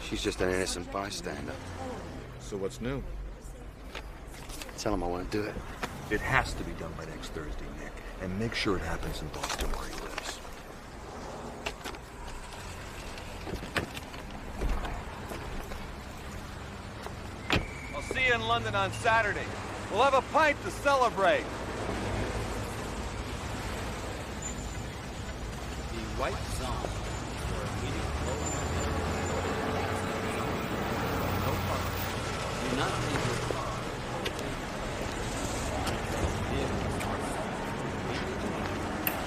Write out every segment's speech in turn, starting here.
She's just an innocent bystander. So what's new? Tell him I want to do it. It has to be done by next Thursday, Nick. And make sure it happens in Boston where he lives. I'll see you in London on Saturday. We'll have a pint to celebrate. The White Zone for immediate no parking. Do not leave your car.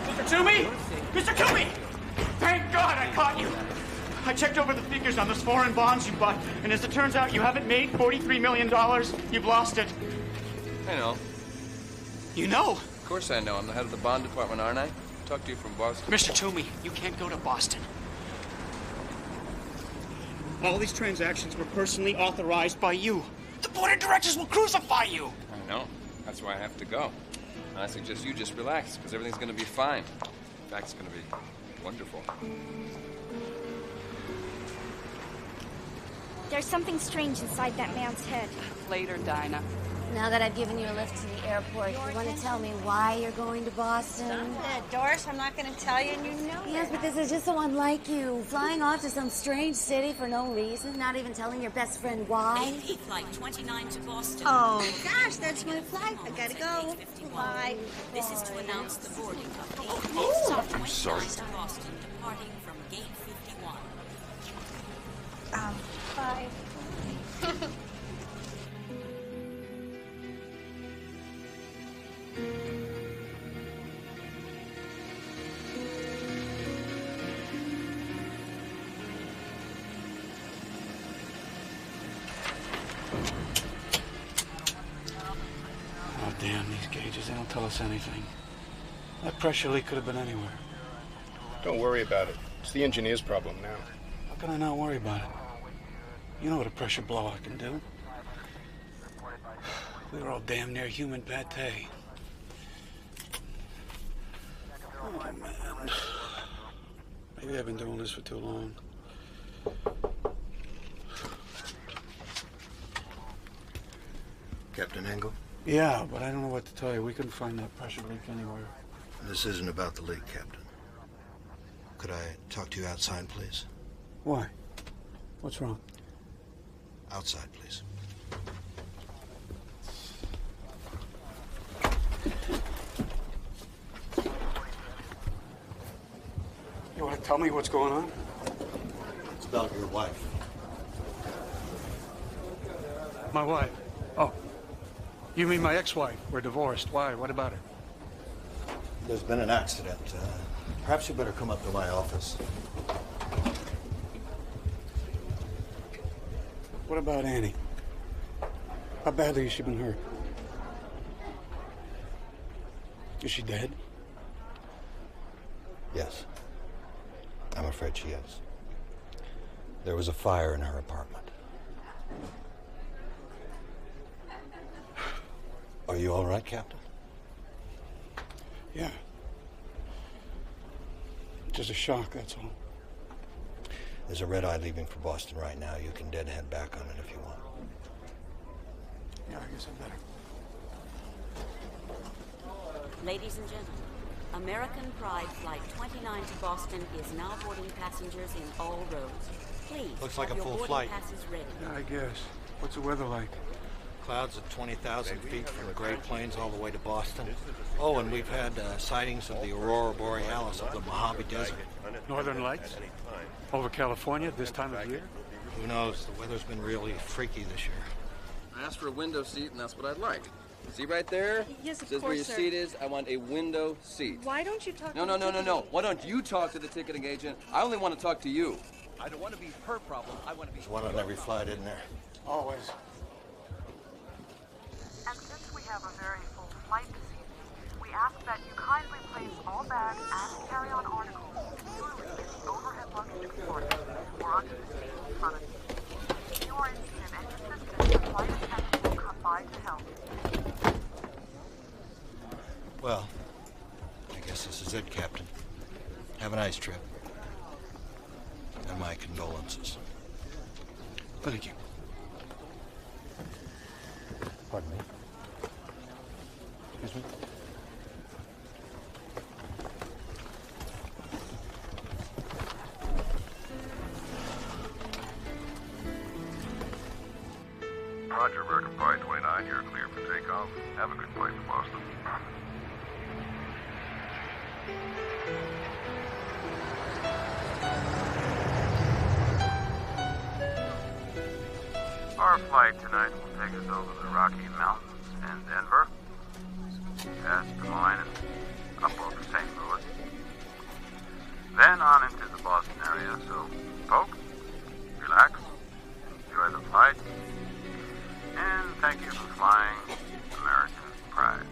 Mr. Toomey! Mr. Toomey! Thank God I caught you! I checked over the figures on those foreign bonds you bought, and as it turns out, you haven't made $43 million. You've lost it. I know. You know? Of course I know. I'm the head of the bond department, aren't I? Talk to you from Boston. Mr. Toomey, you can't go to Boston. All these transactions were personally authorized by you. The board of directors will crucify you. I know. That's why I have to go. And I suggest you just relax, because everything's going to be fine. In fact, it's going to be wonderful. There's something strange inside that man's head. Later, Dinah. Now that I've given you a lift to the airport, you want to tell me why you're going to Boston? Doris, I'm not going to tell you, and you know Yes, but this is just so unlike you. Flying off to some strange city for no reason, not even telling your best friend why. AP Flight 29 to Boston. Oh, gosh, that's my flight. I gotta go. Bye. This is to announce the boarding of AP Flight 29 to Boston, departing from Gate 51. Bye. Oh, damn, these gauges, they don't tell us anything. That pressure leak could have been anywhere. Don't worry about it. It's the engineer's problem now. How can I not worry about it? You know what a pressure blowout can do. We were all damn near human pate. Oh, man. Maybe I've been doing this for too long. Captain Engel? Yeah, but I don't know what to tell you. We couldn't find that pressure leak anywhere. This isn't about the leak, Captain. Could I talk to you outside, please? Why? What's wrong? Outside, please. You want to tell me what's going on? It's about your wife. My wife? Oh. You mean my ex-wife? We're divorced. Why? What about her? There's been an accident. Perhaps you better come up to my office. What about Annie? How badly has she been hurt? Is she dead? Yes. I'm afraid she is. There was a fire in her apartment. Are you all right, Captain? Yeah. Just a shock, that's all. There's a red-eye leaving for Boston right now. You can deadhead back on it if you want. Yeah, I guess I better. Ladies and gentlemen, American Pride Flight 29 to Boston is now boarding passengers in all rows. Please, Looks like have a your full boarding flight. passes ready. Yeah, I guess. What's the weather like? Clouds at 20,000 feet from the Great Plains all the way to Boston. Oh, and we've had sightings of the Aurora Borealis of the Mojave Desert. Northern Lights? Over California this time of year? Who knows? The weather's been really freaky this year. I asked for a window seat, and that's what I'd like. See right there? Yes, of Says where your seat is. I want a window seat. Why don't you talk No. Why don't you talk to the ticketing agent? I only want to talk to you. I don't want to be her problem. I want to be... There's one on every flight, isn't there? Always. And since we have a very full flight this evening, we ask that you kindly place all bags and carry-on articles securely in the overhead luggage compartment or under the seat in front of you. If you are in need of any assistance, the flight attendant will come by to help. Well, I guess this is it, Captain. Have a nice trip. And my condolences. Thank you. Pardon me. Excuse me? Roger, American Flight 29, you're clear for takeoff. Have a good flight to Boston. Our flight tonight will take us over the Rocky Mountains and Denver, past Des Moines and up over St. Louis, then on into the Boston area. So, folks, relax, enjoy the flight, and thank you for flying American Pride.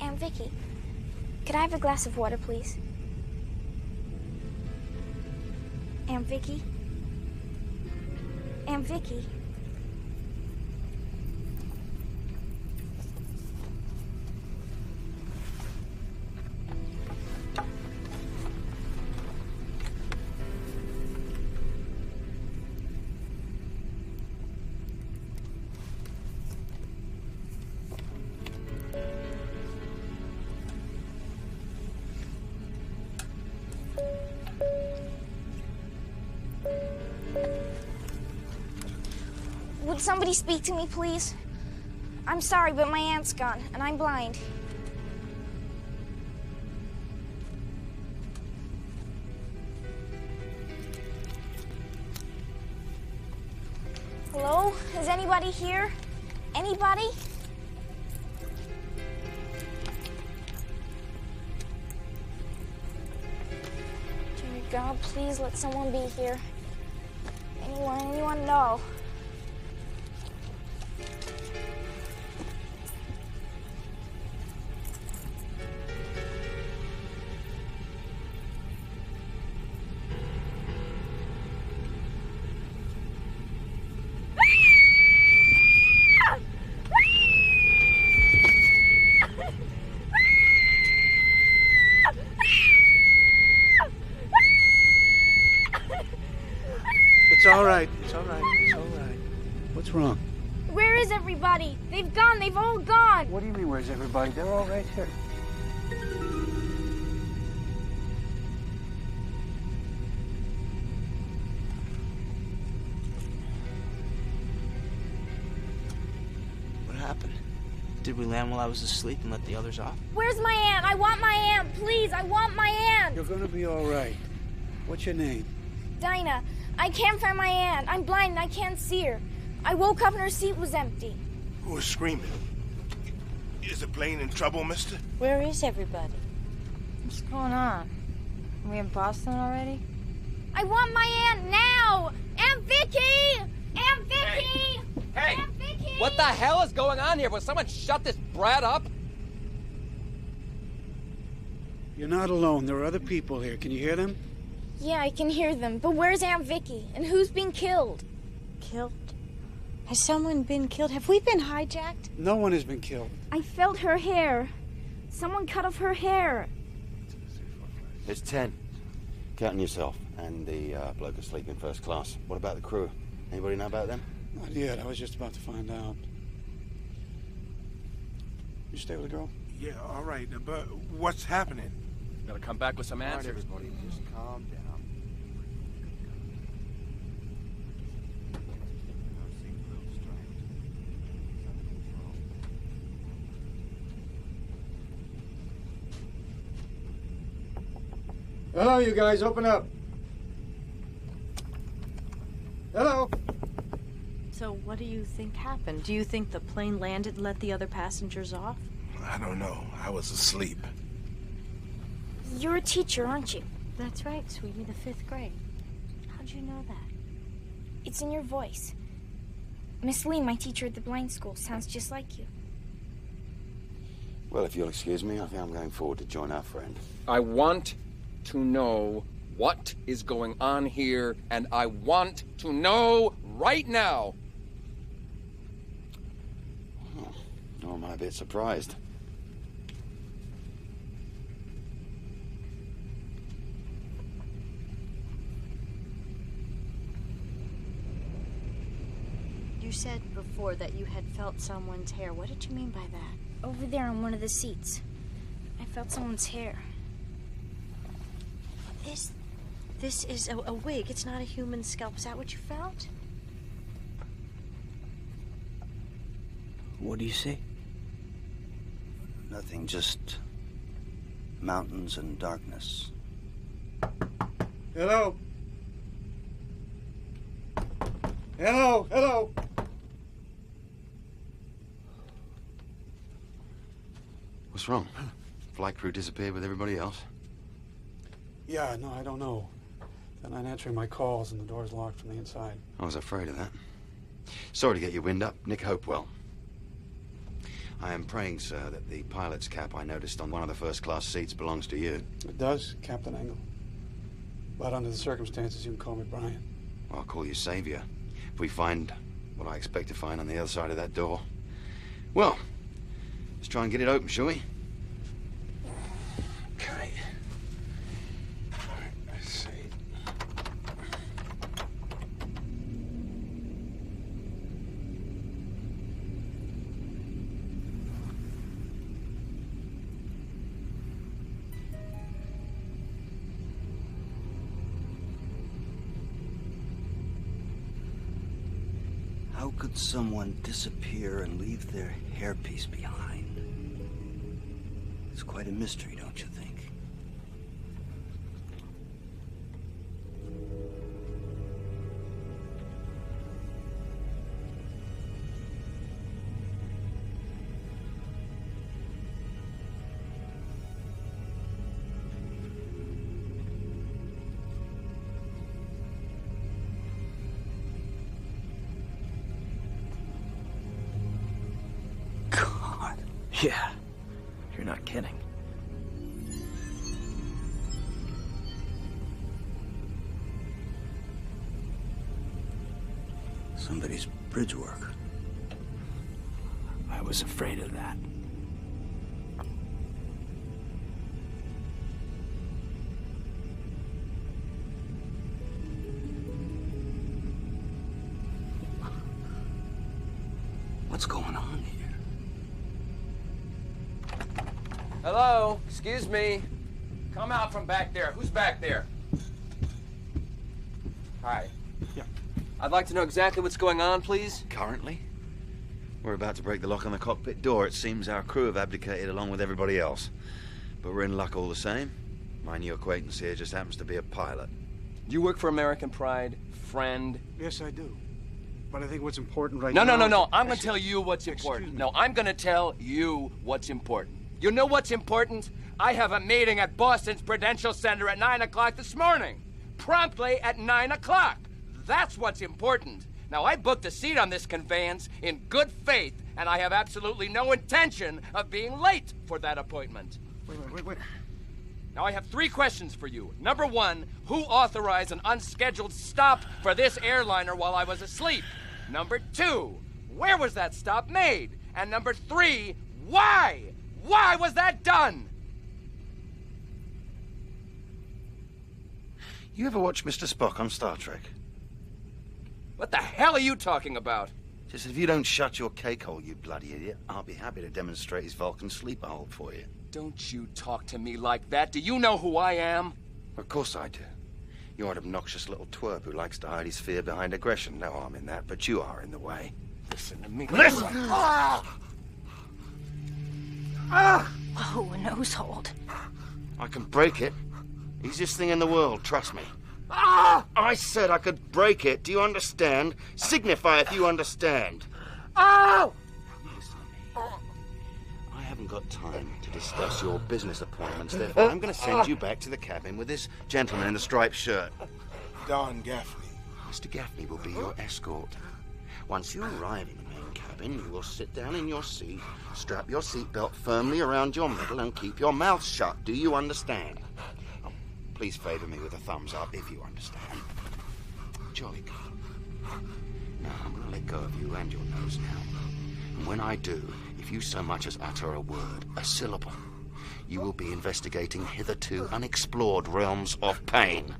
Aunt Vicky, could I have a glass of water, please? Aunt Vicky? Aunt Vicky? Would somebody speak to me, please? I'm sorry, but my aunt's gone, and I'm blind. Hello? Is anybody here? Anybody? Dear God, please let someone be here. Anyone know? It's all right. It's all right. It's all right. What's wrong? Where is everybody? They've gone. They've all gone. What do you mean, where's everybody? They're all right here. What happened? Did we land while I was asleep and let the others off? Where's my aunt? I want my aunt. Please, I want my aunt. You're gonna be all right. What's your name? Dinah, I can't find my aunt. I'm blind and I can't see her. I woke up and her seat was empty. Who was screaming? Is the plane in trouble, mister? Where is everybody? What's going on? Are we in Boston already? I want my aunt now! Aunt Vicky! Aunt Vicky! Hey! Aunt Vicky! What the hell is going on here? Will someone shut this brat up? You're not alone. There are other people here. Can you hear them? Yeah, I can hear them. But where's Aunt Vicky? And who's being killed? Killed? Has someone been killed? Have we been hijacked? No one has been killed. I felt her hair. Someone cut off her hair. There's 10. Counting yourself and the bloke asleep in first class. What about the crew? Anybody know about them? Not yet. I was just about to find out. You stay with the girl? Yeah, all right, but what's happening? Gotta come back with some All right, answers. everybody, just calm down. Hello, you guys. Open up. Hello. So what do you think happened? Do you think the plane landed and let the other passengers off? I don't know. I was asleep. You're a teacher, aren't you? That's right, sweetie, the 5th grade. How'd you know that? It's in your voice. Miss Lee, my teacher at the blind school, sounds just like you. Well, if you'll excuse me, I think I'm going forward to join our friend. I want to know what is going on here, and I want to know right now. Oh, nor am I a bit surprised. You said before that you had felt someone's hair. What did you mean by that? Over there on one of the seats. I felt someone's hair. This is a wig. It's not a human scalp. Is that what you felt? What do you see? Nothing, just mountains and darkness. Hello? Hello? Hello? What's wrong? Flight crew disappeared with everybody else? Yeah, no, I don't know. They're not answering my calls and the door's locked from the inside. I was afraid of that. Sorry to get your wind up. Nick Hopewell. I am praying, sir, that the pilot's cap I noticed on one of the first-class seats belongs to you. It does, Captain Engel. But under the circumstances, you can call me Brian. I'll call you Savior. If we find what I expect to find on the other side of that door. Well, let's try and get it open, shall we? Okay. Let's see. How could someone disappear and leave their hairpiece behind? It's quite a mystery, don't you think? Yeah, you're not kidding. Somebody's bridge work. I was afraid of that. What's going on here? Hello? Excuse me. Come out from back there. Who's back there? Hi. Yeah. I'd like to know exactly what's going on, please. Currently? We're about to break the lock on the cockpit door. It seems our crew have abdicated along with everybody else. But we're in luck all the same. My new acquaintance here just happens to be a pilot. You work for American Pride, friend? Yes, I do. But I think what's important right No, now... No. I'm going to tell you what's important. No, I'm going to tell you what's important. You know what's important? I have a meeting at Boston's Prudential Center at 9 o'clock this morning. Promptly at 9 o'clock. That's what's important. Now, I booked a seat on this conveyance in good faith, and I have absolutely no intention of being late for that appointment. Wait. Now, I have 3 questions for you. Number 1, who authorized an unscheduled stop for this airliner while I was asleep? Number 2, where was that stop made? And number 3, why? Why was that done? You ever watch Mr. Spock on Star Trek? What the hell are you talking about? Just if you don't shut your cake hole, you bloody idiot, I'll be happy to demonstrate his Vulcan sleeper hold for you. Don't you talk to me like that. Do you know who I am? Of course I do. You're an obnoxious little twerp who likes to hide his fear behind aggression. No harm in that, but you are in the way. Listen to me. Listen! Oh, a nose hold. I can break it. Easiest thing in the world, trust me. I said I could break it. Do you understand? Signify if you understand. Listen to me. I haven't got time to discuss your business appointments, therefore I'm going to send you back to the cabin with this gentleman in the striped shirt. Don Gaffney. Mr. Gaffney will be your escort. Once you arrive in the main cabin, cabin, you will sit down in your seat, strap your seatbelt firmly around your middle, and keep your mouth shut. Do you understand? Oh, please favor me with a thumbs up if you understand. Jolly good. Now, I'm going to let go of you and your nose now. And when I do, if you so much as utter a word, a syllable, you will be investigating hitherto unexplored realms of pain.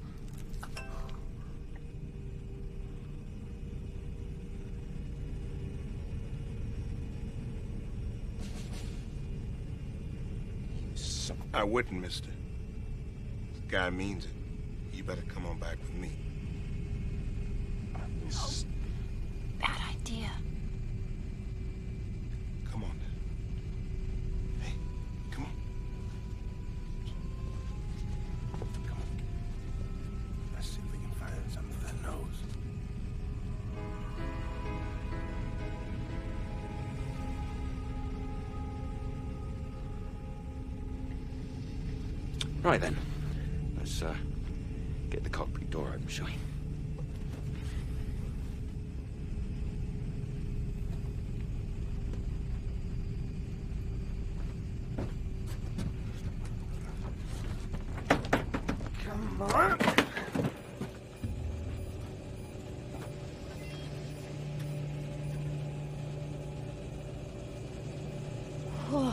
I wouldn't, mister. The guy means it. You better come on back with me. Bad idea. Come on. Hey, come on. Come on. Let's see if we can find something for that nose. Right then. Let's get the cockpit door open, shall we? Come on. Whoa.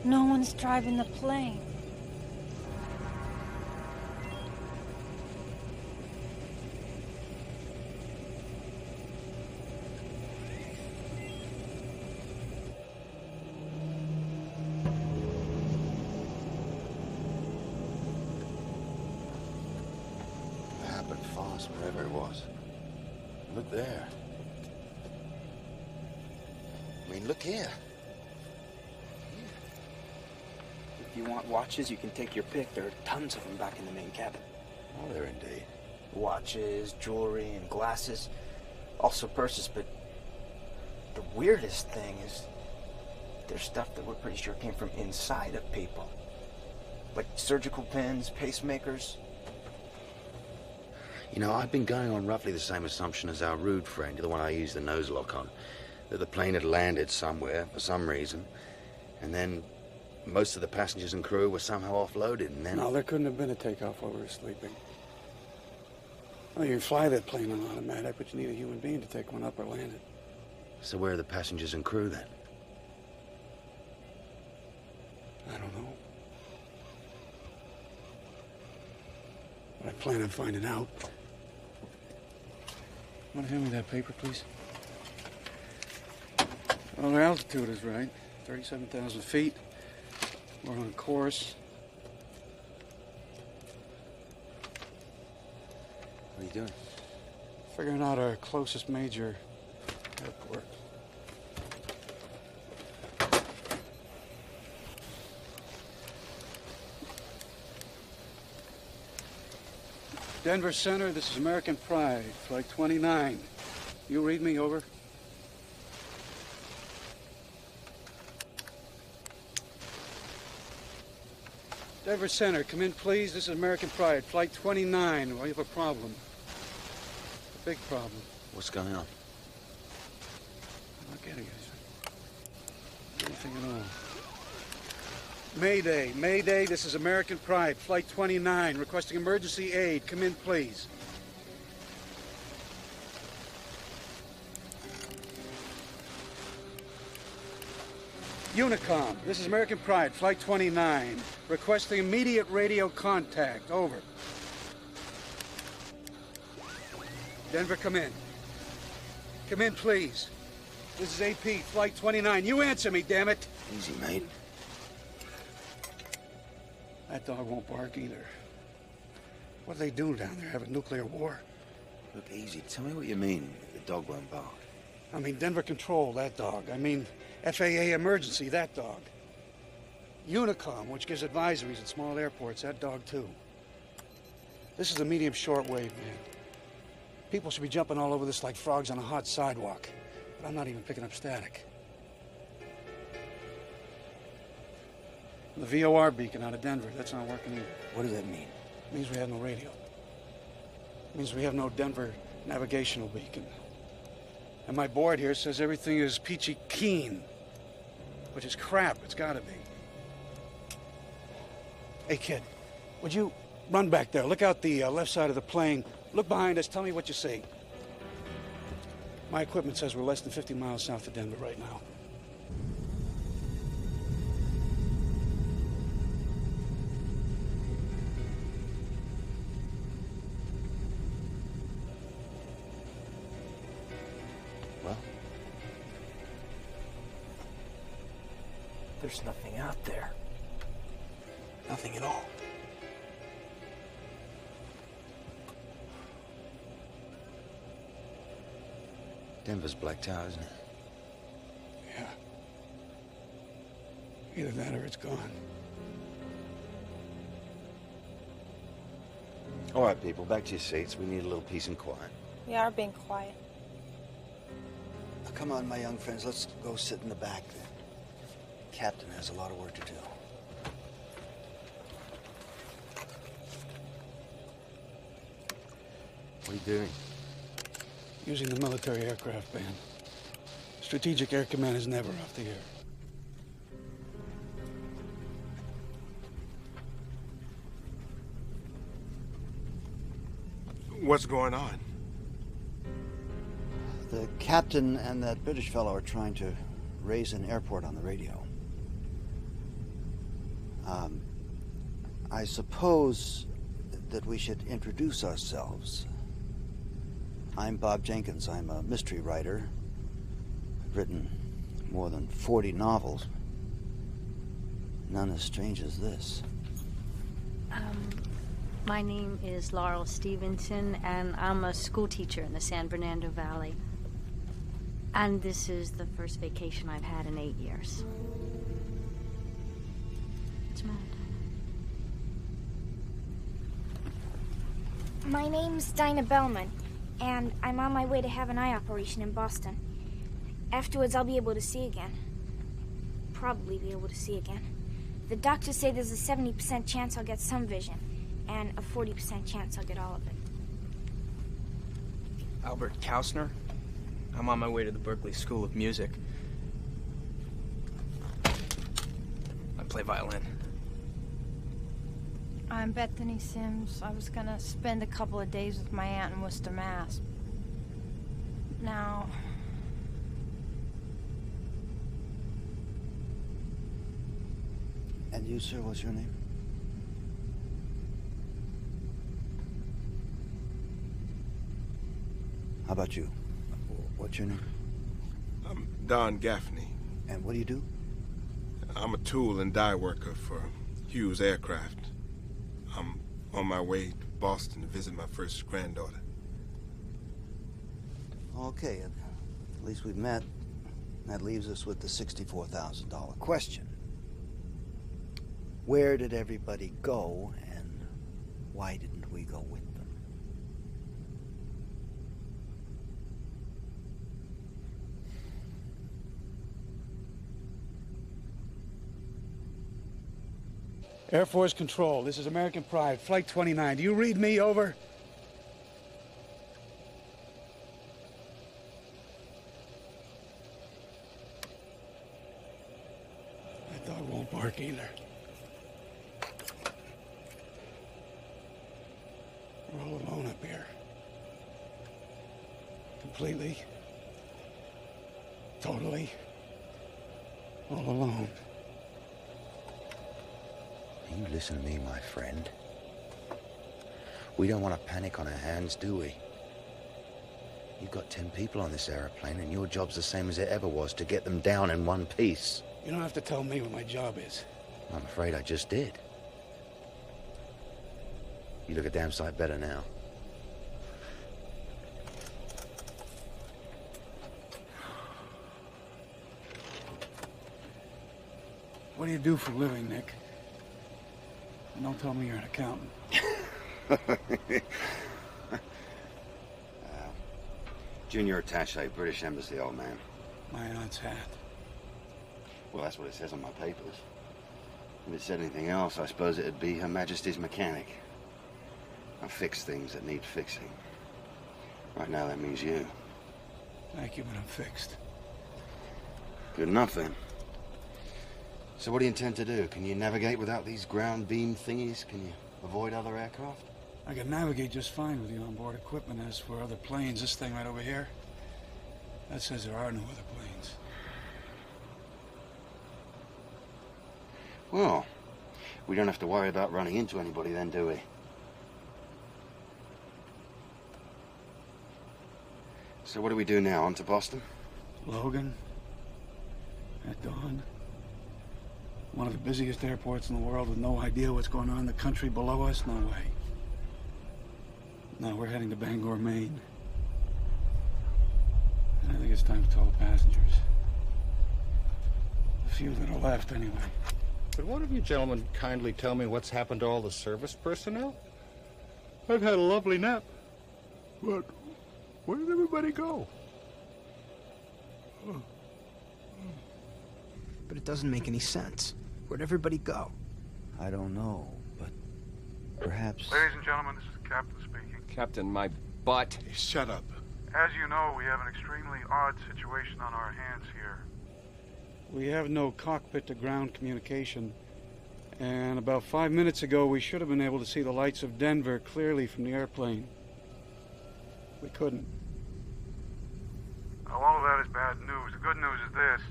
No one's driving the plane. Wherever it was. Look there. I mean, look here. If you want watches, you can take your pick. There are tons of them back in the main cabin. Oh, there indeed. Watches, jewelry, and glasses. Also purses, but the weirdest thing is there's stuff that we're pretty sure came from inside of people. Like surgical pins, pacemakers. You know, I've been going on roughly the same assumption as our rude friend, the one I used the nose lock on, that the plane had landed somewhere for some reason, and then most of the passengers and crew were somehow offloaded, and then... No, there couldn't have been a takeoff while we were sleeping. Well, you can fly that plane on automatic, but you need a human being to take one up or land it. So where are the passengers and crew, then? I don't know. But I plan on finding out. Want to hand me that paper, please? Well, the altitude is right. 37,000 feet. We're on course. What are you doing? Figuring out our closest major airport. Denver Center, this is American Pride, flight 29. You read me, over. Denver Center, come in, please. This is American Pride, flight 29. Well, you have a problem. A big problem. What's going on? I'm not getting anything at all. Mayday, Mayday, this is American Pride, flight 29, requesting emergency aid. Come in, please. Unicom, this is American Pride, flight 29, requesting immediate radio contact. Over. Denver, come in. Come in, please. This is AP, flight 29. You answer me, damn it. Easy, mate. That dog won't bark either. What do they do down there? Have a nuclear war? Look, easy. Tell me what you mean. The dog won't bark. I mean, Denver Control, that dog. I mean, FAA Emergency, that dog. Unicom, which gives advisories at small airports, that dog too. This is the medium shortwave, man. People should be jumping all over this like frogs on a hot sidewalk. But I'm not even picking up static. The VOR beacon out of Denver, that's not working either. What does that mean? It means we have no radio. It means we have no Denver navigational beacon. And my board here says everything is peachy keen. Which is crap. It's gotta be. Hey, kid. Would you run back there? Look out the left side of the plane. Look behind us. Tell me what you see. My equipment says we're less than 50 miles south of Denver right now. Well, there's nothing out there. Nothing at all. Denver's blacked out, isn't it? Yeah. Either that or it's gone. All right, people, back to your seats. We need a little peace and quiet. We are being quiet. Now, come on, my young friends. Let's go sit in the back. The captain has a lot of work to do. What are you doing? Using the military aircraft ban. Strategic Air Command is never off the air. What's going on? The captain and that British fellow are trying to raise an airport on the radio. I suppose that we should introduce ourselves. I'm Bob Jenkins. I'm a mystery writer. I've written more than 40 novels. None as strange as this. My name is Laurel Stevenson, and I'm a school teacher in the San Fernando Valley. And this is the first vacation I've had in 8 years. What's the matter? My name's Dinah Bellman, and I'm on my way to have an eye operation in Boston. Afterwards, I'll be able to see again. Probably be able to see again. The doctors say there's a 70% chance I'll get some vision, and a 40% chance I'll get all of it. Albert Kausner. I'm on my way to the Berkeley School of Music. I play violin. I'm Bethany Sims. I was gonna spend a couple of days with my aunt in Worcester, Mass. Now... And you, sir, what's your name? How about you? What's your name? I'm Don Gaffney. And what do you do? I'm a tool and die worker for Hughes Aircraft. I'm on my way to Boston to visit my first granddaughter. Okay, at least we've met. That leaves us with the $64,000 question. Where did everybody go, and why didn't we go with them? Air Force Control, this is American Pride, Flight 29. Do you read me? Over. That dog won't bark either. We're all alone up here. Completely. Totally. All alone. You listen to me, my friend. We don't want to panic on our hands, do we? You've got 10 people on this airplane, and your job's the same as it ever was, to get them down in one piece. You don't have to tell me what my job is. I'm afraid I just did. You look a damn sight better now. What do you do for a living, Nick? And don't tell me you're an accountant. Junior attaché, British Embassy, old man. My aunt's hat. Well, that's what it says on my papers. If it said anything else, I suppose it'd be Her Majesty's mechanic. I fix things that need fixing. Right now, that means you. Thank you, but I'm fixed. Good enough, then. So what do you intend to do? Can you navigate without these ground beam thingies? Can you avoid other aircraft? I can navigate just fine with the onboard equipment. As for other planes, this thing right over here, that says there are no other planes. Well, we don't have to worry about running into anybody then, do we? So what do we do now? On to Boston? Logan, at dawn. One of the busiest airports in the world with no idea what's going on in the country below us? No way. No, we're heading to Bangor, Maine. And I think it's time to tell the passengers. The few that are left, anyway. Could one of you gentlemen kindly tell me what's happened to all the service personnel? I've had a lovely nap. But where did everybody go? But it doesn't make any sense. Where'd everybody go? I don't know, but perhaps... Ladies and gentlemen, this is the captain speaking. Captain, my butt. Hey, shut up. As you know, we have an extremely odd situation on our hands here. We have no cockpit-to-ground communication. And about 5 minutes ago, we should have been able to see the lights of Denver clearly from the airplane. We couldn't. Now, all of that is bad news. The good news is this.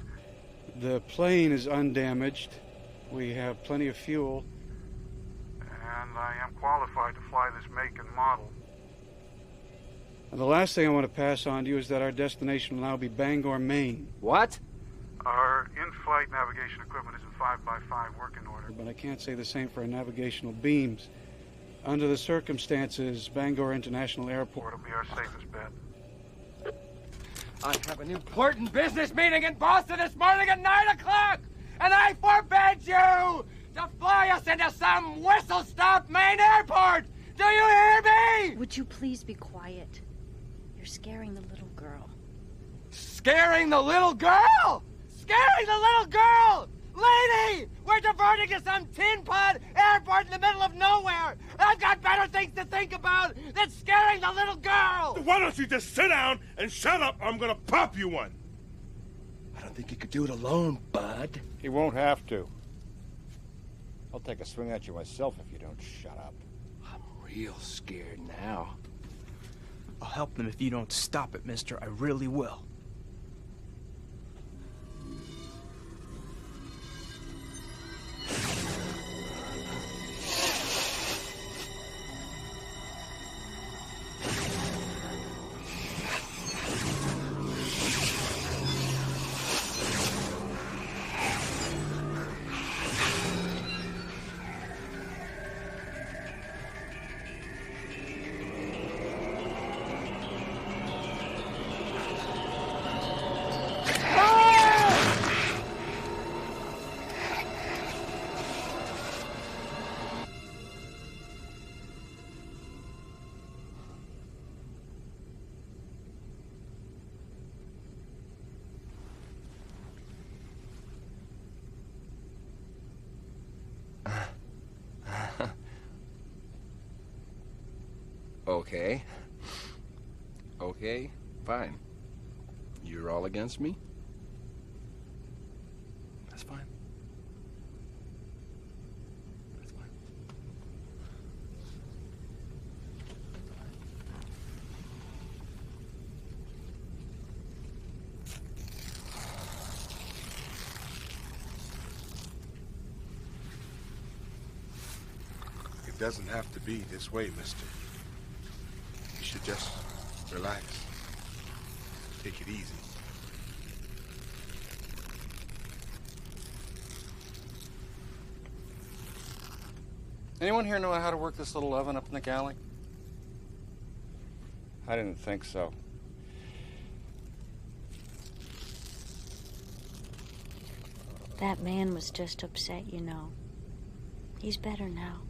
The plane is undamaged. We have plenty of fuel. And I am qualified to fly this make and model. And the last thing I want to pass on to you is that our destination will now be Bangor, Maine. What? Our in-flight navigation equipment is in 5x5 working order. But I can't say the same for our navigational beams. Under the circumstances, Bangor International Airport will be our safest bet. I have an important business meeting in Boston this morning at 9 o'clock, and I forbid you to fly us into some whistle-stop Maine airport! Do you hear me? Would you please be quiet? You're scaring the little girl. Scaring the little girl? Scaring the little girl! Lady! We're diverting to some tin pod airport in the middle of nowhere! I've got better things to think about than scaring the little girl! Why don't you just sit down and shut up, or I'm gonna pop you one! I don't think you could do it alone, bud. He won't have to. I'll take a swing at you myself if you don't shut up. I'm real scared now. I'll help them if you don't stop it, mister. I really will. Okay. Okay, fine. You're all against me? That's fine. That's fine. It doesn't have to be this way, mister. You should just relax. Take it easy. Anyone here know how to work this little oven up in the galley? I didn't think so. That man was just upset, you know. He's better now.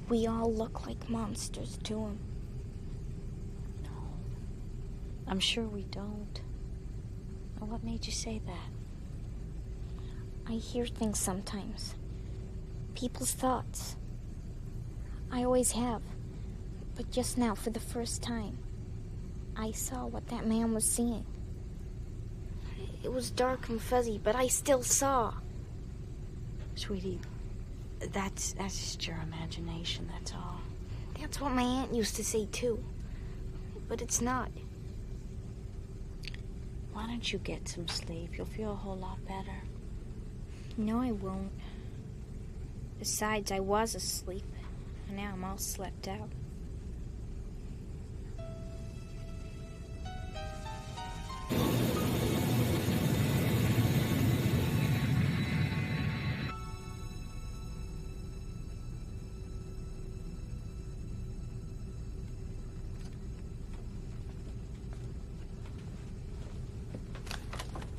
We all look like monsters to him. No. I'm sure we don't. Now, what made you say that? I hear things sometimes. People's thoughts. I always have. But just now, for the first time. I saw what that man was seeing. It was dark and fuzzy, but I still saw. Sweetie, that's just your imagination, that's all. That's what my aunt used to say, too. But it's not. Why don't you get some sleep? You'll feel a whole lot better. No, I won't. Besides, I was asleep, and now I'm all slept out.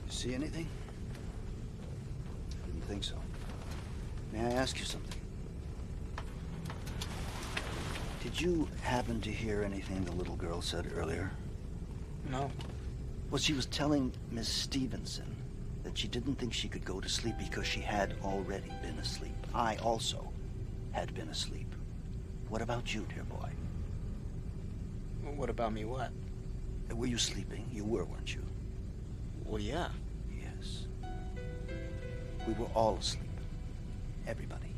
See anything? Didn't think so. May I ask you something? Did you happen to hear anything the little girl said earlier? No. Well, she was telling Miss Stevenson that she didn't think she could go to sleep because she had already been asleep. I also had been asleep. What about you, dear boy? What about me, what? Were you sleeping? You were, weren't you? Well, yeah. Yes. We were all asleep. Everybody.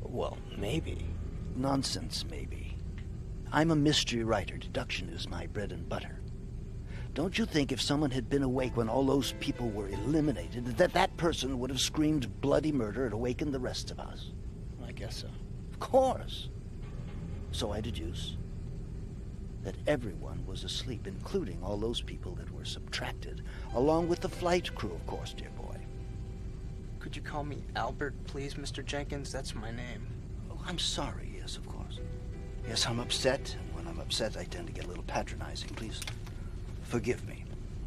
Well, maybe. Nonsense, maybe. I'm a mystery writer. Deduction is my bread and butter. Don't you think if someone had been awake when all those people were eliminated, that person would have screamed bloody murder and awakened the rest of us? I guess so. Of course. So I deduce that everyone was asleep, including all those people that were subtracted, along with the flight crew, of course, dear boy. Could you call me Albert, please, Mr. Jenkins? That's my name. Oh, I'm sorry, yes, of course. Yes, I'm upset, and when I'm upset, I tend to get a little patronizing. Please forgive me.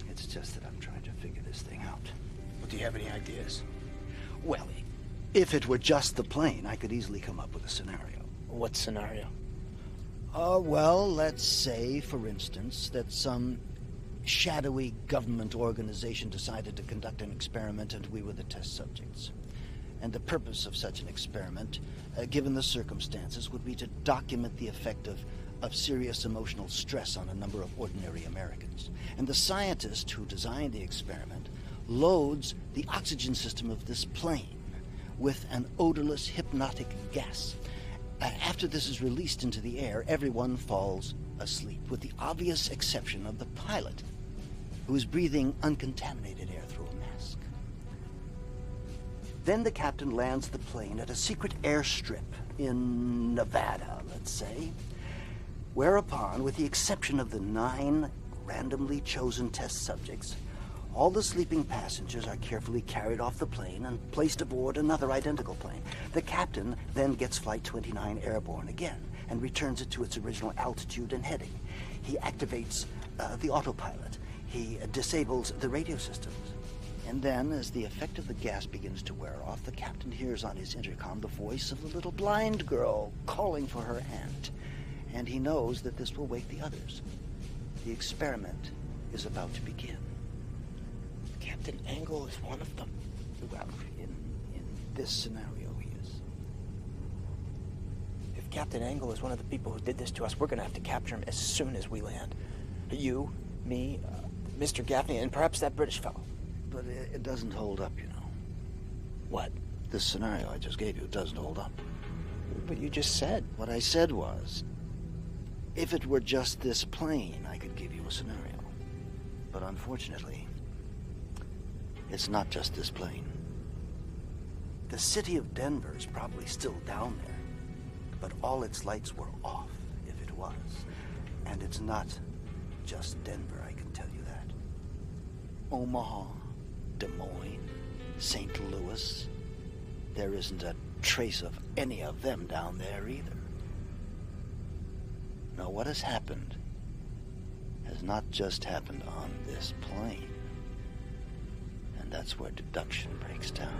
It's just that I'm trying to figure this thing out. Well, do you have any ideas? Well, if it were just the plane, I could easily come up with a scenario. What scenario? Well, let's say, for instance, that some shadowy government organization decided to conduct an experiment and we were the test subjects. And the purpose of such an experiment, given the circumstances, would be to document the effect of serious emotional stress on a number of ordinary Americans. And the scientist who designed the experiment loads the oxygen system of this plane with an odorless hypnotic gas. After this is released into the air, everyone falls asleep, with the obvious exception of the pilot, who is breathing uncontaminated air through a mask. Then the captain lands the plane at a secret airstrip in Nevada, let's say, whereupon, with the exception of the 9 randomly chosen test subjects, all the sleeping passengers are carefully carried off the plane and placed aboard another identical plane. The captain then gets Flight 29 airborne again and returns it to its original altitude and heading. He activates the autopilot. He disables the radio systems. And then, as the effect of the gas begins to wear off, the captain hears on his intercom the voice of the little blind girl calling for her aunt. And he knows that this will wake the others. The experiment is about to begin. Captain Angle is one of them. Well, in this scenario, he is. If Captain Angle is one of the people who did this to us, we're going to have to capture him as soon as we land. You, me, Mr. Gaffney, and perhaps that British fellow. But it doesn't hold up, you know. What? This scenario I just gave you doesn't hold up. But you just said. What I said was, if it were just this plane, I could give you a scenario. But unfortunately, it's not just this plane. The city of Denver is probably still down there, but all its lights were off, if it was. And it's not just Denver, I can tell you that. Omaha, Des Moines, St. Louis. There isn't a trace of any of them down there either. Now, what has happened has not just happened on this plane. And that's where deduction breaks down.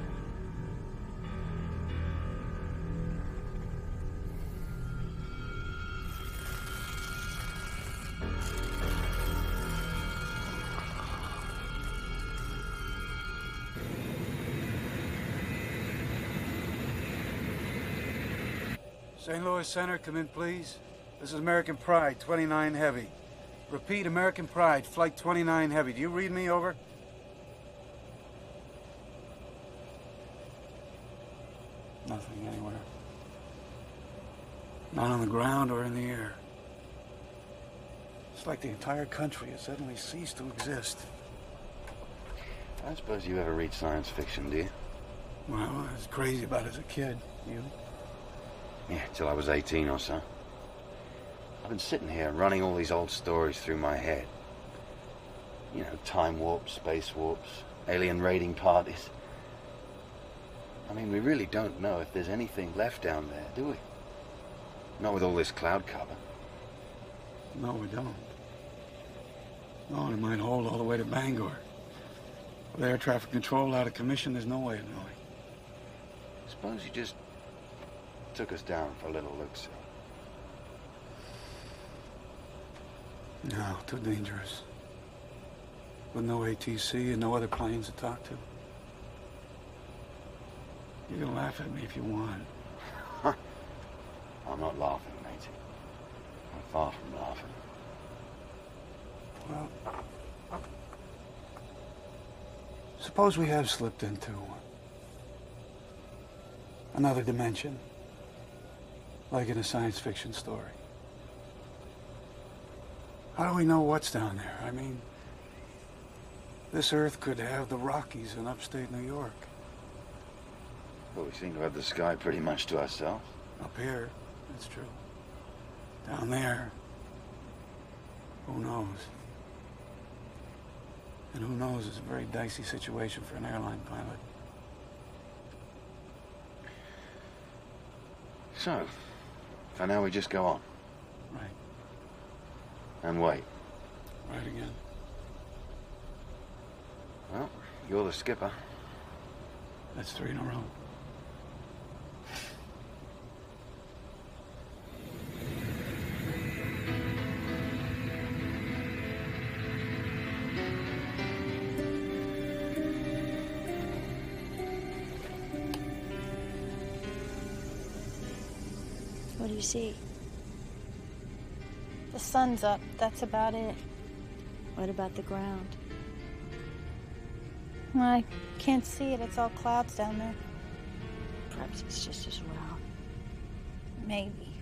St. Louis Center, come in, please. This is American Pride, 29 Heavy. Repeat, American Pride, Flight 29 Heavy. Do you read me, over? Nothing anywhere. Not on the ground or in the air. It's like the entire country has suddenly ceased to exist. I don't suppose you ever read science fiction, do you? Well, I was crazy about it as a kid. You? Yeah, till I was 18 or so. I've been sitting here running all these old stories through my head. You know, time warps, space warps, alien raiding parties. I mean, we really don't know if there's anything left down there, do we? Not with all this cloud cover. No, we don't. No, it might hold all the way to Bangor. With air traffic control out of commission, there's no way of knowing. Suppose you just took us down for a little look-see. No, too dangerous. With no ATC and no other planes to talk to. You can laugh at me if you want. I'm not laughing, matey. I'm far from laughing. Well, suppose we have slipped into another dimension, like in a science fiction story. How do we know what's down there? I mean, this Earth could have the Rockies in upstate New York. Well, we seem to have the sky pretty much to ourselves. Up here, that's true. Down there, who knows? And who knows is a very dicey situation for an airline pilot. So, for now we just go on. Right. And wait. Right again. Well, you're the skipper. That's 3 in a row. What do you see? The sun's up. That's about it. What about the ground? I can't see it. It's all clouds down there. Perhaps it's just as well. Maybe.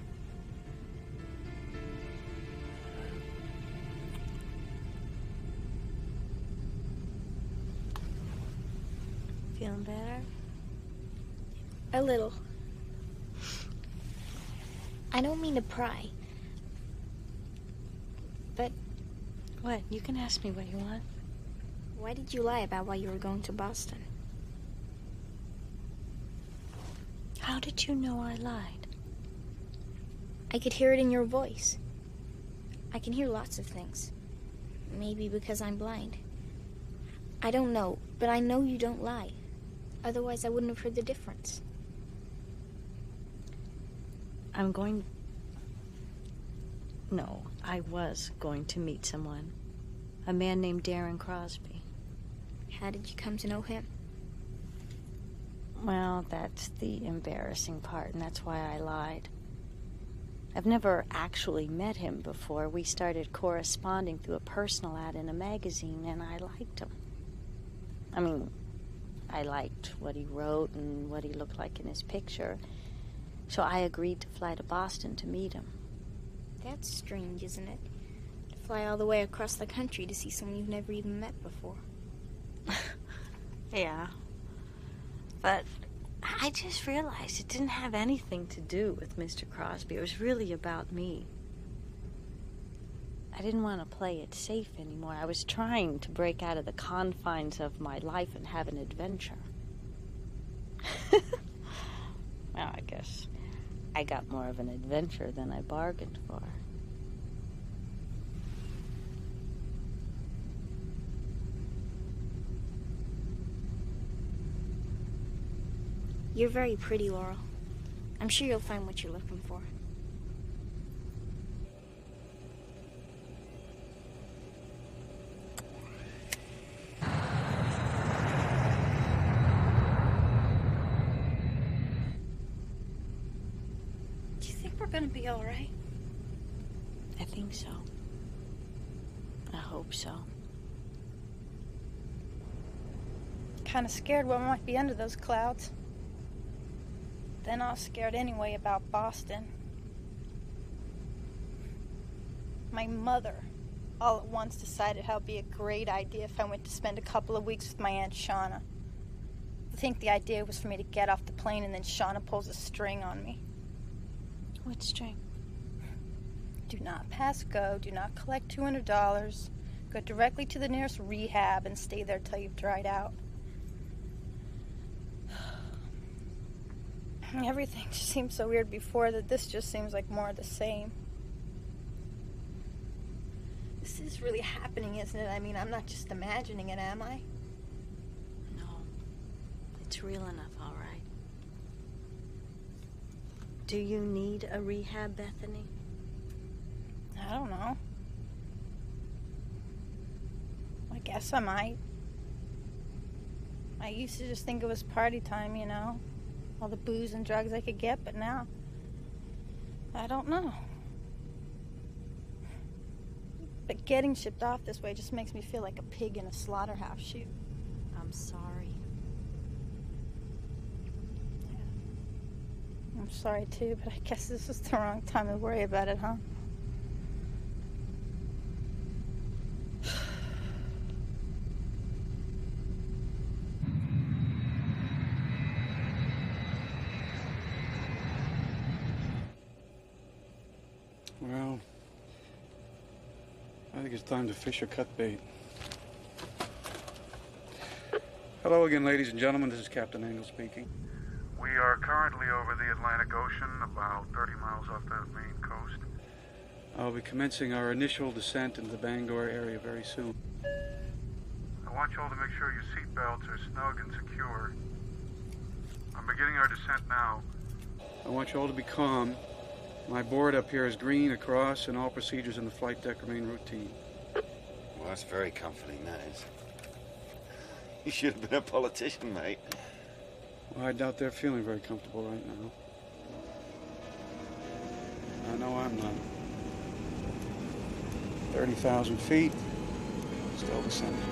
Feeling better? A little. I don't mean to pry. But... What? You can ask me what you want. Why did you lie about why you were going to Boston? How did you know I lied? I could hear it in your voice. I can hear lots of things. Maybe because I'm blind. I don't know, but I know you don't lie. Otherwise, I wouldn't have heard the difference. I was going to meet someone. A man named Darren Crosby. How did you come to know him? Well, that's the embarrassing part, and that's why I lied. I've never actually met him before. We started corresponding through a personal ad in a magazine, and I liked him. I mean, I liked what he wrote and what he looked like in his picture. So I agreed to fly to Boston to meet him. That's strange, isn't it? To fly all the way across the country to see someone you've never even met before. Yeah. But I just realized it didn't have anything to do with Mr. Crosby. It was really about me. I didn't want to play it safe anymore. I was trying to break out of the confines of my life and have an adventure. Well, I guess I got more of an adventure than I bargained for. You're very pretty, Laurel. I'm sure you'll find what you're looking for. Do you think we're gonna be all right? I think so. I hope so. Kind of scared what might be under those clouds. Then I was scared anyway about Boston. My mother all at once decided how it'd be a great idea if I went to spend a couple of weeks with my Aunt Shauna. I think the idea was for me to get off the plane and then Shauna pulls a string on me. What string? Do not pass go, do not collect $200, go directly to the nearest rehab and stay there till you've dried out. Everything just seemed so weird before that this just seems like more of the same. This is really happening, isn't it? I mean, I'm not just imagining it, am I? No. It's real enough, all right. Do you need a rehab, Bethany? I don't know. I guess I might. I used to just think it was party time, you know? All the booze and drugs I could get, but now, I don't know. But getting shipped off this way just makes me feel like a pig in a slaughterhouse chute. I'm sorry. I'm sorry too, but I guess this is the wrong time to worry about it, huh? Well, I think it's time to fish or cut bait. Hello again, ladies and gentlemen. This is Captain Engel speaking. We are currently over the Atlantic Ocean, about 30 miles off the Maine coast. I'll be commencing our initial descent into the Bangor area very soon. I want you all to make sure your seatbelts are snug and secure. I'm beginning our descent now. I want you all to be calm. My board up here is green across, and all procedures in the flight deck remain routine. Well, that's very comforting, that is. You should have been a politician, mate. Well, I doubt they're feeling very comfortable right now. I know I'm not. 30,000 feet, still descending.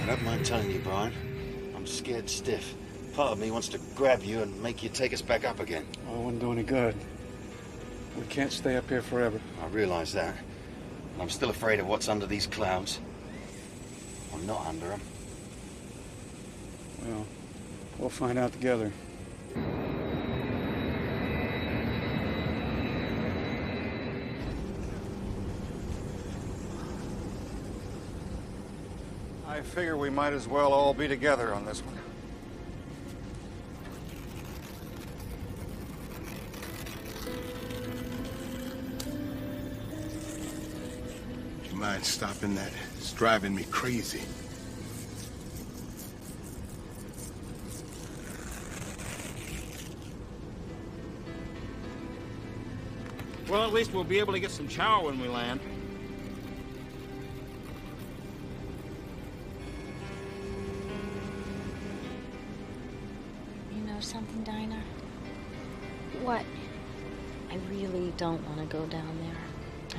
I don't mind telling you, Brian, I'm scared stiff. Part of me wants to grab you and make you take us back up again. Oh, it wouldn't do any good. We can't stay up here forever. I realize that. I'm still afraid of what's under these clouds. Or not under them. Well, we'll find out together. I figure we might as well all be together on this one. Do you mind stopping that? It's driving me crazy. Well, at least we'll be able to get some chow when we land. You know something, Dinah? What? I really don't want to go down there.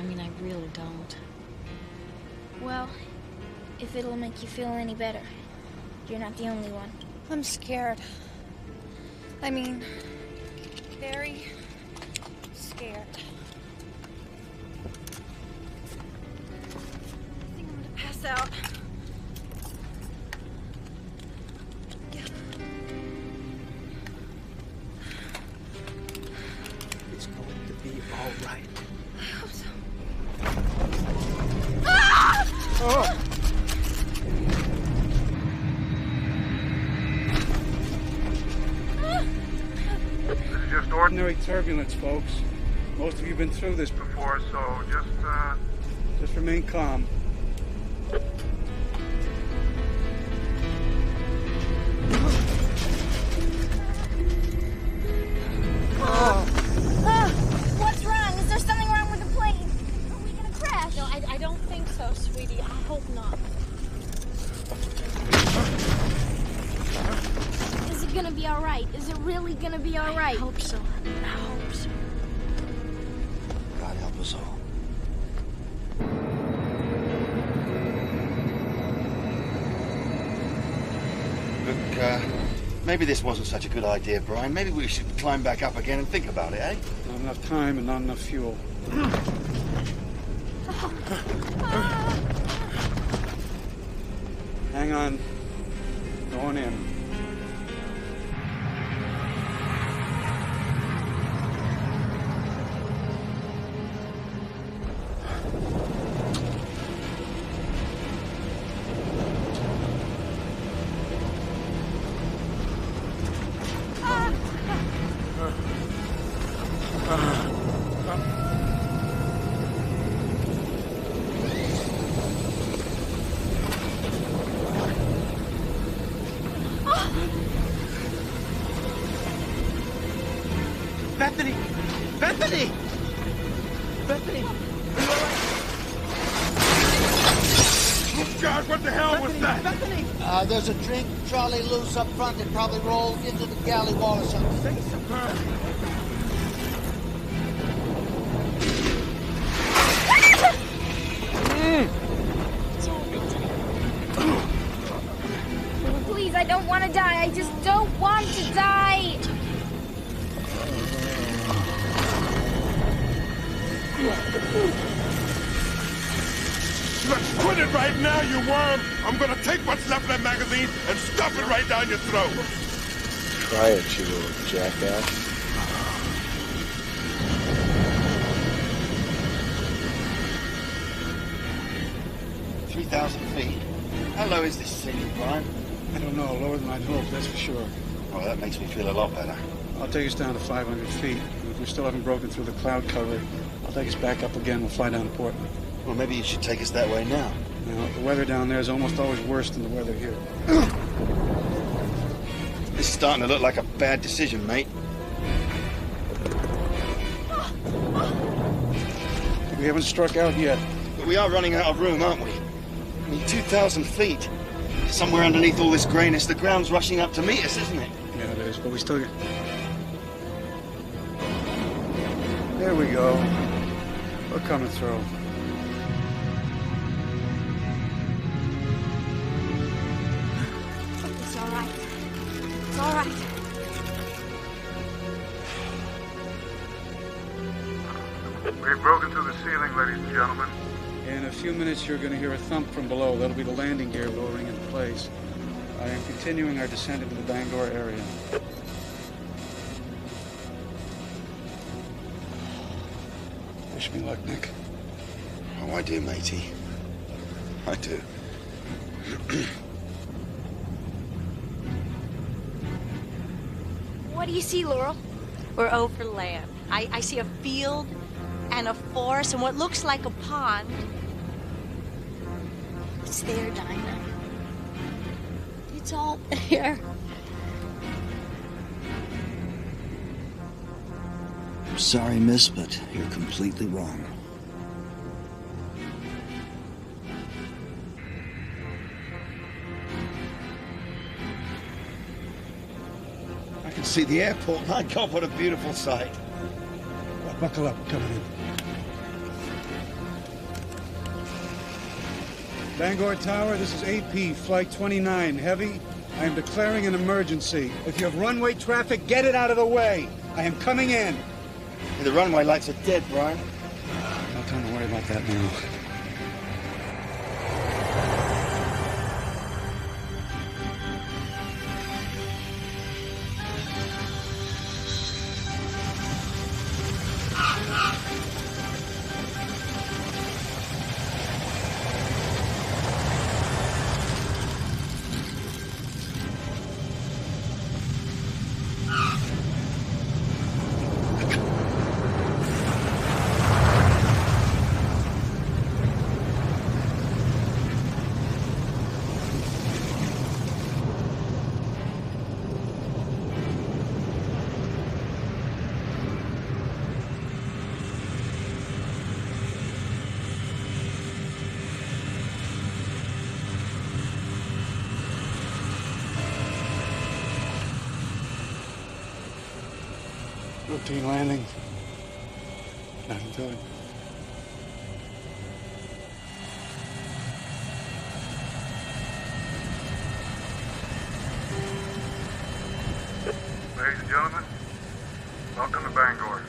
I mean, I really don't. Well, if it'll make you feel any better, you're not the only one. I'm scared. I mean, very scared. I think I'm gonna pass out. It's going to be all right. I hope so. Oh! This is just ordinary. Ordinary turbulence, folks. Most of you have been through this before, so just remain calm. What's wrong? Is there something wrong with the plane? Are we gonna crash? No, I don't think so, sweetie. I hope not. Is it gonna be all right? Is it really gonna be all right? I hope so. I hope so. us all. Look, maybe this wasn't such a good idea, Brian. Maybe we should climb back up again and think about it, eh? Not enough time and not enough fuel. Hang on. Going in. Bethany! Bethany! Bethany! Oh, God, what the hell was that? Bethany! There's a drink trolley loose up front that probably rolled into the galley wall or something. Please, I don't want to die. I just don't want to die. Let's quit it right now, you worm! I'm gonna take what's left of that magazine and stuff it right down your throat! Try it, you little jackass. $3,000 feet. How low is this ceiling, Brian? I don't know. Lower than I'd hoped, that's for sure. Oh, that makes me feel a lot better. I'll take us down to 500 feet. If we still haven't broken through the cloud cover, I'll take us back up again. We'll fly down to Portland. Well, maybe you should take us that way now. Now, the weather down there is almost always worse than the weather here. This is starting to look like a bad decision, mate. We haven't struck out yet. But we are running out of room, aren't we? I mean, 2,000 feet. Somewhere underneath all this grayness, the ground's rushing up to meet us, isn't it? Yeah, it is, but we still... There we go. We're coming through. It's all right. It's all right. We've broken through the ceiling, ladies and gentlemen. In a few minutes, you're going to hear a thump from below. That'll be the landing gear lowering into place. I am continuing our descent into the Bangor area. Wish me luck, Nick. Oh, I do, matey. I do. What do you see, Laurel? We're over land. I see a field and a forest and what looks like a pond. It's there, Dinah. It's all there. I'm sorry, miss, but you're completely wrong. I can see the airport. My God, what a beautiful sight. Well, buckle up, we're coming in. Bangor Tower, this is AP, Flight 29, heavy. I am declaring an emergency. If you have runway traffic, get it out of the way. I am coming in. The runway lights are dead, Brian. No time to worry about that now. Routine landing. Nothing to it. Ladies and gentlemen, welcome to Bangor.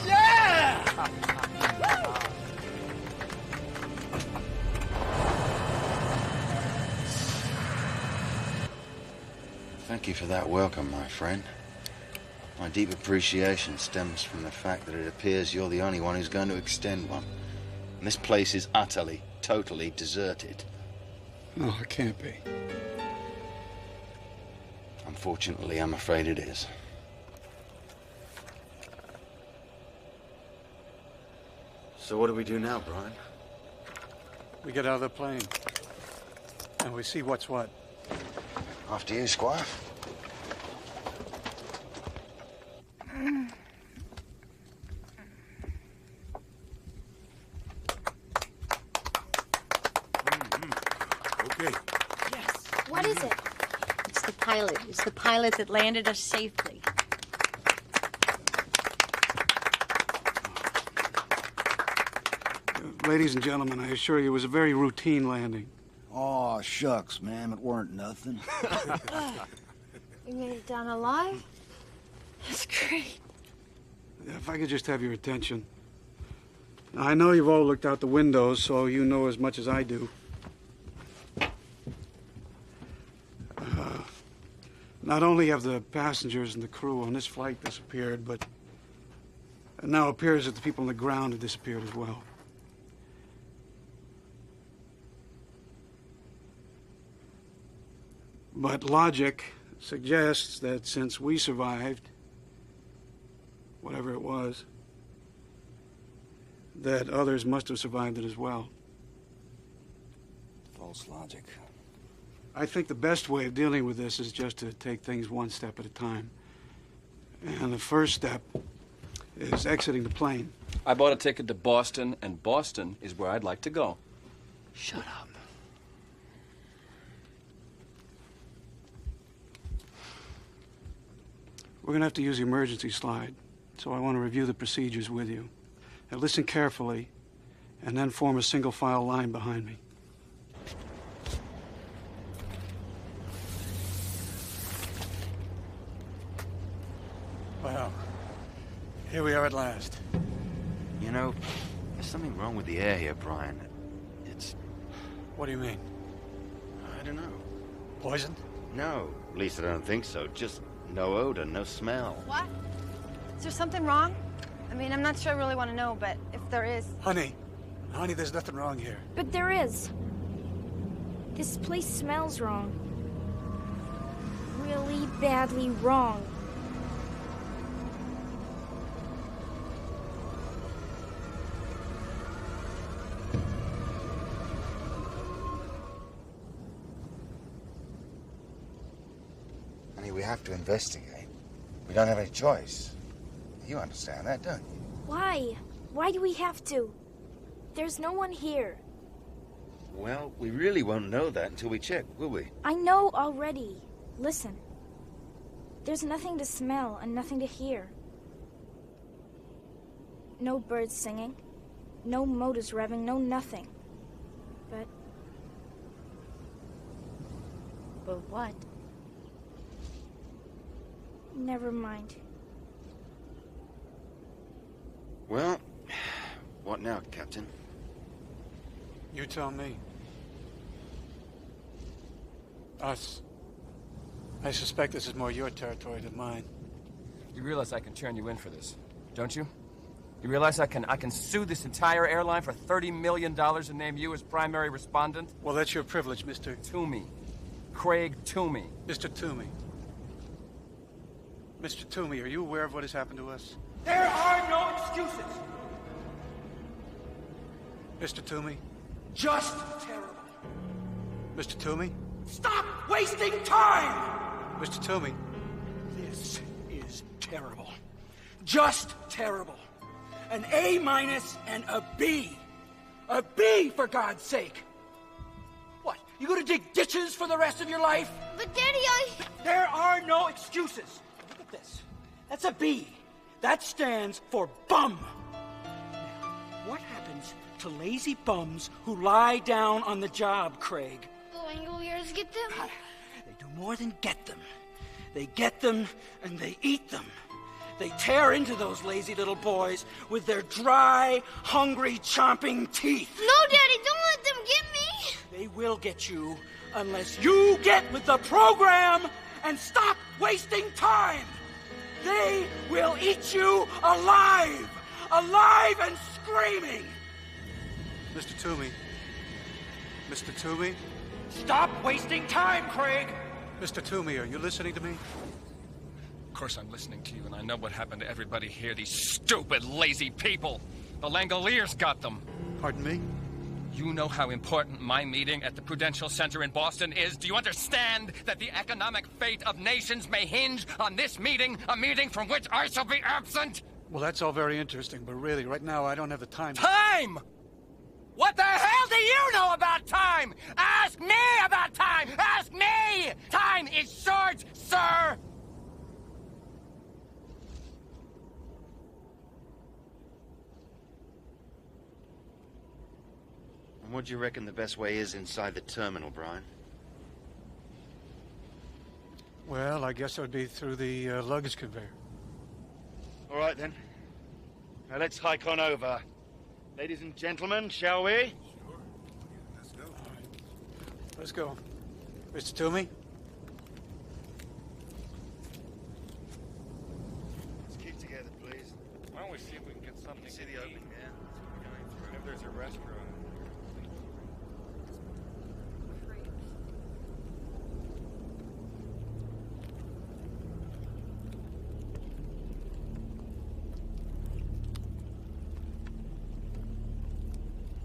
Yeah! Thank you for that welcome, my friend. My deep appreciation stems from the fact that it appears you're the only one who's going to extend one. And this place is utterly, totally deserted. No, it can't be. Unfortunately, I'm afraid it is. So what do we do now, Brian? We get out of the plane. And we see what's what. After you, Squire. Okay. Yes. What is it? It's the pilot. It's the pilot that landed us safely. Ladies and gentlemen, I assure you it was a very routine landing. Aw, shucks, ma'am. It weren't nothing. You made it down alive? That's great. If I could just have your attention. Now, I know you've all looked out the windows, so you know as much as I do. Not only have the passengers and the crew on this flight disappeared, but it now appears that the people on the ground have disappeared as well. But logic suggests that since we survived, whatever it was, that others must have survived it as well. False logic. I think the best way of dealing with this is just to take things one step at a time. And the first step is exiting the plane. I bought a ticket to Boston, and Boston is where I'd like to go. Shut up. We're going to have to use the emergency slide, so I want to review the procedures with you. Now listen carefully, and then form a single file line behind me. Well, here we are at last. You know, there's something wrong with the air here, Brian. It's... What do you mean? I don't know. Poisoned? No, at least I don't think so. Just no odor, no smell. What? Is there something wrong? I mean, I'm not sure I really want to know, but if there is... Honey, there's nothing wrong here. But there is. This place smells wrong. Really badly wrong. Honey, we have to investigate. We don't have any choice. You understand that, don't you? Why? Why do we have to? There's no one here. Well, we really won't know that until we check, will we? I know already. Listen. There's nothing to smell and nothing to hear. No birds singing. No motors revving, no nothing. But what? Never mind. Well, what now, Captain? You tell me. Us. I suspect this is more your territory than mine. You realize I can turn you in for this, don't you? You realize I can sue this entire airline for $30 million and name you as primary respondent? Well, that's your privilege, Mr. Toomey. Craig Toomey. Mr. Toomey. Mr. Toomey, are you aware of what has happened to us? There are no excuses. Mr. Toomey? Just terrible. Mr. Toomey? Stop wasting time! Mr. Toomey? This is terrible. Just terrible. An A- and a B. A B, for God's sake. What, you gonna dig ditches for the rest of your life? But Daddy, There are no excuses. Look at this. That's a B. That stands for bum. Now, what happens to lazy bums who lie down on the job, Craig? The Langoliers get them? They do more than get them. They get them and they eat them. They tear into those lazy little boys with their dry, hungry, chomping teeth. No, Daddy, don't let them get me! They will get you unless you get with the program and stop wasting time. They will eat you alive! Alive and screaming! Mr. Toomey. Mr. Toomey? Stop wasting time, Craig! Mr. Toomey, are you listening to me? Of course I'm listening to you, and I know what happened to everybody here, these stupid, lazy people. The Langoliers got them. Pardon me? You know how important my meeting at the Prudential Center in Boston is? Do you understand that the economic fate of nations may hinge on this meeting, a meeting from which I shall be absent? Well, that's all very interesting, but really, right now, I don't have the time. Time! What the hell do you know about time? Ask me about time! Ask me! Time is short, sir! And what do you reckon the best way is inside the terminal, Brian? Well, I guess it would be through the luggage conveyor. All right, then. Now let's hike on over. Ladies and gentlemen, shall we? Let's go. Mr. Toomey? Let's keep together, please. Why don't we see if we can get something See to the opening eat? there? If there's a restaurant.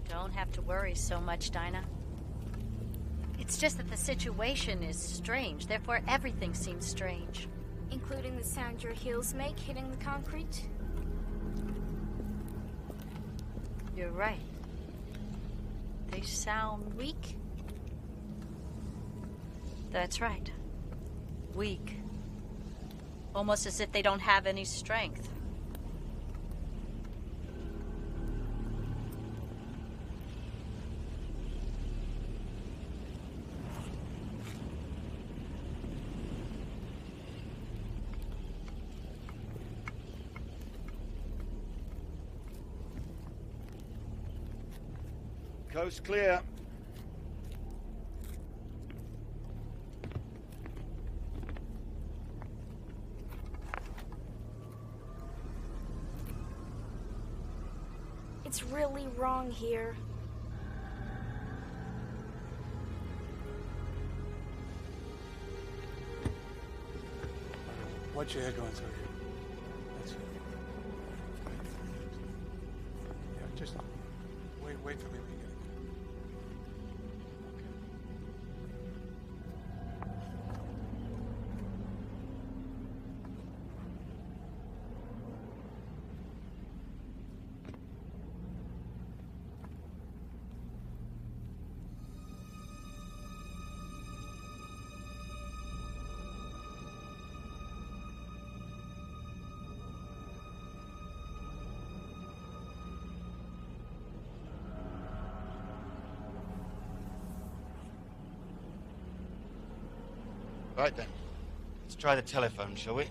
Don't have to worry so much, Dinah. It's just that the situation is strange, therefore everything seems strange. Including the sound your heels make hitting the concrete? You're right. They sound weak. That's right. Weak. Almost as if they don't have any strength. Coast clear. It's really wrong here. Watch your head going through here. That's it. Yeah, just wait for me to get it. Right then. Let's try the telephone, shall we?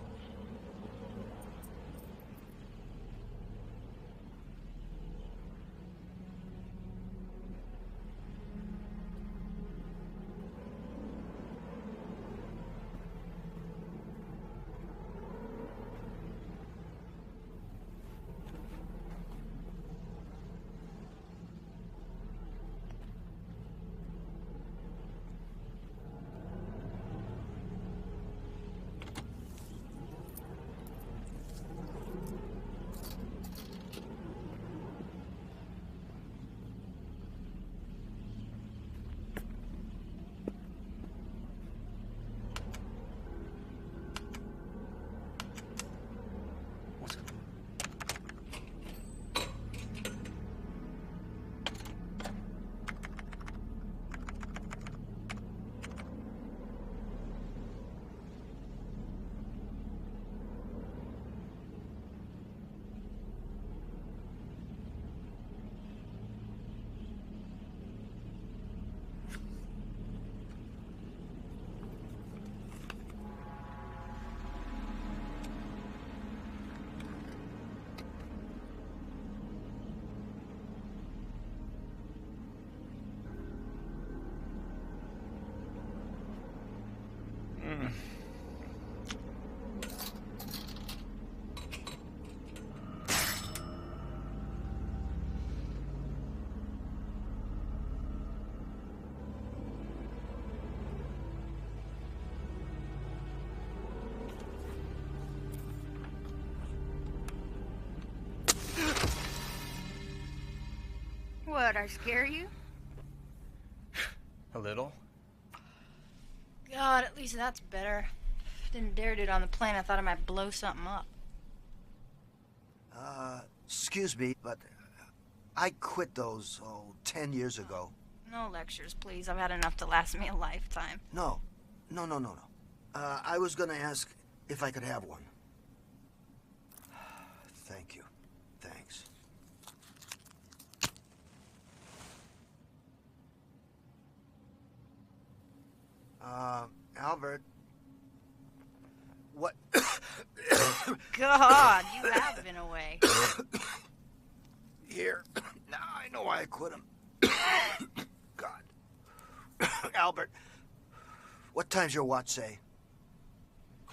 What, I scare you? A little. God, at least that's better. Didn't dare do it on the plane. I thought I might blow something up. Excuse me, but I quit those, 10 years ago. No lectures, please. I've had enough to last me a lifetime. No. I was gonna ask if I could have one. Thank you. Thanks. Albert. What? God, you have been away. Here. Now I know why I quit him. God. Albert, what time's your watch say?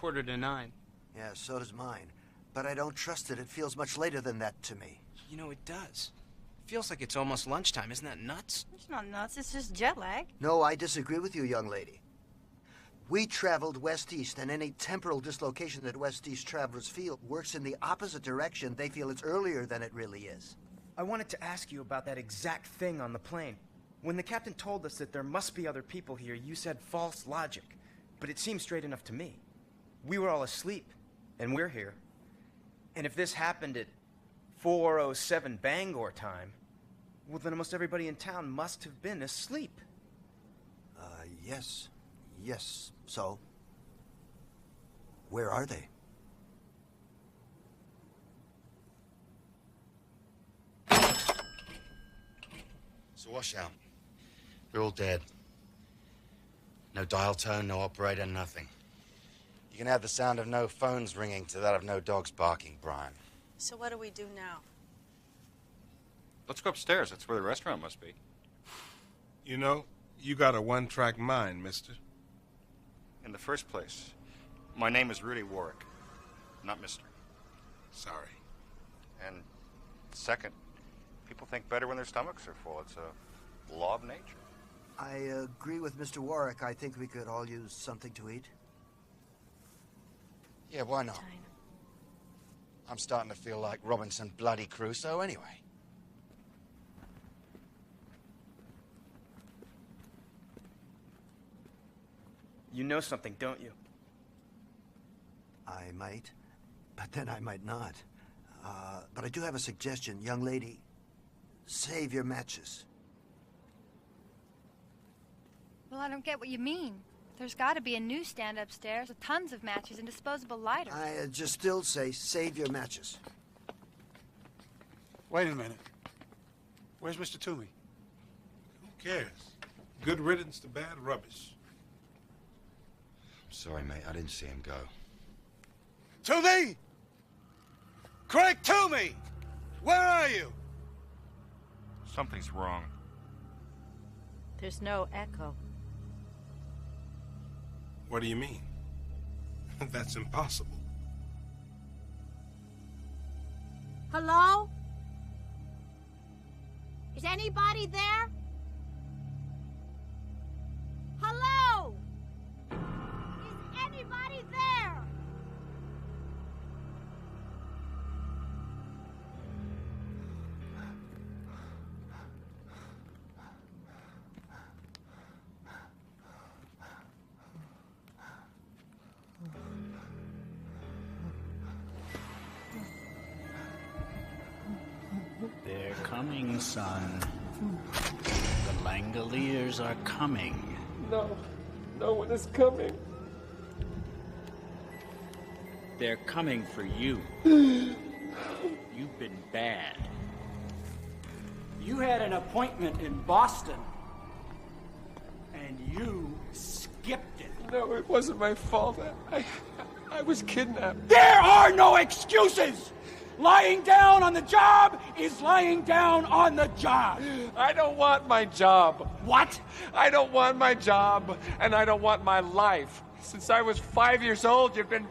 8:45. Yeah, so does mine. But I don't trust it. It feels much later than that to me. You know, it does. It feels like it's almost lunchtime. Isn't that nuts? It's not nuts. It's just jet lag. No, I disagree with you, young lady. We traveled west-east, and any temporal dislocation that west-east travelers feel works in the opposite direction. They feel it's earlier than it really is. I wanted to ask you about that exact thing on the plane. When the captain told us that there must be other people here, you said false logic. But it seemed straight enough to me. We were all asleep, and we're here. And if this happened at 4:07 Bangor time, well, then almost everybody in town must have been asleep. Yes. Yes. So, where are they? It's a washout. They're all dead. No dial tone, no operator, nothing. You can have the sound of no phones ringing to that of no dogs barking, Brian. So what do we do now? Let's go upstairs. That's where the restaurant must be. You know, you got a one-track mind, mister. In the first place, my name is Rudy Warwick, not Mr. Sorry. And second, people think better when their stomachs are full. It's a law of nature. I agree with Mr. Warwick. I think we could all use something to eat. Yeah, why not? I'm starting to feel like Robinson bloody Crusoe anyway. You know something, don't you? I might, but then I might not. But I do have a suggestion. Young lady, save your matches. Well, I don't get what you mean. There's got to be a newsstand upstairs with tons of matches and disposable lighters. I just still say save your matches. Wait a minute. Where's Mr. Toomey? Who cares? Good riddance to bad rubbish. Sorry, mate, I didn't see him go. Toomey! Craig Toomey! Where are you? Something's wrong. There's no echo. What do you mean? That's impossible. Hello? Is anybody there? Hello? Is anybody there? They're coming, son. The Langoliers are coming. No, no one is coming. They're coming for you. You've been bad. You had an appointment in Boston, and you skipped it. No, it wasn't my fault. I was kidnapped. There are no excuses! Lying down on the job is lying down on the job. I don't want my job. What? I don't want my job, and I don't want my life. Since I was 5 years old, you've been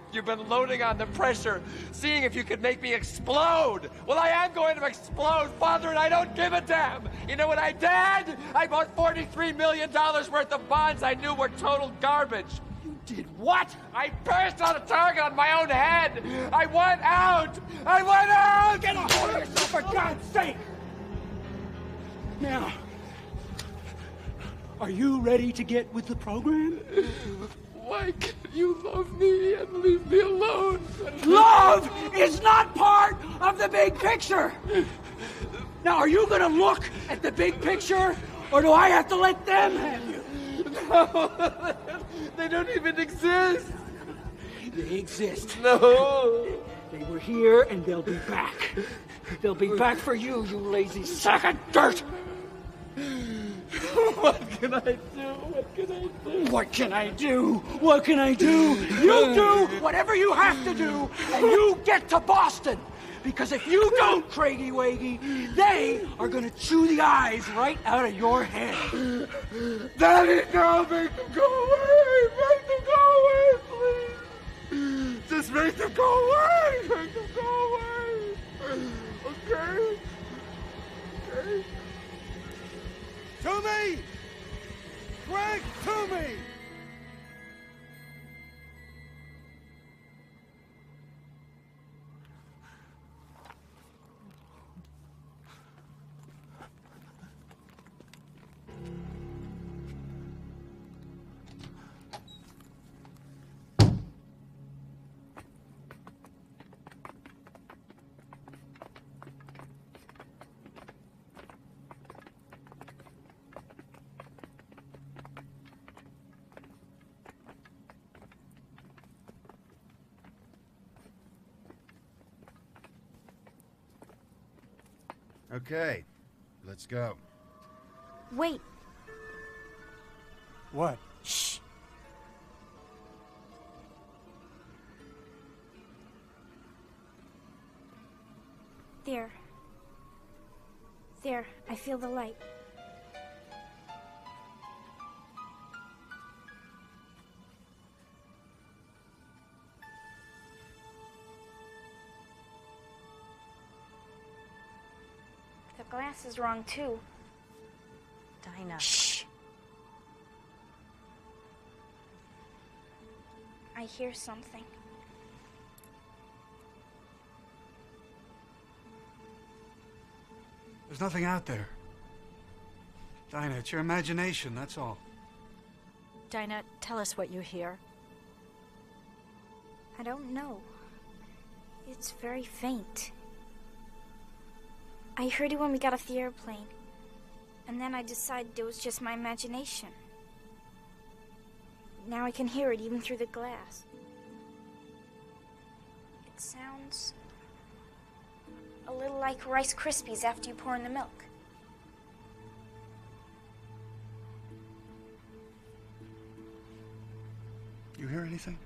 loading on the pressure, seeing if you could make me explode. Well, I am going to explode, Father, and I don't give a damn. You know what I did? I bought $43 million worth of bonds I knew were total garbage. You did what? I burst on a target on my own head. I want out. I want out. Get a hold of yourself, for God's sake! Now, are you ready to get with the program? Why can't you love me and leave me alone? Love is not part of the big picture! Now, are you gonna look at the big picture, or do I have to let them have you? No, they don't even exist. They exist. No. They were here, and they'll be back. They'll be back for you, you lazy sack of dirt! What can I do? What can I do? What can I do? What can I do? You do whatever you have to do, and you get to Boston! Because if you don't, Craigie Waggy, they are gonna chew the eyes right out of your head. Daddy, no, make them go away! Make them go away, please! Just make them go away! Make them go away! Okay? Okay? To me! Greg, to me! Okay, let's go. Wait. What? Shh. There. There, I feel the light. The glass is wrong, too. Dinah. Shh. I hear something. There's nothing out there. Dinah, it's your imagination, that's all. Dinah, tell us what you hear. I don't know. It's very faint. I heard it when we got off the airplane. And then I decided it was just my imagination. Now I can hear it even through the glass. It sounds a little like Rice Krispies after you pour in the milk. You hear anything?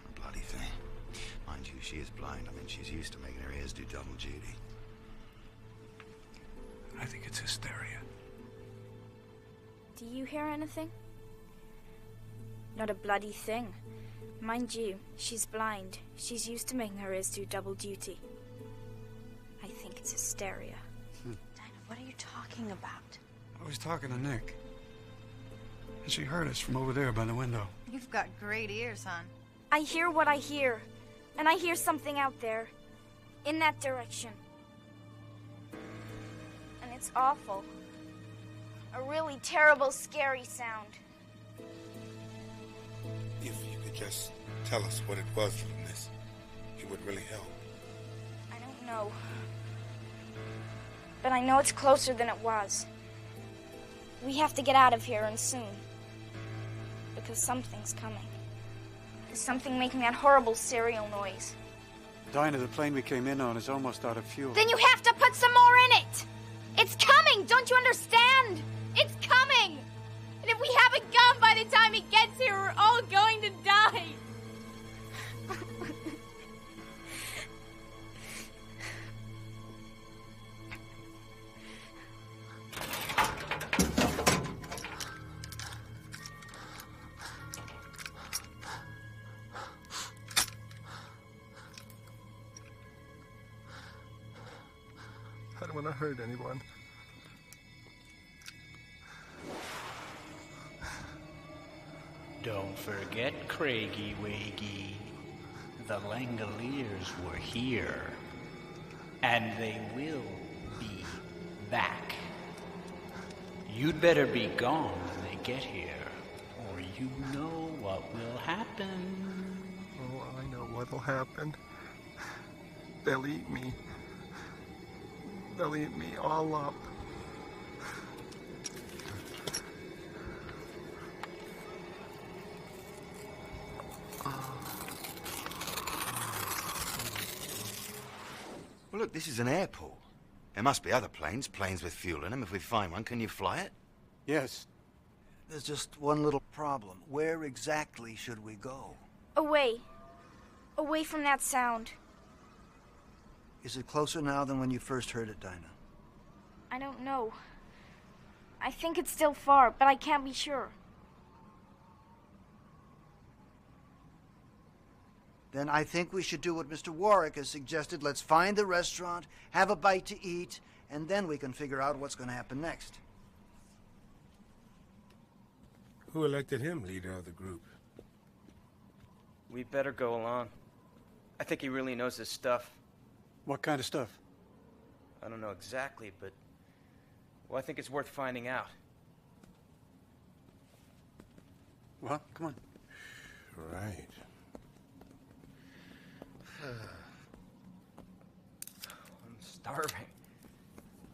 A bloody thing. Mind you, she is blind. I mean, she's used to making her ears do double duty. I think it's hysteria. Do you hear anything? Not a bloody thing. Mind you, she's blind. She's used to making her ears do double duty. I think it's hysteria. Dinah, what are you talking about? I was talking to Nick. And she heard us from over there by the window. You've got great ears, hon. I hear what I hear. And I hear something out there. In that direction. And it's awful. A really terrible, scary sound. If you could just tell us what it was from this, it would really help. I don't know. But I know it's closer than it was. We have to get out of here, and soon. Because something's coming. There's something making that horrible serial noise. Dinah, the plane we came in on is almost out of fuel. Then you have to put some more in it! It's coming! Don't you understand? It's coming! And if we haven't gone by the time it gets here, we're all going to die! I don't want to hurt anyone. Don't forget, Craigie Waggy. The Langoliers were here. And they will be back. You'd better be gone when they get here, or you know what will happen. Oh, I know what'll happen. They'll eat me. They'll eat me all up. Well, look, this is an airport. There must be other planes with fuel in them. If we find one, can you fly it? Yes. There's just one little problem. Where exactly should we go? Away. Away from that sound. Is it closer now than when you first heard it, Dinah? I don't know. I think it's still far, but I can't be sure. Then I think we should do what Mr. Warwick has suggested. Let's find the restaurant, have a bite to eat, and then we can figure out what's going to happen next. Who elected him leader of the group? We better go along. I think he really knows his stuff. What kind of stuff? I don't know exactly, but... well, I think it's worth finding out. Well, come on. Right. I'm starving.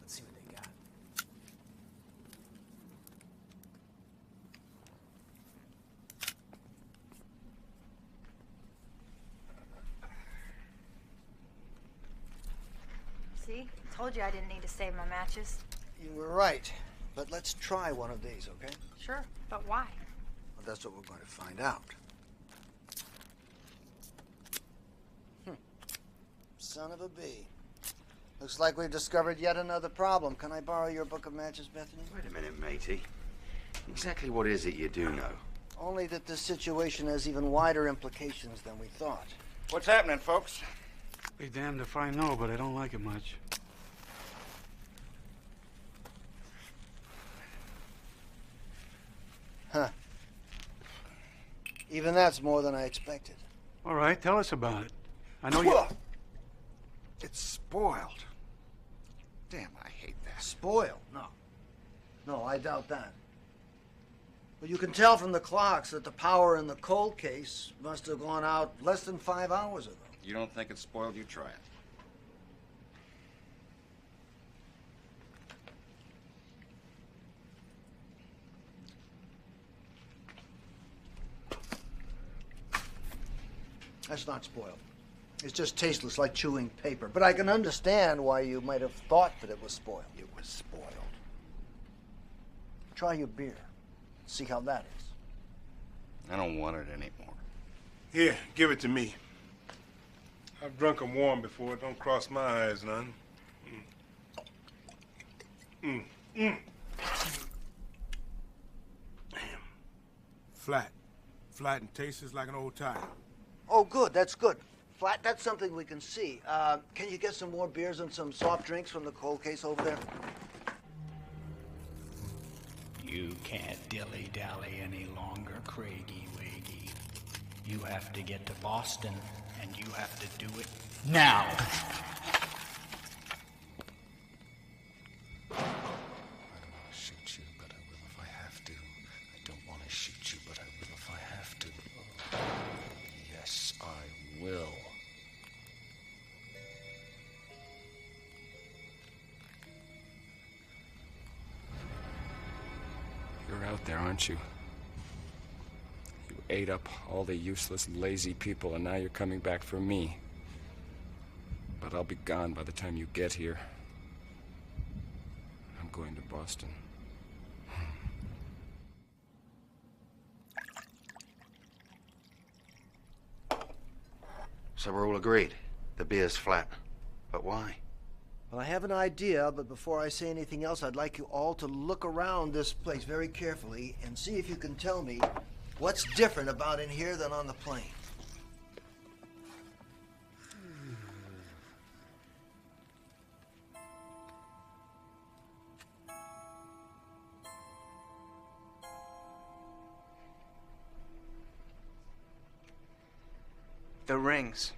Let's see what they got. See? I told you I didn't need to save my matches. You were right. But let's try one of these, okay? Sure, but why? Well, that's what we're going to find out. Son of a bee. Looks like we've discovered yet another problem. Can I borrow your book of matches, Bethany? Wait a minute, matey. Exactly what is it you do know? Only that this situation has even wider implications than we thought. What's happening, folks? Be damned if I know, but I don't like it much. Huh. Even that's more than I expected. All right, tell us about it. I know you... It's spoiled. Damn, I hate that. Spoiled? No. No, I doubt that. But you can tell from the clocks that the power in the cold case must have gone out less than 5 hours ago. You don't think it's spoiled? You try it. That's not spoiled. It's just tasteless, like chewing paper. But I can understand why you might have thought that it was spoiled. It was spoiled. Try your beer. See how that is. I don't want it anymore. Here, give it to me. I've drunk 'em warm before. It don't cross my eyes none. Damn. Flat. Flat and tastes like an old tire. Oh, good. That's good. Flat, that's something we can see. Can you get some more beers and some soft drinks from the cold case over there? You can't dilly-dally any longer, Craigie Wiggy. You have to get to Boston, and you have to do it now. I don't want to shoot you, but I will if I have to. I don't want to shoot you, but I will if I have to. Yes, I will. You're out there, aren't you? You ate up all the useless, lazy people, and now you're coming back for me. But I'll be gone by the time you get here. I'm going to Boston. So we're all agreed. The beer's flat. But why? Well, I have an idea, but before I say anything else, I'd like you all to look around this place very carefully and see if you can tell me what's different about in here than on the plane. The rings.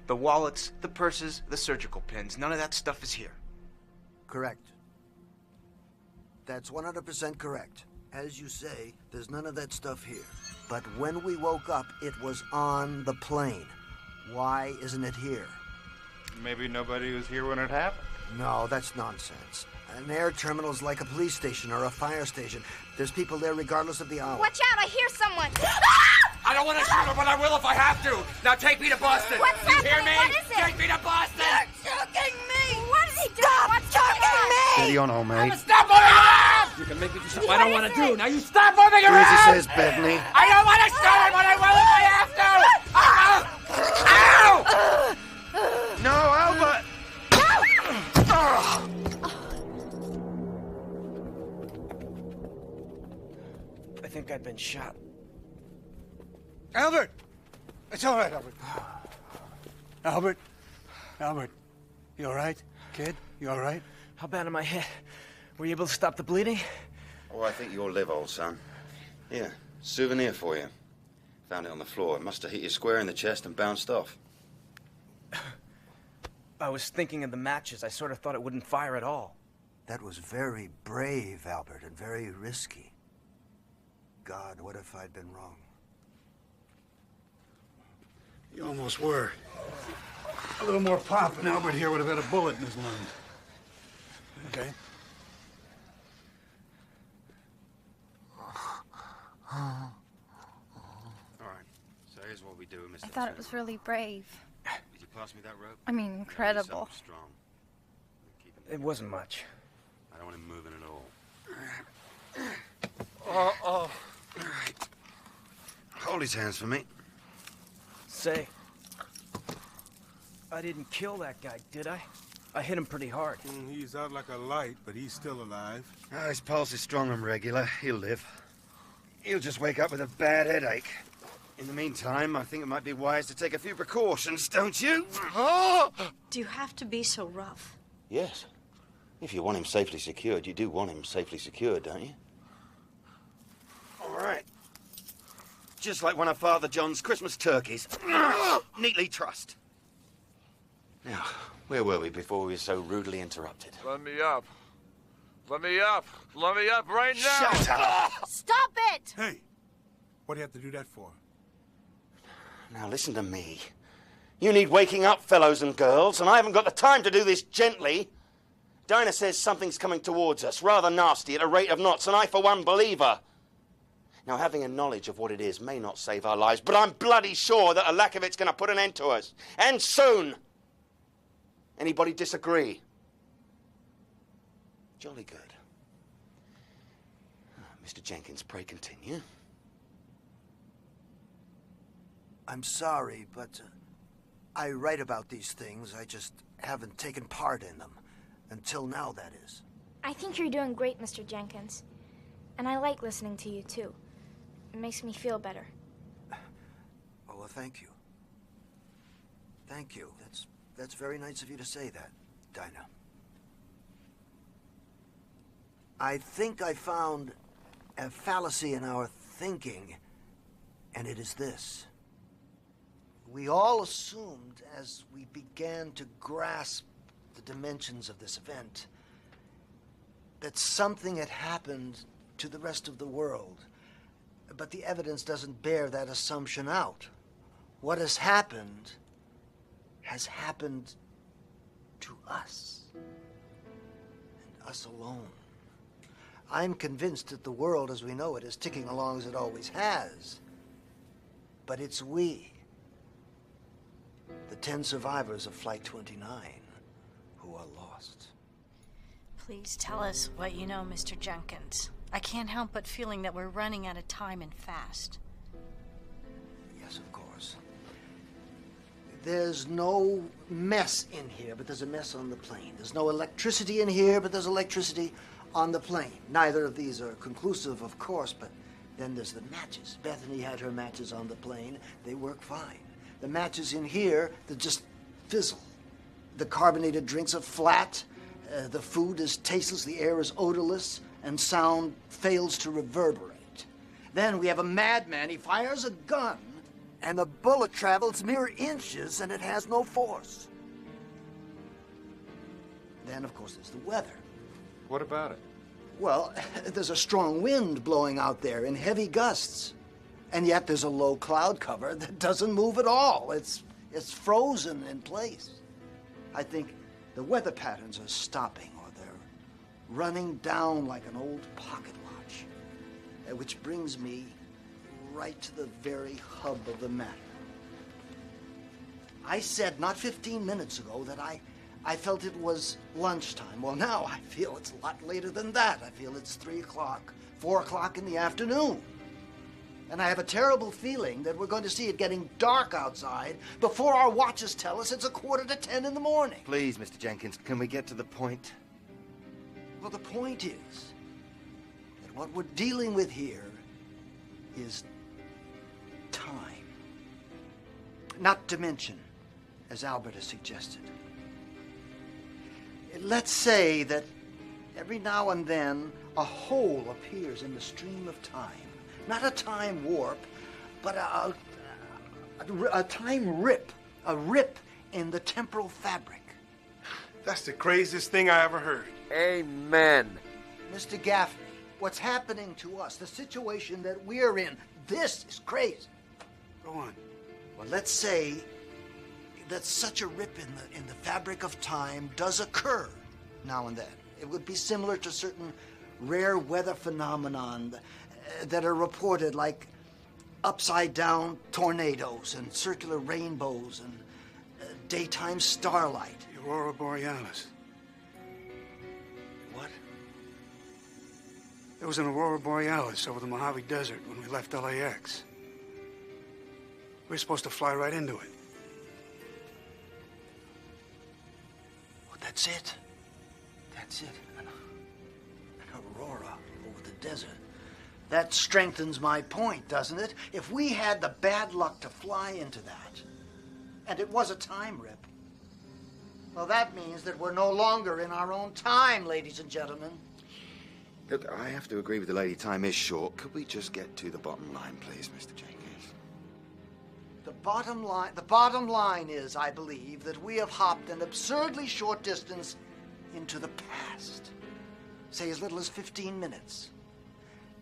The wallets, the purses, the surgical pins. None of that stuff is here. Correct. That's 100% correct. As you say, there's none of that stuff here. But when we woke up, it was on the plane. Why isn't it here? Maybe nobody was here when it happened. No, that's nonsense. An air terminal is like a police station or a fire station. There's people there regardless of the hour. Watch out, I hear someone! I don't want to shoot her, but I will if I have to. Now take me to Boston. What's you hear me? happening? What is it? Take me to Boston. You're choking me! What is he doing? What's choking me? Steady on, old mate. Stop moving around! You can make me do something I don't want to do. Now you stop moving Do around! as he says, Bethany. I don't want to shoot her, but I will if I have to. Ow! No, Albert! I think I've been shot. Albert! It's all right, Albert. Albert? Albert, you all right? Kid, you all right? How bad am I hit? Were you able to stop the bleeding? Oh, I think you'll live, old son. Here, souvenir for you. Found it on the floor. It must have hit you square in the chest and bounced off. I was thinking of the matches. I sort of thought it wouldn't fire at all. That was very brave, Albert, and very risky. God, what if I'd been wrong? You almost were. A little more pop, and Albert here would have had a bullet in his lung. Okay? All right. So here's what we do, Mr. I thought it was really brave. Did you pass me that rope? I mean, incredible. Something strong. It wasn't much. I don't want him moving at all. Oh. Hold his hands for me. Say, I didn't kill that guy, did I? I hit him pretty hard. He's out like a light, but he's still alive. Oh, his pulse is strong and regular. He'll live. He'll just wake up with a bad headache. In the meantime, I think it might be wise to take a few precautions, don't you? Do you have to be so rough? Yes. If you want him safely secured, you do want him safely secured, don't you? All right. Just like one of Father John's Christmas turkeys. Neatly trussed. Now, where were we before we were so rudely interrupted? Let me up. Let me up. Let me up right now. Shut up! Stop it! Hey, what do you have to do that for? Now listen to me. You need waking up, fellows and girls, and I haven't got the time to do this gently. Dinah says something's coming towards us, rather nasty, at a rate of knots, and I, for one, believe her. Now, having a knowledge of what it is may not save our lives, but I'm bloody sure that a lack of it's going to put an end to us. And soon. Anybody disagree? Jolly good. Mr. Jenkins, pray continue. I'm sorry, but I write about these things. I just haven't taken part in them. Until now, that is. I think you're doing great, Mr. Jenkins. And I like listening to you, too. It makes me feel better. Oh, well, thank you. Thank you. That's very nice of you to say that, Dinah. I think I found a fallacy in our thinking, and it is this. We all assumed, as we began to grasp the dimensions of this event, that something had happened to the rest of the world. But the evidence doesn't bear that assumption out. What has happened to us. And us alone. I'm convinced that the world as we know it is ticking along as it always has. But it's we, the 10 survivors of Flight 29, who are lost. Please tell us what you know, Mr. Jenkins. I can't help but feeling that we're running out of time and fast. Yes, of course. There's no mess in here, but there's a mess on the plane. There's no electricity in here, but there's electricity on the plane. Neither of these are conclusive, of course, but then there's the matches. Bethany had her matches on the plane. They work fine. The matches in here, they just fizzle. The carbonated drinks are flat. The food is tasteless. The air is odorless. And sound fails to reverberate. Then we have a madman. He fires a gun, and the bullet travels mere inches, and it has no force. Then, of course, there's the weather. What about it? Well, there's a strong wind blowing out there in heavy gusts. And yet there's a low cloud cover that doesn't move at all. It's frozen in place. I think the weather patterns are stopping, or they're running down like an old pocket watch. Which brings me right to the very hub of the matter. I said not 15 minutes ago that I felt it was lunchtime. Well, now I feel it's a lot later than that. I feel it's 3 o'clock, 4 o'clock in the afternoon. And I have a terrible feeling that we're going to see it getting dark outside before our watches tell us it's 9:45 in the morning. Please, Mr. Jenkins, can we get to the point? Well, the point is that what we're dealing with here is time. Not to mention, as Albert has suggested, let's say that every now and then a hole appears in the stream of time. Not a time warp, but a time rip. A rip in the temporal fabric. That's the craziest thing I ever heard. Amen. Mr. Gaffney, what's happening to us, the situation that we're in, this is crazy. Go on. Well, let's say that such a rip in the fabric of time does occur now and then. It would be similar to certain rare weather phenomenon that are reported, like upside-down tornadoes and circular rainbows and daytime starlight. The Aurora Borealis. What? There was an Aurora Borealis over the Mojave Desert when we left LAX. We were supposed to fly right into it. Well, that's it. That's it. An aurora over the desert. That strengthens my point, doesn't it? If we had the bad luck to fly into that, and it was a time rip, well, that means that we're no longer in our own time, ladies and gentlemen. Look, I have to agree with the lady. Time is short. Could we just get to the bottom line, please, Mr. Jenkins? The bottom line is, I believe, that we have hopped an absurdly short distance into the past. Say as little as 15 minutes.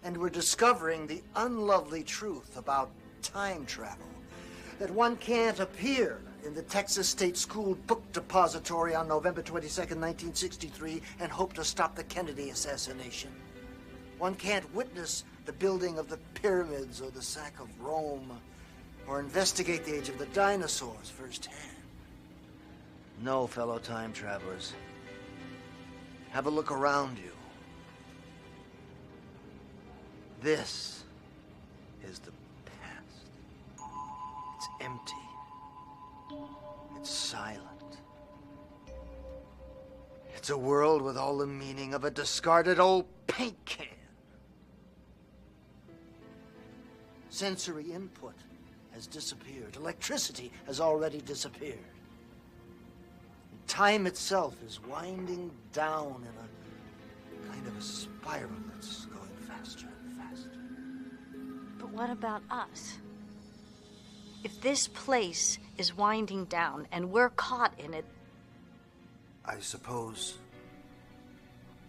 And we're discovering the unlovely truth about time travel. That one can't appear in the Texas State School Book Depository on November 22nd, 1963, and hope to stop the Kennedy assassination. One can't witness the building of the pyramids or the sack of Rome, or investigate the age of the dinosaurs firsthand. No, fellow time travelers. Have a look around you. This is the past. It's empty. It's silent. It's a world with all the meaning of a discarded old paint can. Sensory input has disappeared. Electricity has already disappeared. And time itself is winding down in a kind of a spiral that's going faster and faster. But what about us? If this place is winding down and we're caught in it, I suppose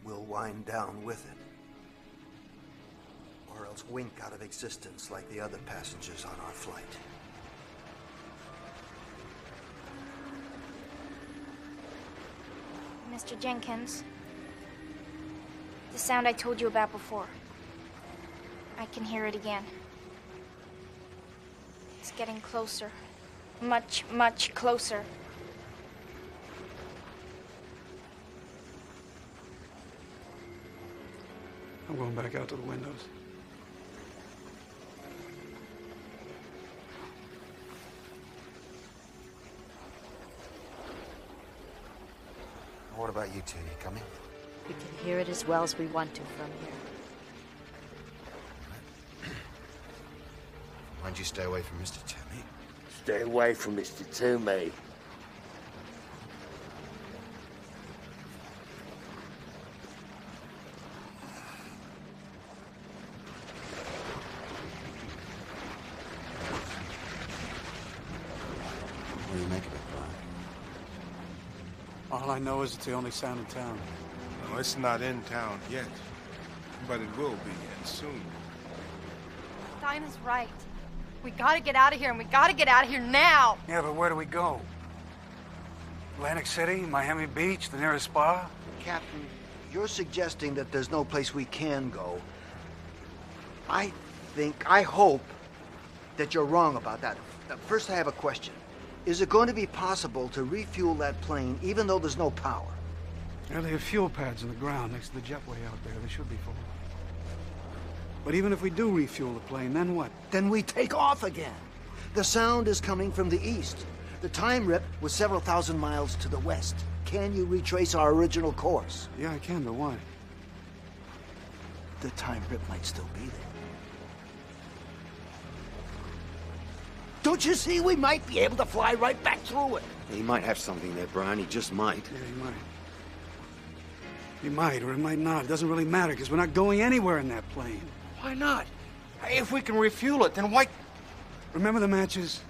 we'll wind down with it. Or else wink out of existence like the other passengers on our flight. Mr. Jenkins, the sound I told you about before. I can hear it again. It's getting closer. Much, much closer. I'm going back out to the windows. What about you two? You coming? we can hear it as well as we want to from here. Why'd you stay away from Mr. Toomey? Stay away from Mr. Toomey. What do you make of it, Brian? All I know is it's the only sound in town. No, it's not in town yet. But it will be, and soon. Dinah's right. We gotta get out of here, and we gotta get out of here now! Yeah, but where do we go? Atlantic City, Miami Beach, the nearest spa? Captain, you're suggesting that there's no place we can go. I hope that you're wrong about that. First, I have a question. Is it going to be possible to refuel that plane even though there's no power? Yeah, they have fuel pads in the ground next to the jetway out there. They should be full. But even if we do refuel the plane, then what? Then we take off again. The sound is coming from the east. The time rip was several thousand miles to the west. Can you retrace our original course? Yeah, I can, but why? The time rip might still be there. Don't you see? We might be able to fly right back through it. He might have something there, Brian. He just might. Yeah, he might. He might, or it might not. It doesn't really matter, because we're not going anywhere in that plane. Why not? If we can refuel it, then why... Remember the matches?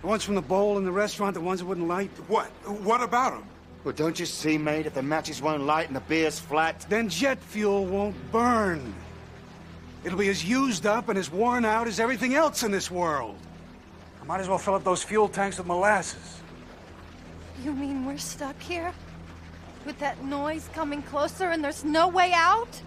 The ones from the bowl in the restaurant, the ones that wouldn't light? What? What about them? Well, don't you see, mate? If the matches won't light and the beer's flat... Then jet fuel won't burn. It'll be as used up and as worn out as everything else in this world. I might as well fill up those fuel tanks with molasses. You mean we're stuck here? With that noise coming closer and there's no way out?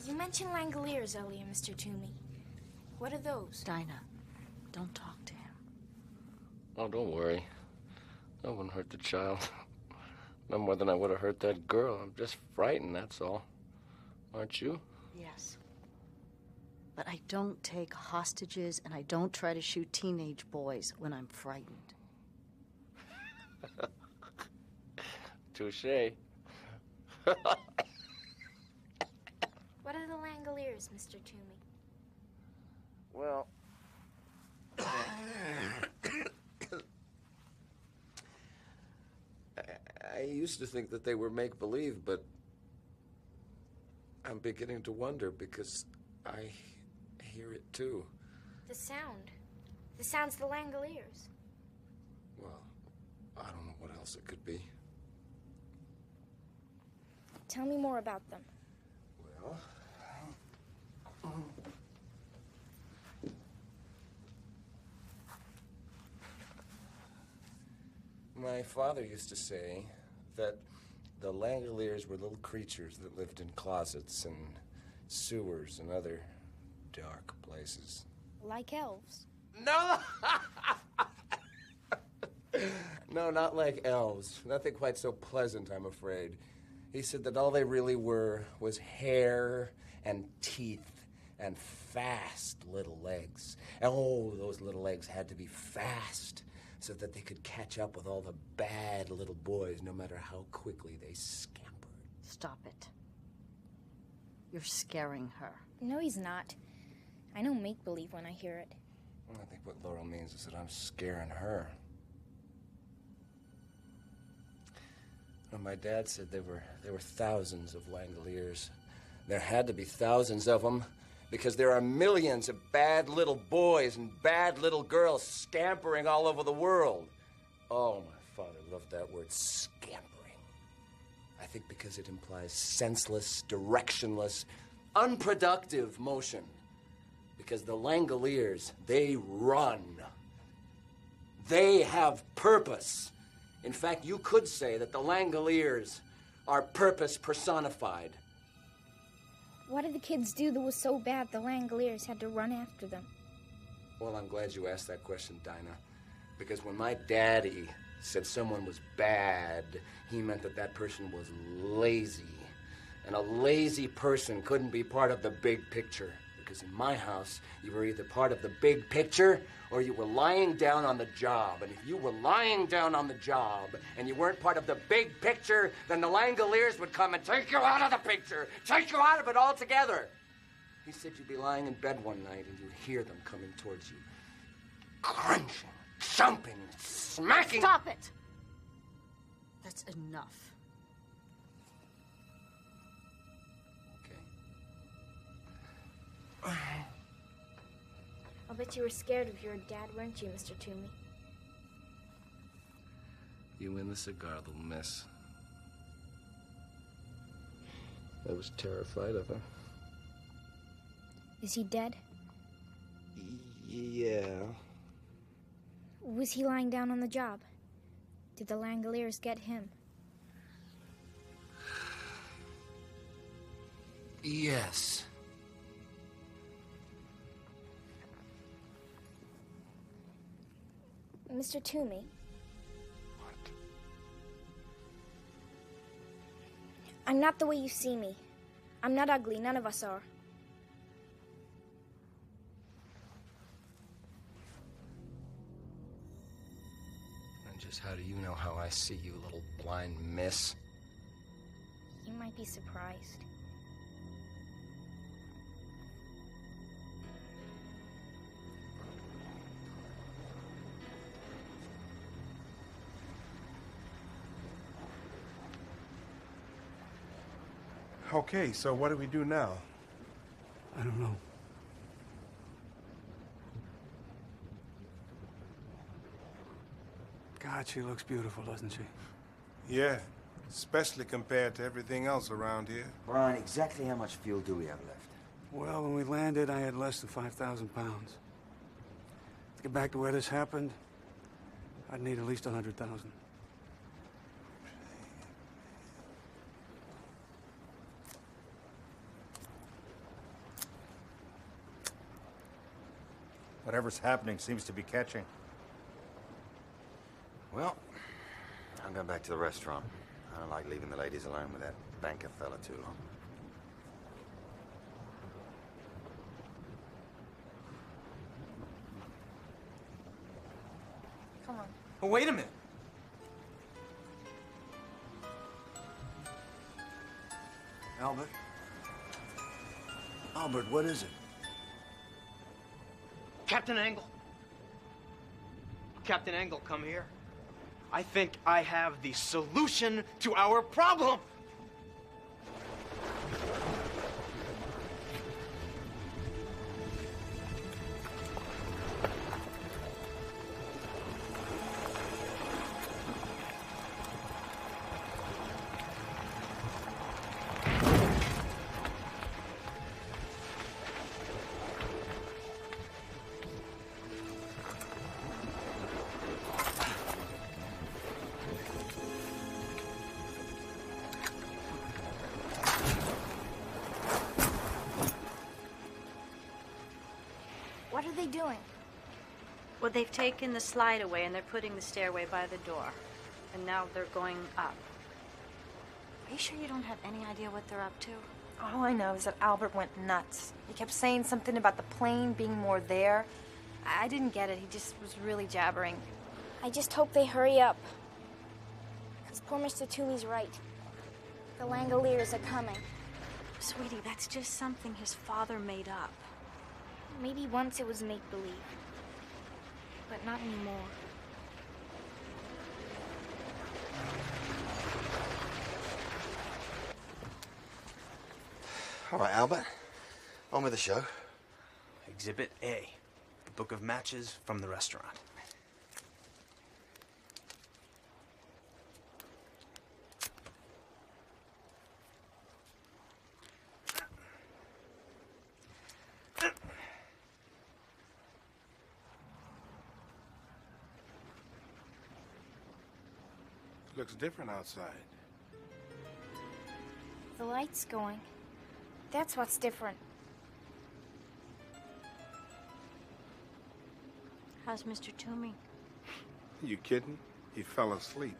You mentioned Langoliers earlier, Mr. Toomey. What are those? Dinah, don't talk to him. Oh, don't worry. I wouldn't hurt the child. No more than I would have hurt that girl. I'm just frightened, that's all. Aren't you? Yes. But I don't take hostages, and I don't try to shoot teenage boys when I'm frightened. Touché. What are the Langoliers, Mr. Toomey? Well... I used to think that they were make-believe, but I'm beginning to wonder because I hear it too. The sound. The sound's the Langoliers. Well, I don't know what else it could be. Tell me more about them. Well... My father used to say that the Langoliers were little creatures that lived in closets and sewers and other dark places. Like elves. No! No, not like elves. Nothing quite so pleasant, I'm afraid. He said that all they really were was hair and teeth and fast little legs. And oh, those little legs had to be fast so that they could catch up with all the bad little boys, no matter how quickly they scampered. Stop it. You're scaring her. No, he's not. I know make-believe when I hear it. I think what Laurel means is that I'm scaring her. Well, my dad said there were thousands of Langoliers. There had to be thousands of them, because there are millions of bad little boys and bad little girls scampering all over the world. Oh, my father loved that word, scampering. I think because it implies senseless, directionless, unproductive motion. Because the Langoliers, they run. They have purpose. In fact, you could say that the Langoliers are purpose personified. What did the kids do that was so bad the Langoliers had to run after them? Well, I'm glad you asked that question, Dinah. Because when my daddy said someone was bad, he meant that that person was lazy. And a lazy person couldn't be part of the big picture. Because in my house, you were either part of the big picture or you were lying down on the job. And if you were lying down on the job and you weren't part of the big picture, then the Langoliers would come and take you out of the picture, take you out of it altogether. He said you'd be lying in bed one night and you'd hear them coming towards you, crunching, jumping, smacking. Stop it! That's enough. I'll bet you were scared of your dad, weren't you, Mr. Toomey? You and the cigar, little miss. I was terrified of her. Is he dead? Yeah. Was he lying down on the job? Did the Langoliers get him? Yes. Mr. Toomey? What? I'm not the way you see me. I'm not ugly. None of us are. And just how do you know how I see you, little blind miss? You might be surprised. Okay, so what do we do now? I don't know. God, she looks beautiful, doesn't she? Yeah, especially compared to everything else around here. Brian, exactly how much fuel do we have left? Well, when we landed, I had less than 5,000 pounds. To get back to where this happened, I'd need at least 100,000. Whatever's happening seems to be catching. Well, I'm going back to the restaurant. I don't like leaving the ladies alone with that banker fella too long. Come on. Oh, wait a minute. Albert? Albert, what is it? Captain Angle. Captain Angle, come here. I think I have the solution to our problem. What are they doing? Well, they've taken the slide away and they're putting the stairway by the door. And now they're going up. Are you sure you don't have any idea what they're up to? All I know is that Albert went nuts. He kept saying something about the plane being more there. I didn't get it. He just was really jabbering. I just hope they hurry up. Because poor Mr. Toomey's right. The Langoliers are coming. Sweetie, that's just something his father made up. Maybe once it was make-believe. But not anymore. All right, Albert. On with the show. Exhibit A, the book of matches from the restaurant. Looks different outside. The light's going. That's what's different. How's Mr. Toomey? You kidding? He fell asleep.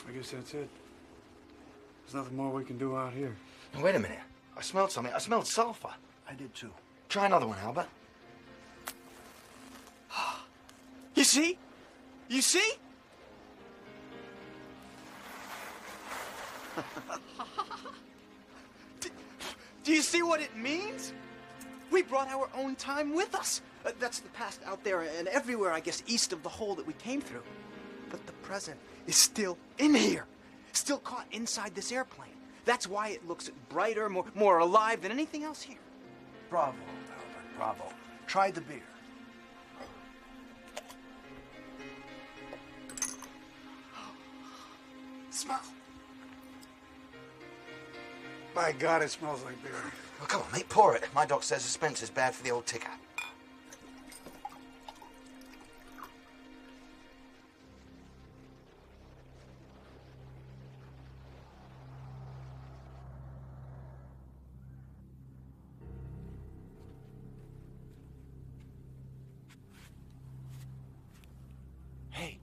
I guess that's it. There's nothing more we can do out here. Now, wait a minute. I smelled something. I smelled sulfur. I did too. Try another one, Albert. You see? You see? Do you see what it means? We brought our own time with us. That's the past out there and everywhere, I guess, east of the hole that we came through. But the present is still in here, still caught inside this airplane. That's why it looks brighter, more alive than anything else here. Bravo, Albert, bravo. Try the beer. Smell. By God, it smells like beer. Well, come on, mate, pour it. My doc says suspense is bad for the old ticker. Hey,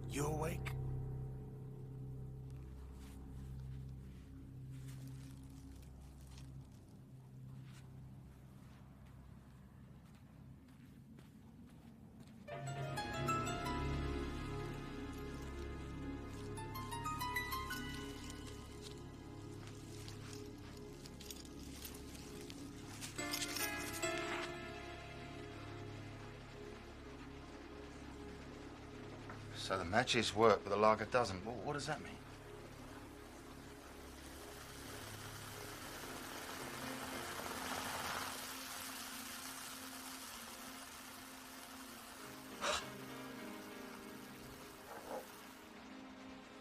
you awake? So the matches work, but the lager doesn't. Well, what does that mean?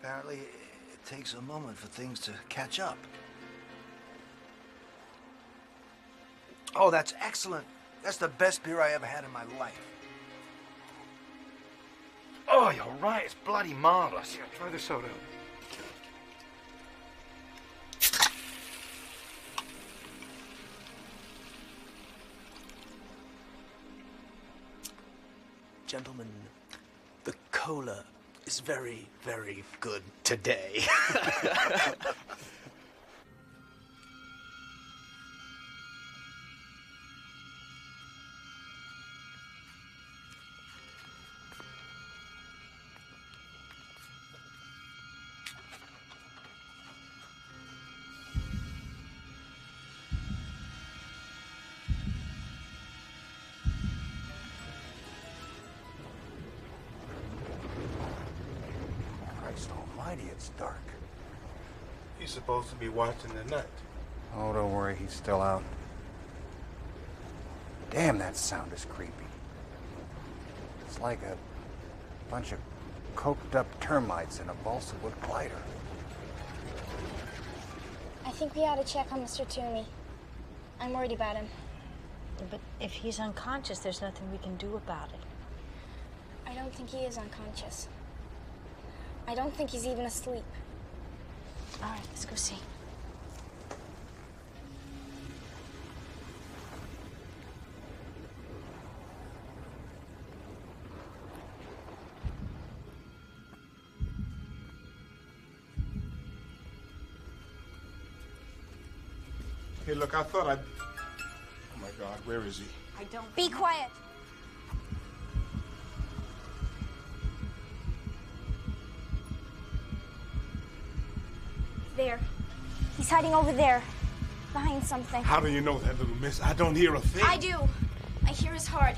Apparently, it takes a moment for things to catch up. Oh, that's excellent. That's the best beer I ever had in my life. Oh, you're right. It's bloody marvelous. Yeah, try the soda. Gentlemen, the cola is very, very good today. Christ almighty, it's dark. He's supposed to be watching the night. Oh, don't worry, he's still out. Damn, that sound is creepy. It's like a bunch of coked-up termites in a balsa wood glider. I think we ought to check on Mr. Toomey. I'm worried about him. But if he's unconscious, there's nothing we can do about it. I don't think he is unconscious. I don't think he's even asleep. All right, let's go see. Hey, look, I thought I'd... Oh, my God, where is he? I don't... Be quiet. There. He's hiding over there. Behind something. How do you know that, little miss? I don't hear a thing. I do. I hear his heart.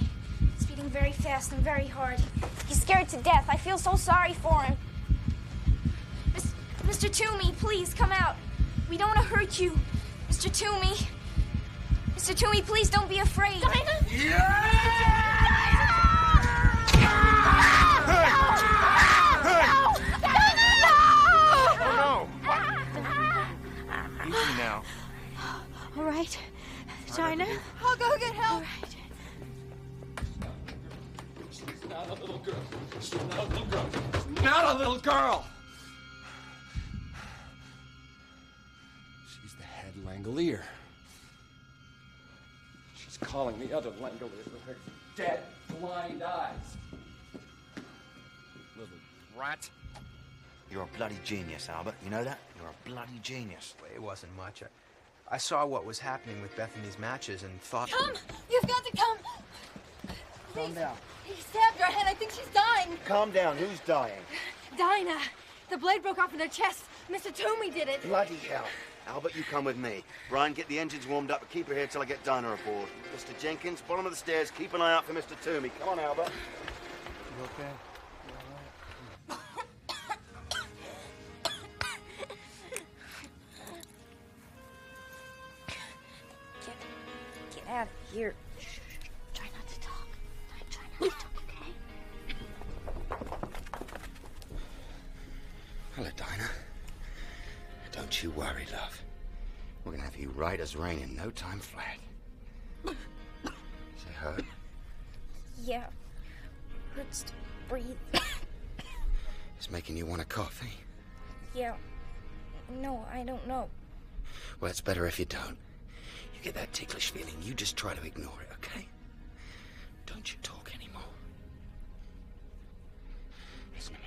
It's beating very fast and very hard. He's scared to death. I feel so sorry for him. Mr. Toomey, please come out. We don't want to hurt you. Mr. Toomey. Mr. Toomey, please don't be afraid. Come in. Easy now. All right, China. I'll go get help. All right. little girl. She's not a little girl. She's not a little girl. She's the head Langolier. She's calling the other Langoliers with her dead, blind eyes. Little rat. You're a bloody genius, Albert. You know that? You're a bloody genius. It wasn't much. I saw what was happening with Bethany's matches and thought... Come! You've got to come! Calm down. He stabbed her head. I think she's dying. Calm down. Who's dying? Dinah. The blade broke off in her chest. Mr. Toomey did it. Bloody hell. Albert, you come with me. Brian, get the engines warmed up and keep her here till I get Dinah aboard. Mr. Jenkins, bottom of the stairs, keep an eye out for Mr. Toomey. Come on, Albert. You okay? Get out of here. Shh. Try not to talk. Try not to talk, okay? Hello, Dinah. Don't you worry, love. We're gonna have you right as rain in no time flat. Is it hurt? Yeah. Hurts to breathe. It's making you want a coffee. Yeah. No, I don't know. Well, it's better if you don't. You get that ticklish feeling, you just try to ignore it, okay? Don't you talk anymore. Listen to me.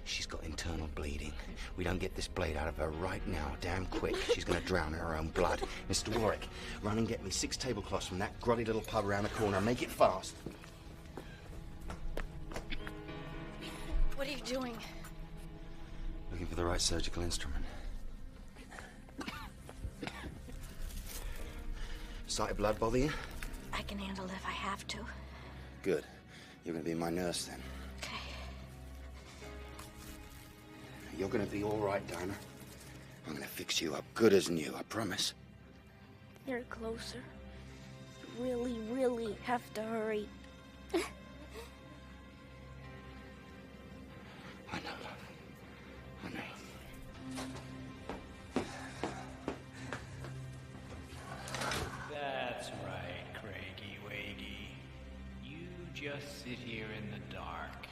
She's got internal bleeding. We don't get this blade out of her right now, damn quick, she's gonna drown in her own blood. Mr. Warwick, run and get me 6 tablecloths from that grotty little pub around the corner. Make it fast. What are you doing? Looking for the right surgical instrument. Sight of blood bother you? I can handle it if I have to. Good. You're gonna be my nurse then. Okay. You're gonna be all right, Dinah. I'm gonna fix you up good as new, I promise. You're closer. You really, really have to hurry. I know, love. I know. That's right, Craigie Waggy. You just sit here in the dark.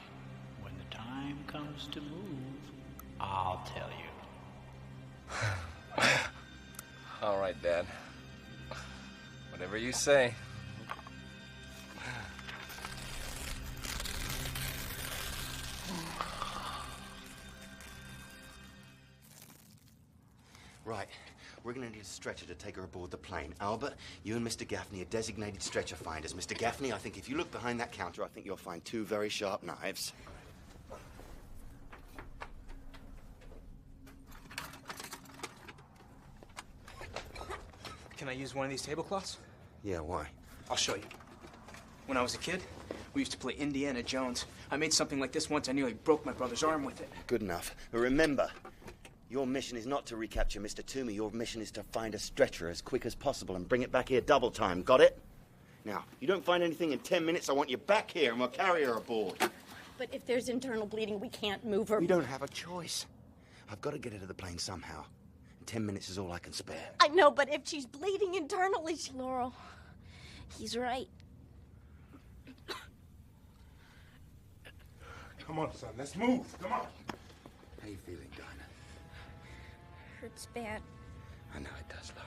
When the time comes to move, I'll tell you. All right, Dad. Whatever you say. Right. We're gonna need a stretcher to take her aboard the plane. Albert, you and Mr. Gaffney are designated stretcher finders. Mr. Gaffney, I think if you look behind that counter, I think you'll find 2 very sharp knives. Can I use one of these tablecloths? Yeah, why? I'll show you. When I was a kid, we used to play Indiana Jones. I made something like this once. I nearly broke my brother's arm with it. Good enough. But remember, your mission is not to recapture Mr. Toomey. Your mission is to find a stretcher as quick as possible and bring it back here double time. Got it? Now, you don't find anything in 10 minutes, I want you back here and we'll carry her aboard. But if there's internal bleeding, we can't move her. We don't have a choice. I've got to get her to the plane somehow. 10 minutes is all I can spare. I know, but if she's bleeding internally, Laurel, he's right. Come on, son, let's move. Come on. How you feeling, Dinah? Hurts bad. I know it does, love.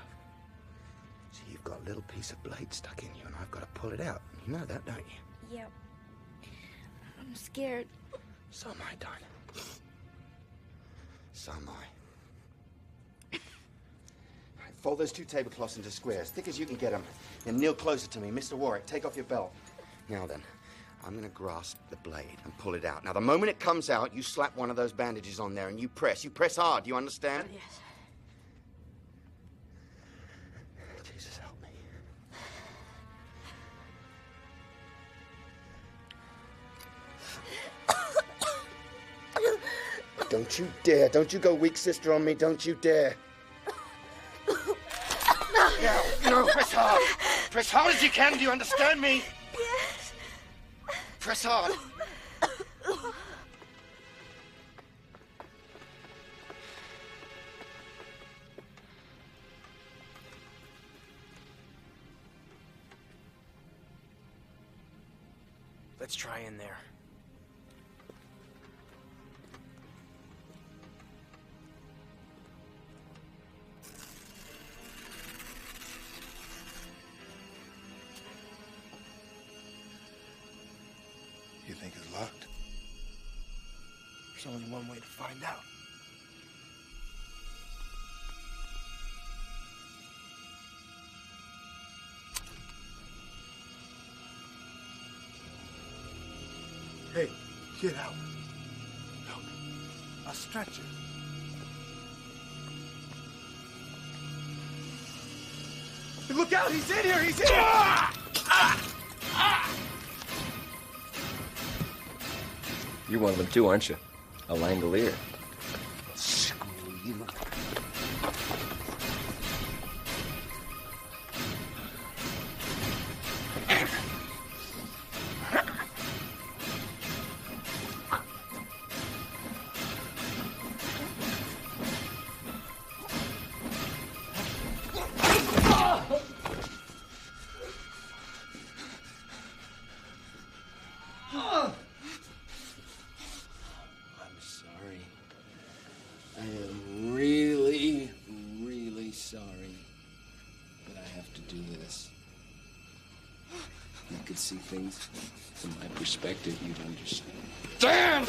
See, you've got a little piece of blade stuck in you, and I've got to pull it out. You know that, don't you? Yep. I'm scared. So am I, Dinah. So am I. Right, fold those 2 tablecloths into squares, thick as you can get them. Then kneel closer to me. Mr. Warwick, take off your belt. Now then, I'm going to grasp the blade and pull it out. Now, the moment it comes out, you slap one of those bandages on there and you press. You press hard, you understand? Yes. Jesus, help me. Don't you dare. Don't you go weak sister on me. Don't you dare. No, press hard. Press hard as you can. Do you understand me? Yes. Press hard. Let's try in there. There's only one way to find out. Hey, get out. Look, a stretcher. Look out! He's in here! He's in here! You're one of them too, aren't you? A Langolier. Screw you. I'm sorry. I am really, really sorry. But I have to do this. If you could see things from my perspective, you'd understand. Damn!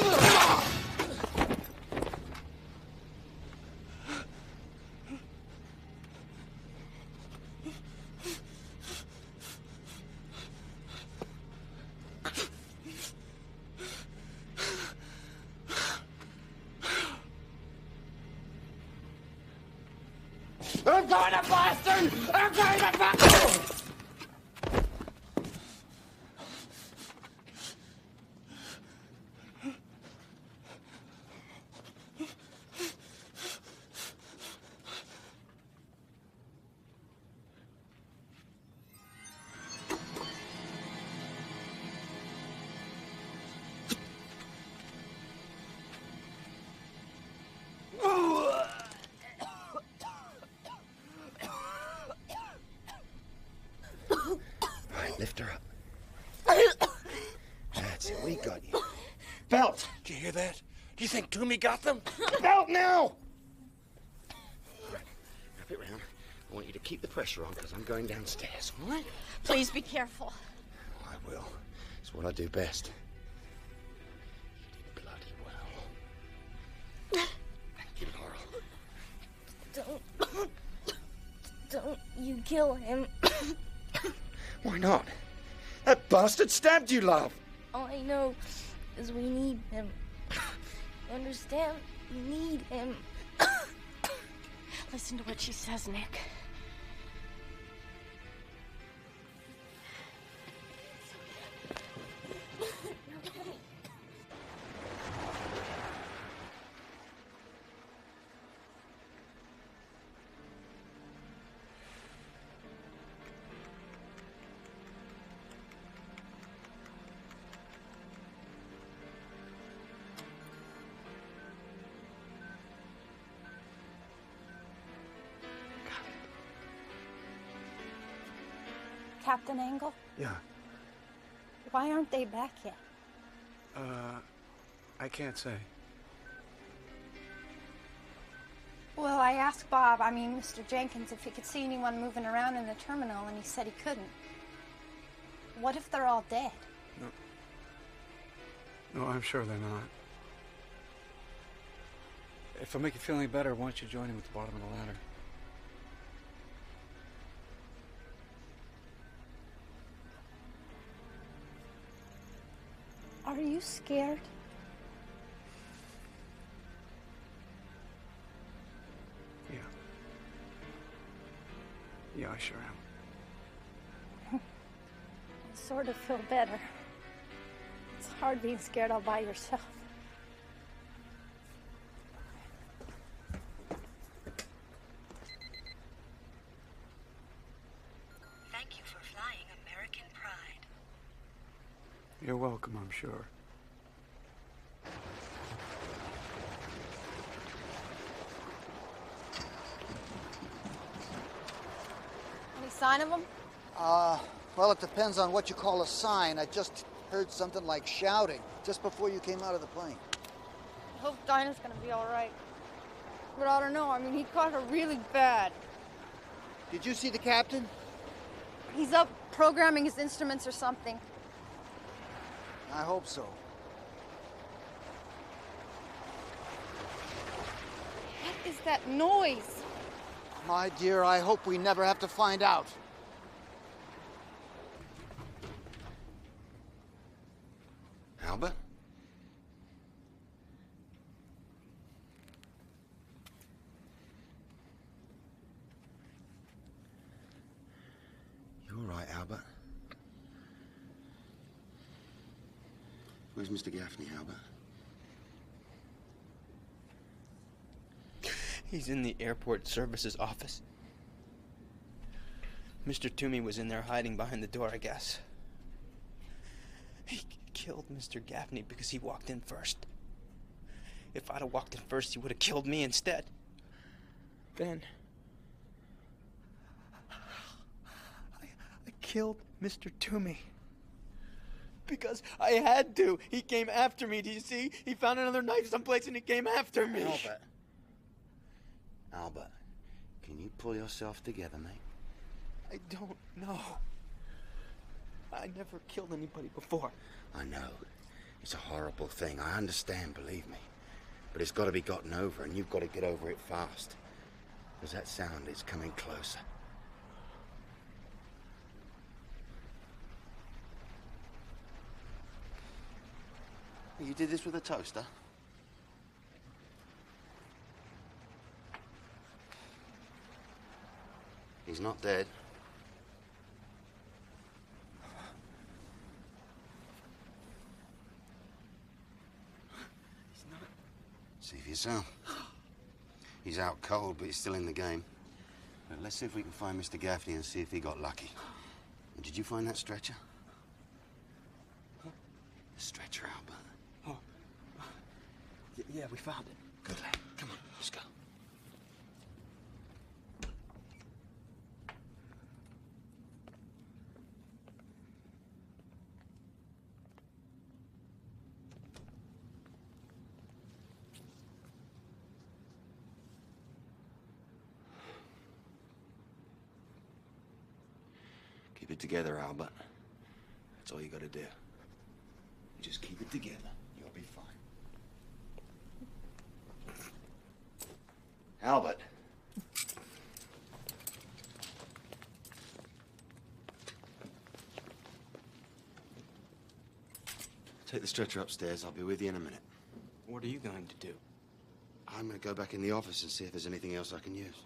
I'm going to Boston! I'm going to Boston! Lift her up. That's it. We got you. Belt! Did you hear that? Do you think Toomey got them? Belt now! Wrap it round. I want you to keep the pressure on because I'm going downstairs, all right? Please be careful. I will. It's what I do best. You did bloody well. Thank you, Laurel. Don't you kill him. Why not? That bastard stabbed you, love. All I know is we need him. You understand? We need him. Listen to what she says, Nick. Captain Angle, Yeah. why aren't they back yet? I can't say. Well, I asked Bob, Mr. Jenkins, if he could see anyone moving around in the terminal, and he said he couldn't. What if they're all dead? No, I'm sure they're not. If I make you feel any better, why don't you join him at the bottom of the ladder? Are you scared? Yeah. Yeah, I sure am. I sort of feel better. It's hard being scared all by yourself. Thank you for flying American Pride. You're welcome, I'm sure. Any sign of them? Well, it depends on what you call a sign. I just heard something like shouting just before you came out of the plane. I hope Dinah's gonna be all right. But I don't know. He caught her really bad. Did you see the captain? He's up programming his instruments or something. I hope so. was that noise? My dear, I hope we never have to find out. Albert? You all right, Albert? Where's Mr. Gaffney, Albert? He's in the airport services office. Mr. Toomey was in there hiding behind the door, I guess. He killed Mr. Gaffney because he walked in first. If I'd have walked in first, he would have killed me instead. Then I killed Mr. Toomey. Because I had to. He came after me, do you see? He found another knife someplace and he came after me. Albert, can you pull yourself together, mate? I don't know. I never killed anybody before. I know. It's a horrible thing. I understand, believe me. But it's got to be gotten over, and you've got to get over it fast. Because that sound is coming closer. You did this with a toaster? He's not dead. He's not. See for yourself. He's out cold, but he's still in the game. But let's see if we can find Mr. Gaffney and see if he got lucky. And did you find that stretcher? Huh? The stretcher, Albert. Yeah, we found it. Good lad. Come on, let's go. Keep it together, Albert. That's all you gotta do. You just keep it together. You'll be fine. Albert. Take the stretcher upstairs. I'll be with you in a minute. What are you going to do? I'm gonna go back in the office and see if there's anything else I can use.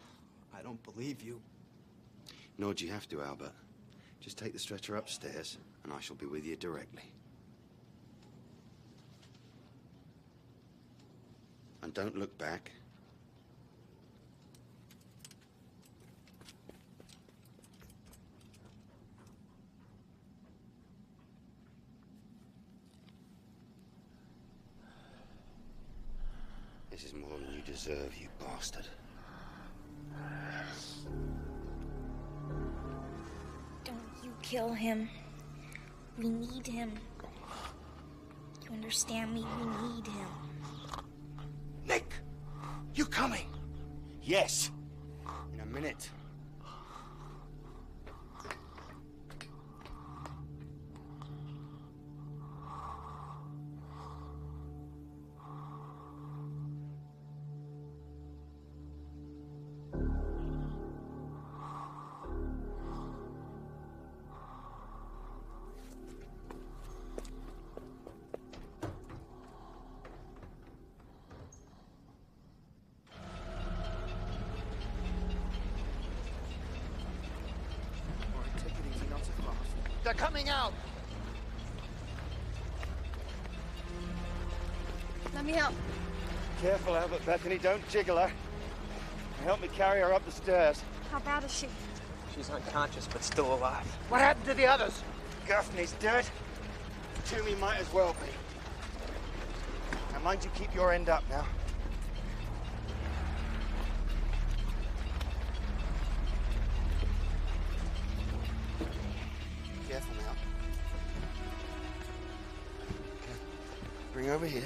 I don't believe you. Nor do you have to, Albert. Just take the stretcher upstairs, and I shall be with you directly. And don't look back. This is more than you deserve, you bastard. Don't you kill him. We need him. You understand me? We need him. Nick! You coming? Yes. In a minute. They're coming out! Let me help. Careful, Albert. Bethany, don't jiggle her. Help me carry her up the stairs. How bad is she? She's unconscious, but still alive. What happened to the others? Gaffney's dead. Toomey might as well be. Now, mind you keep your end up now. Careful now. Okay. Bring her over here.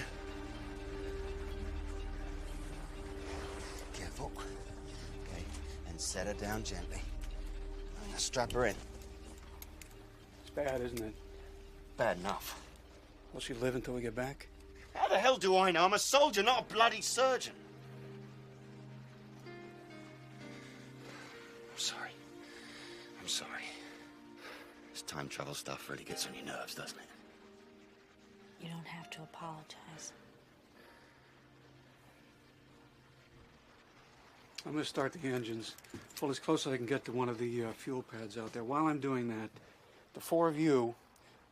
Careful. Okay. And set her down gently. Now strap her in. It's bad, isn't it? Bad enough. Will she live until we get back? How the hell do I know? I'm a soldier, not a bloody surgeon. I'm sorry. This time travel stuff really gets on your nerves, doesn't it? You don't have to apologize. I'm going to start the engines. Pull as close as I can get to one of the fuel pads out there. While I'm doing that, the four of you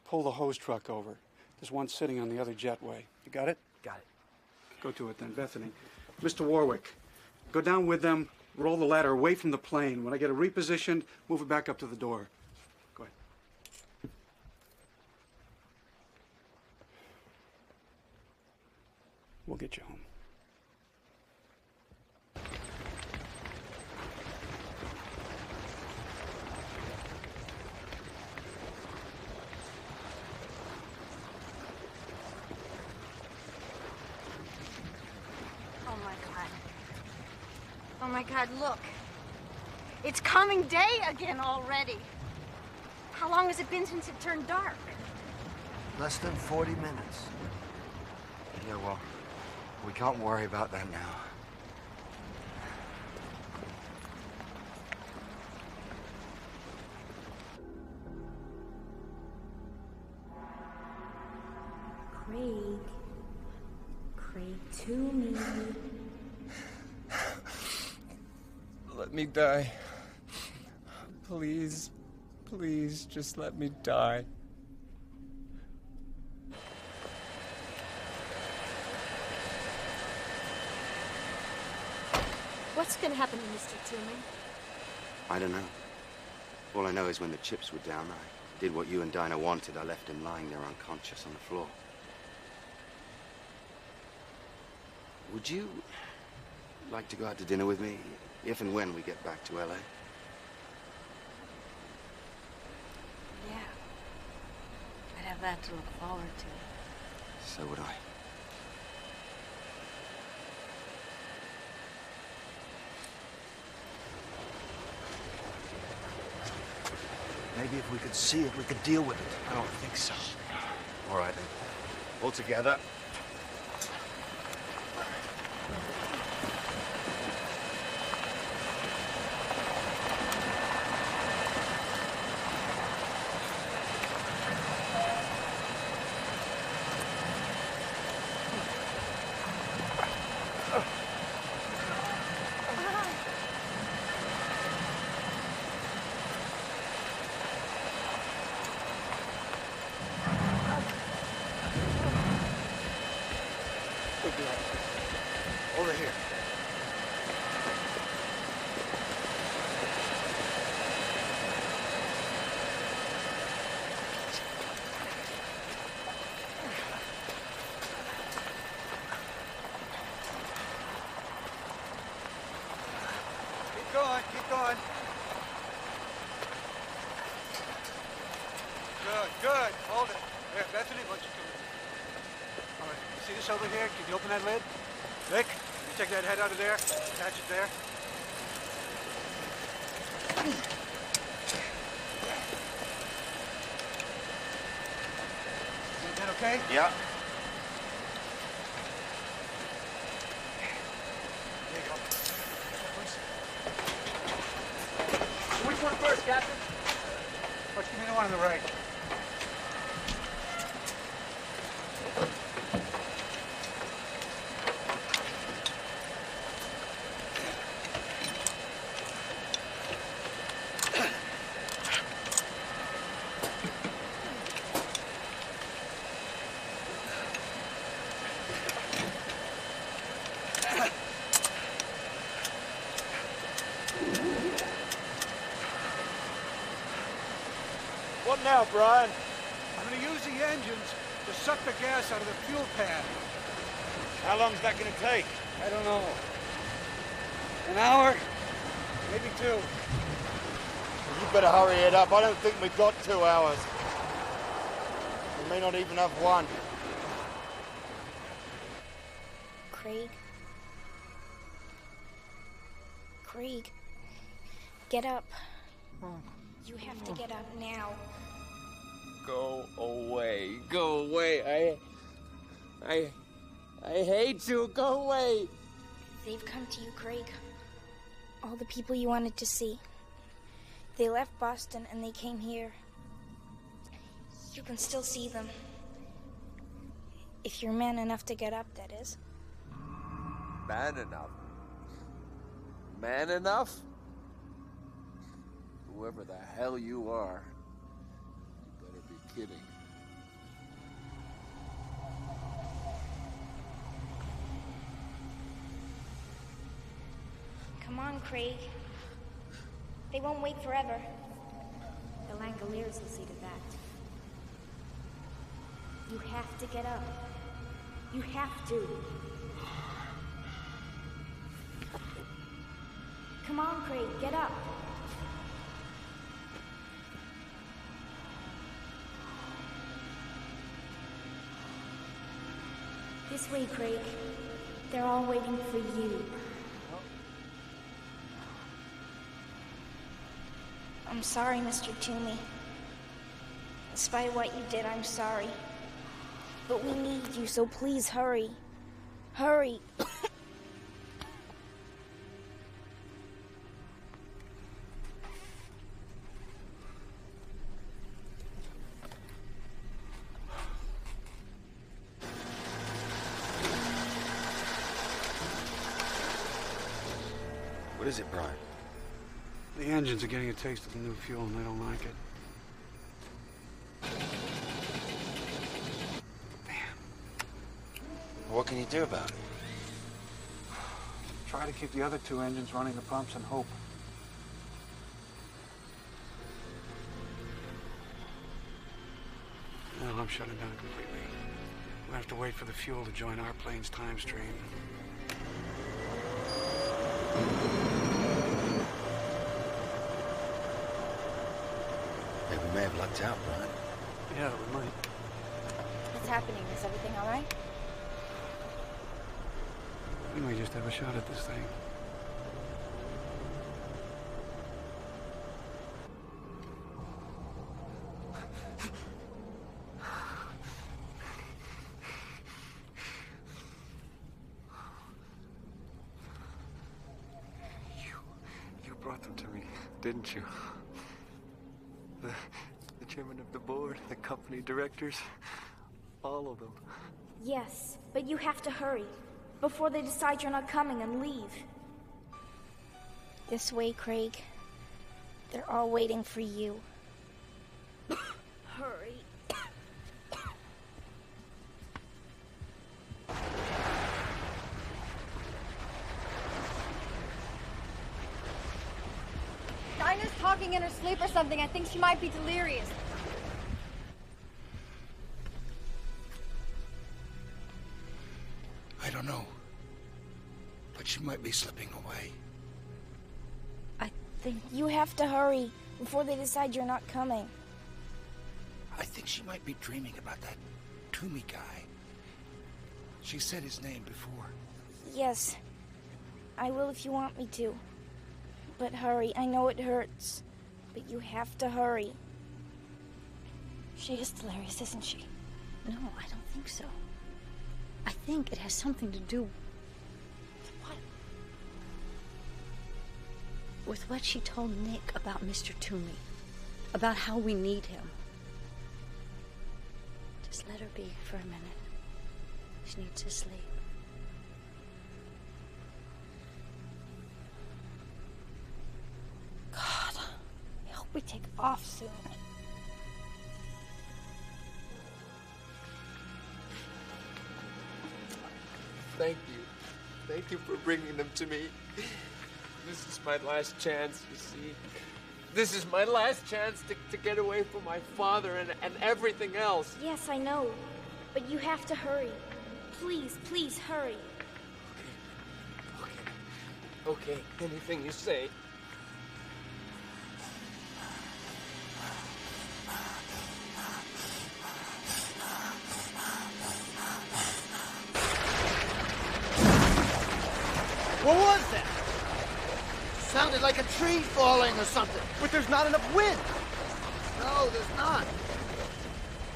pull the hose truck over. There's one sitting on the other jetway. You got it? Got it. Go to it then, Bethany. Mr. Warwick, go down with them, roll the ladder away from the plane. When I get it repositioned, move it back up to the door. Go ahead. We'll get you home. Oh my God, look. It's coming day again already. How long has it been since it turned dark? Less than 40 minutes. Yeah, well, we can't worry about that now. Craig to me. Let me die. Please, please, just let me die. What's gonna happen to Mr. Toomey? I don't know. All I know is when the chips were down, I did what you and Dinah wanted. I left him lying there unconscious on the floor. Would you like to go out to dinner with me, if and when we get back to LA? Yeah. I'd have that to look forward to. So would I. Maybe if we could see it, we could deal with it. I don't think so. All right, then. All together. Over here. Keep going, keep going. Good, good. Hold it. There, Bethany, why don't you come in? All right, you see this over here? Can you open that lid? Rick, you take that head out of there, attach it there. Is that okay? Yeah. There you go. Which one first, Captain? Let's give me the one on the right. What now, Brian? I'm going to use the engines to suck the gas out of the fuel pad. How long's that gonna take? I don't know. An hour? Maybe 2. You better hurry it up. I don't think we've got 2 hours. We may not even have 1. Craig? Craig, get up. You have to get up now. Go away. Go away. I hate you. Go away. They've come to you, Craig. All the people you wanted to see. They left Boston and they came here. You can still see them. If you're man enough to get up, that is. Man enough? Man enough? Whoever the hell you are, you better be kidding. Come on, Craig. They won't wait forever. The Langoliers will see to that. You have to get up. You have to. Come on, Craig, get up. This way, Craig. They're all waiting for you. I'm sorry, Mr. Toomey. Despite what you did, I'm sorry. But we need you, so please hurry. Hurry. What is it, Brian? The engines are getting a taste of the new fuel and they don't like it. What can you do about it? Try to keep the other two engines running the pumps and hope. No, I'm shutting down completely. We'll have to wait for the fuel to join our plane's time stream. Hey, we may have lucked out, Brian. Yeah, we might. What's happening? Is everything all right? We may just have a shot at this thing. You brought them to me, didn't you? The chairman of the board, the company directors, all of them. Yes, but you have to hurry. Before they decide you're not coming and leave. This way, Craig. They're all waiting for you. Hurry. Dinah's talking in her sleep or something. I think she might be delirious. I don't know. But she might be slipping away. I think you have to hurry before they decide you're not coming. I think she might be dreaming about that Toomey guy. She said his name before. Yes, I will if you want me to. But hurry, I know it hurts. But you have to hurry. She is delirious, isn't she? No, I don't think so. I think it has something to do with what she told Nick about Mr. Toomey, about how we need him. Just let her be for a minute. She needs to sleep. God, I hope we take off soon. Thank you. Thank you for bringing them to me. This is my last chance, you see. This is my last chance to get away from my father and everything else. Yes, I know. But you have to hurry. Please, please, hurry. Okay, anything you say. What was that? Sounded like a tree falling or something. But there's not enough wind. No, there's not.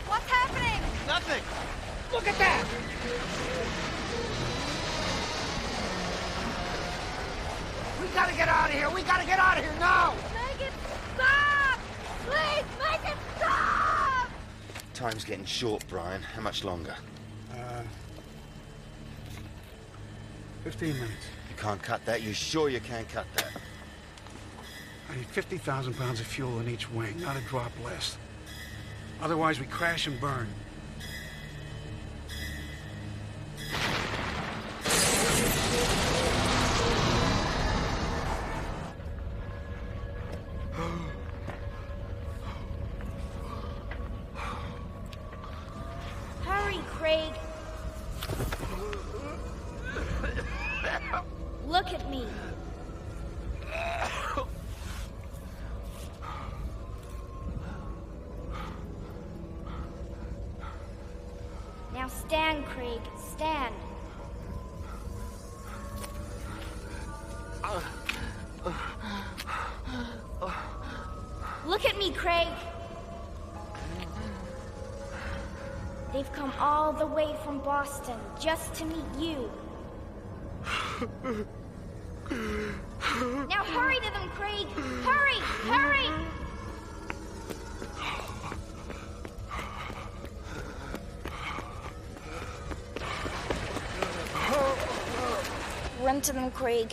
What's happening? Nothing. Look at that. We gotta get out of here. We gotta get out of here now. Megan, stop! Time's getting short, Brian. How much longer? 15 minutes. You can't cut that? You sure you can't cut that? I need 50,000 pounds of fuel in each wing, not a drop less. Otherwise, we crash and burn. Hurry, Craig. Look at me. Now stand, Craig. Stand. Look at me, Craig. They've come all the way from Boston just to meet you. Now hurry to them, Craig! Hurry! Hurry! Run to them, Craig.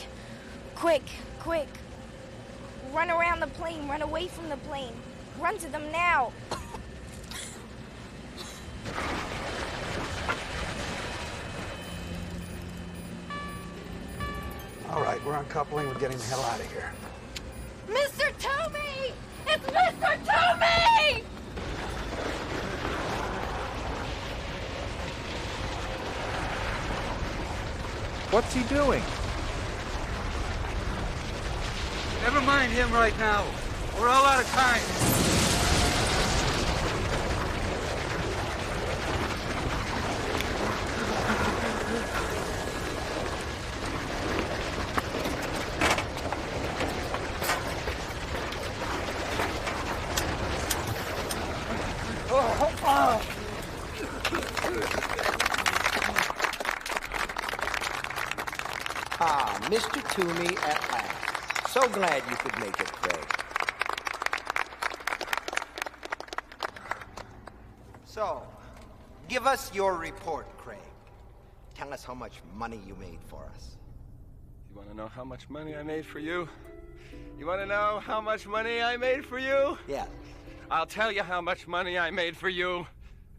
Quick, quick. Run around the plane, run away from the plane. Run to them now. All right, we're uncoupling. We're getting the hell out of here. Mr. Toomey! It's Mr. Toomey! What's he doing? Never mind him right now. We're all out of time. Ah, Mr. Toomey at last. So glad you could make it, Craig. So, give us your report, Craig. Tell us how much money you made for us. You want to know how much money I made for you? You want to know how much money I made for you? Yeah. I'll tell you how much money I made for you.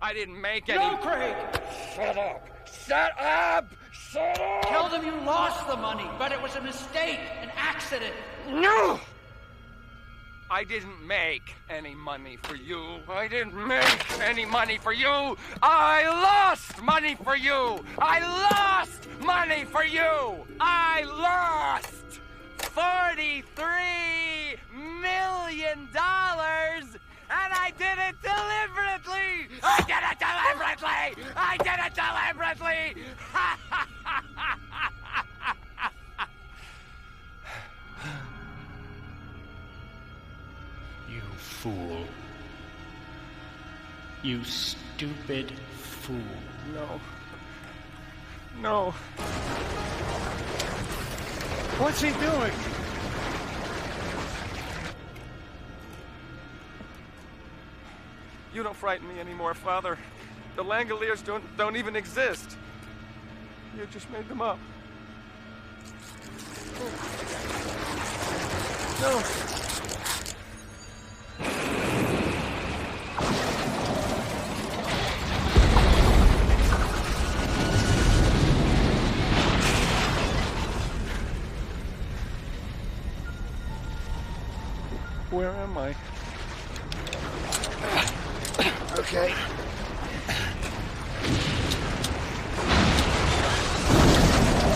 I didn't make any... No, Craig! Shut up! Shut up! Shut up! Tell them you lost the money, but it was a mistake, an accident. No! I didn't make any money for you. I didn't make any money for you. I lost money for you. I lost money for you. I lost $43 million. And I did it deliberately! I did it deliberately! I did it deliberately! You fool. You stupid fool. No. No. What's he doing? You don't frighten me anymore, Father. The Langoliers don't even exist. You just made them up. No. Where am I? Okay.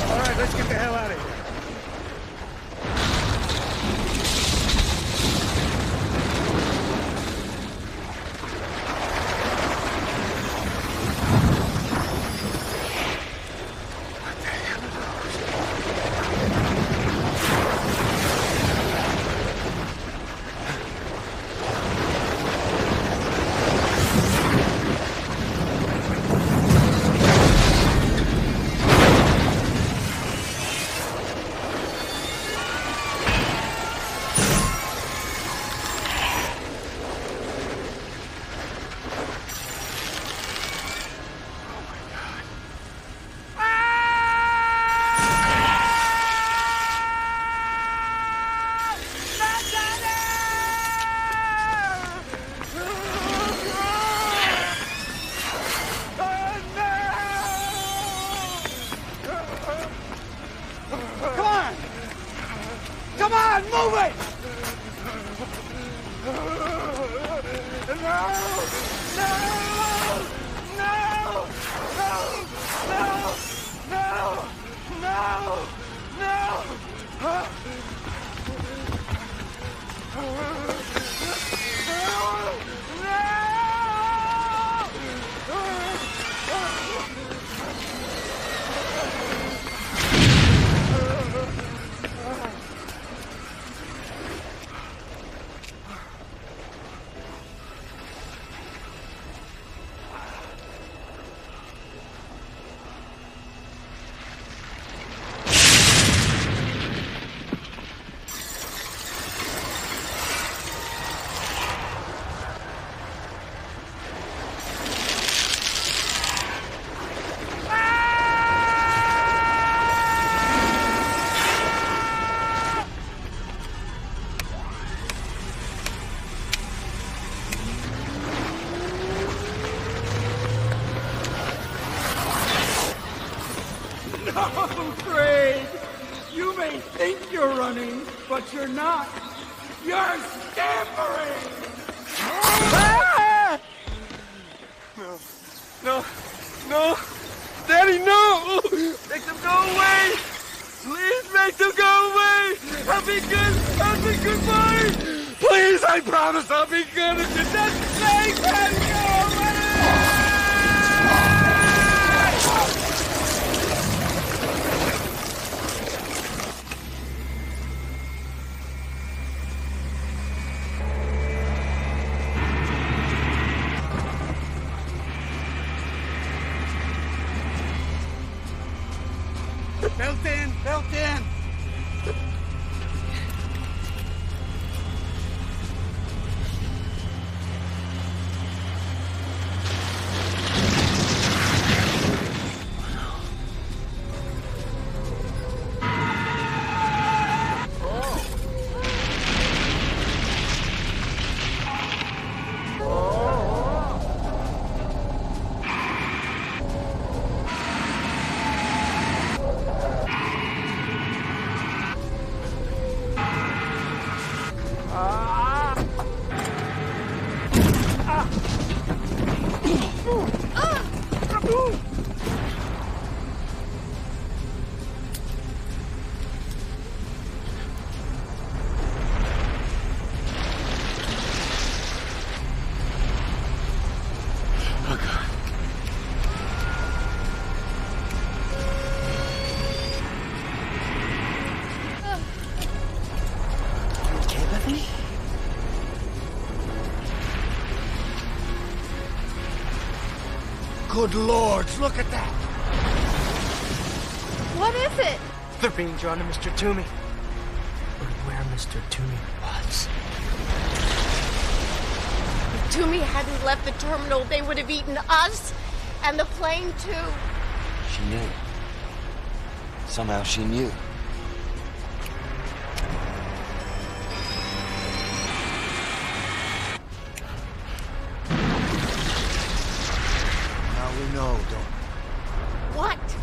All right, let's get the hell out of here. Come on, move it! No, Craig! You may think you're running, but you're not. You're scampering! Ah! No. No. Daddy, no! Make them go away! Please make them go away! I'll be good! I'll be good boy! Please, I promise I'll be good if you just make them go away! Belt in! Belt in! Good Lord, look at that! What is it? They're being drawn to Mr. Toomey. Or where Mr. Toomey was. If Toomey hadn't left the terminal, they would have eaten us and the plane too. She knew. Somehow she knew. Now we know, don't we? What?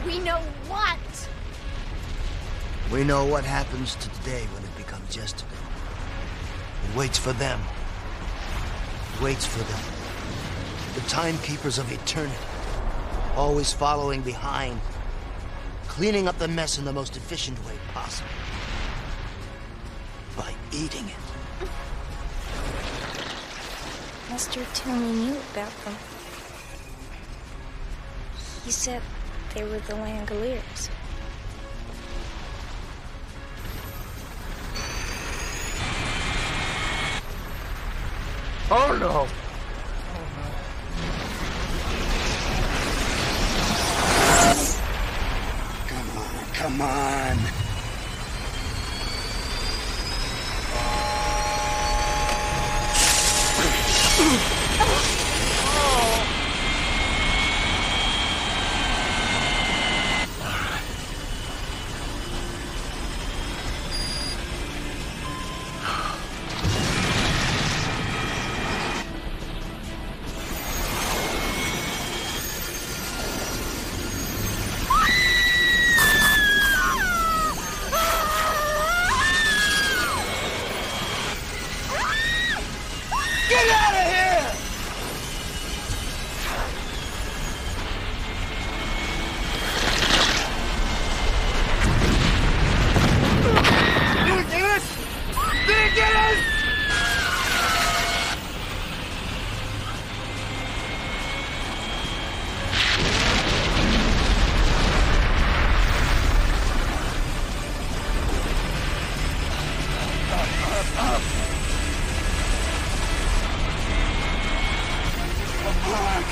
We know what? We know what happens to today when it becomes yesterday. It waits for them. It waits for them. The timekeepers of eternity. Always following behind. Cleaning up the mess in the most efficient way possible. By eating it. Mr. Toomey knew about them. He said they were the Langoliers. Oh no! Come on.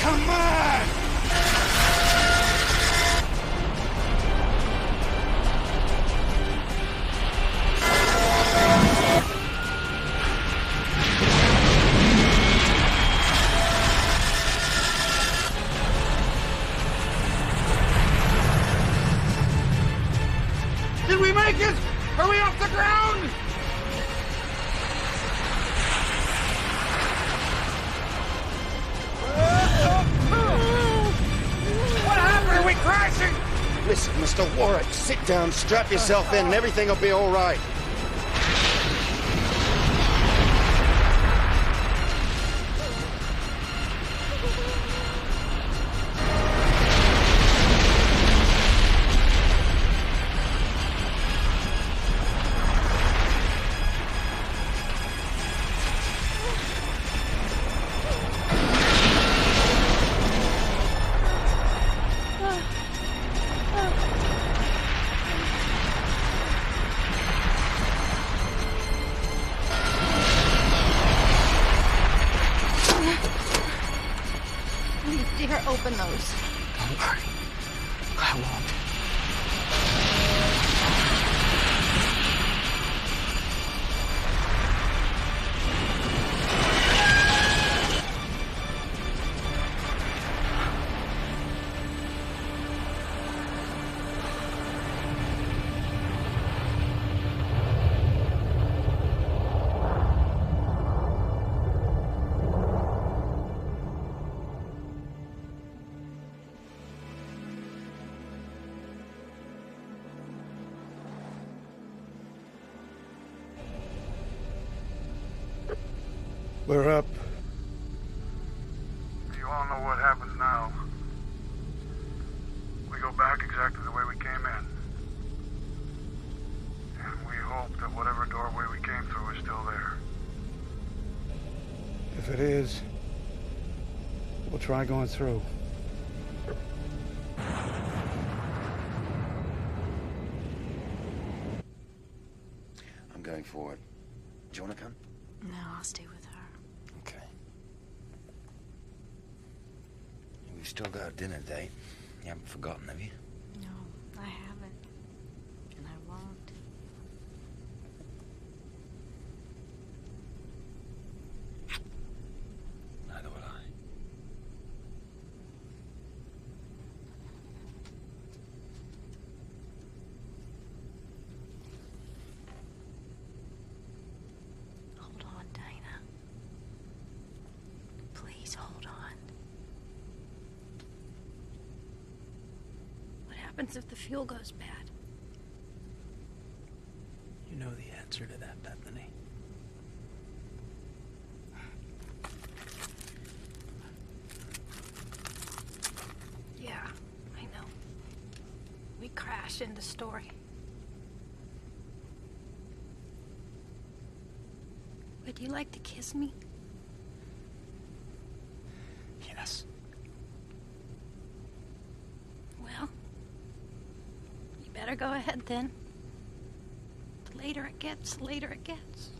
Come on! Did we make it? Are we off the ground? What happened? Are we crashing? Listen, Mr. Warwick, sit down, strap yourself in, and everything will be all right. You dare open those. Don't worry. I won't. We're up. You all know what happens now. We go back exactly the way we came in. And we hope that whatever doorway we came through is still there. If it is, we'll try going through. I'm going forward. Do you want to come? No, I'll stay with her. Okay. We've still got a dinner date. You haven't forgotten, have you? No, I haven't. And I won't. Neither will I. Hold on, Dinah. Please hold on. What happens if the fuel goes bad? You know the answer to that, Bethany. Yeah, I know. We crashed into Story. Would you like to kiss me? Yes. Well, you better go ahead then. The later it gets, the later it gets.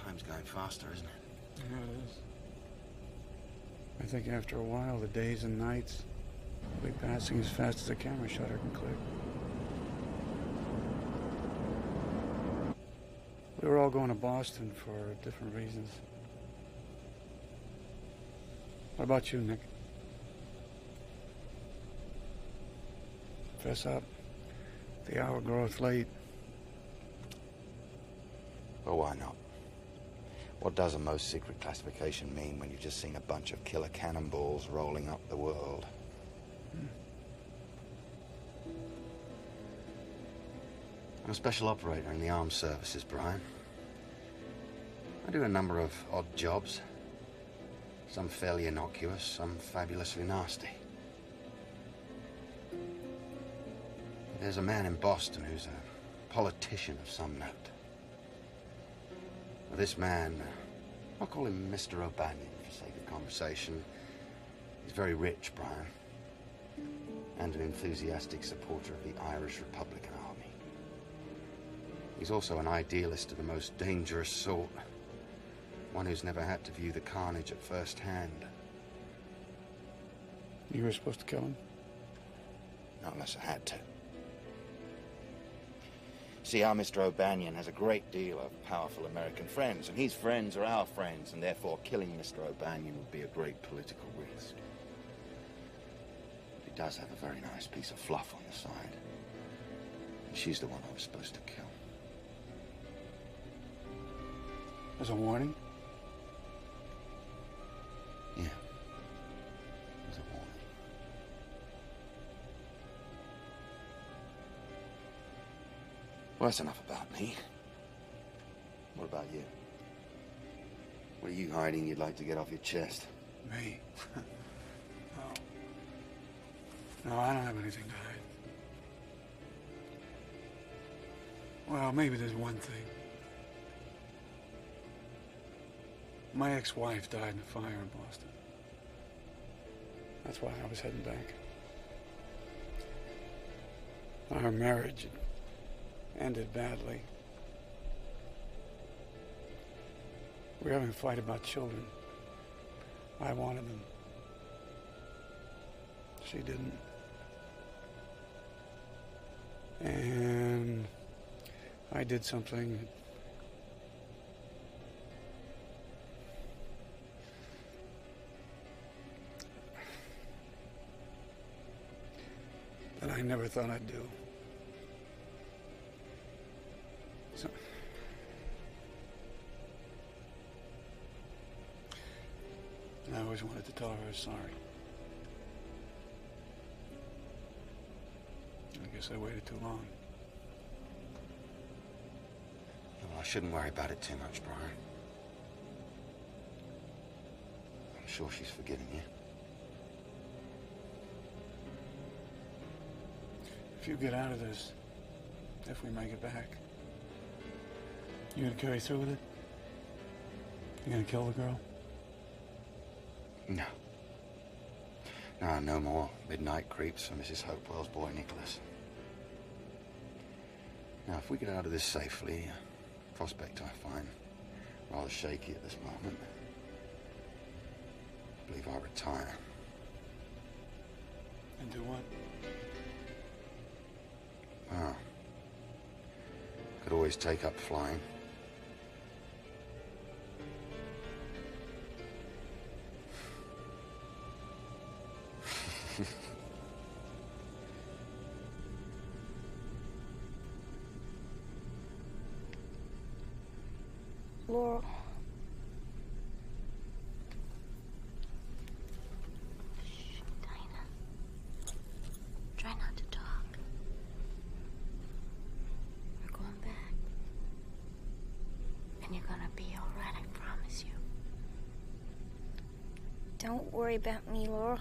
Time's going faster, isn't it? Yeah, it is. I think after a while, the days and nights will be passing as fast as a camera shutter can click. We were all going to Boston for different reasons. What about you, Nick? Fess up. The hour groweth late. Well, why not? What does a most secret classification mean when you've just seen a bunch of killer cannonballs rolling up the world? I'm a special operator in the armed services, Brian. I do a number of odd jobs. Some fairly innocuous, some fabulously nasty. There's a man in Boston who's a politician of some note. Well, this man, I'll call him Mr. O'Banion for sake of conversation. He's very rich, Brian, and an enthusiastic supporter of the Irish Republican Army. He's also an idealist of the most dangerous sort, one who's never had to view the carnage at first hand. You were supposed to kill him? Not unless I had to. See, our Mr. O'Banion has a great deal of powerful American friends, and his friends are our friends, and therefore killing Mr. O'Banion would be a great political risk. He does have a very nice piece of fluff on the side, and she's the one I was supposed to kill. As a warning? Yeah. As a warning. Well, that's enough about me. What about you? What are you hiding you'd like to get off your chest? Me? No, I don't have anything to hide. Well, maybe there's one thing. My ex-wife died in a fire in Boston. That's why I was heading back. Our marriage ended badly. We were having a fight about children. I wanted them. She didn't. And I did something that I never thought I'd do. So, I always wanted to tell her sorry. I guess I waited too long. Well, I shouldn't worry about it too much, Brian. I'm sure she's forgiven you. If you get out of this, if we make it back, you gonna carry through with it? You gonna kill the girl? No. No more midnight creeps for Mrs. Hopewell's boy, Nicholas. Now, if we get out of this safely, a prospect I find rather shaky at this moment, I believe I'll retire. And do what? Oh. Could always take up flying. Laurel. Shh, Dinah. Try not to talk. We're going back. And you're gonna be all right, I promise you. Don't worry about me, Laurel.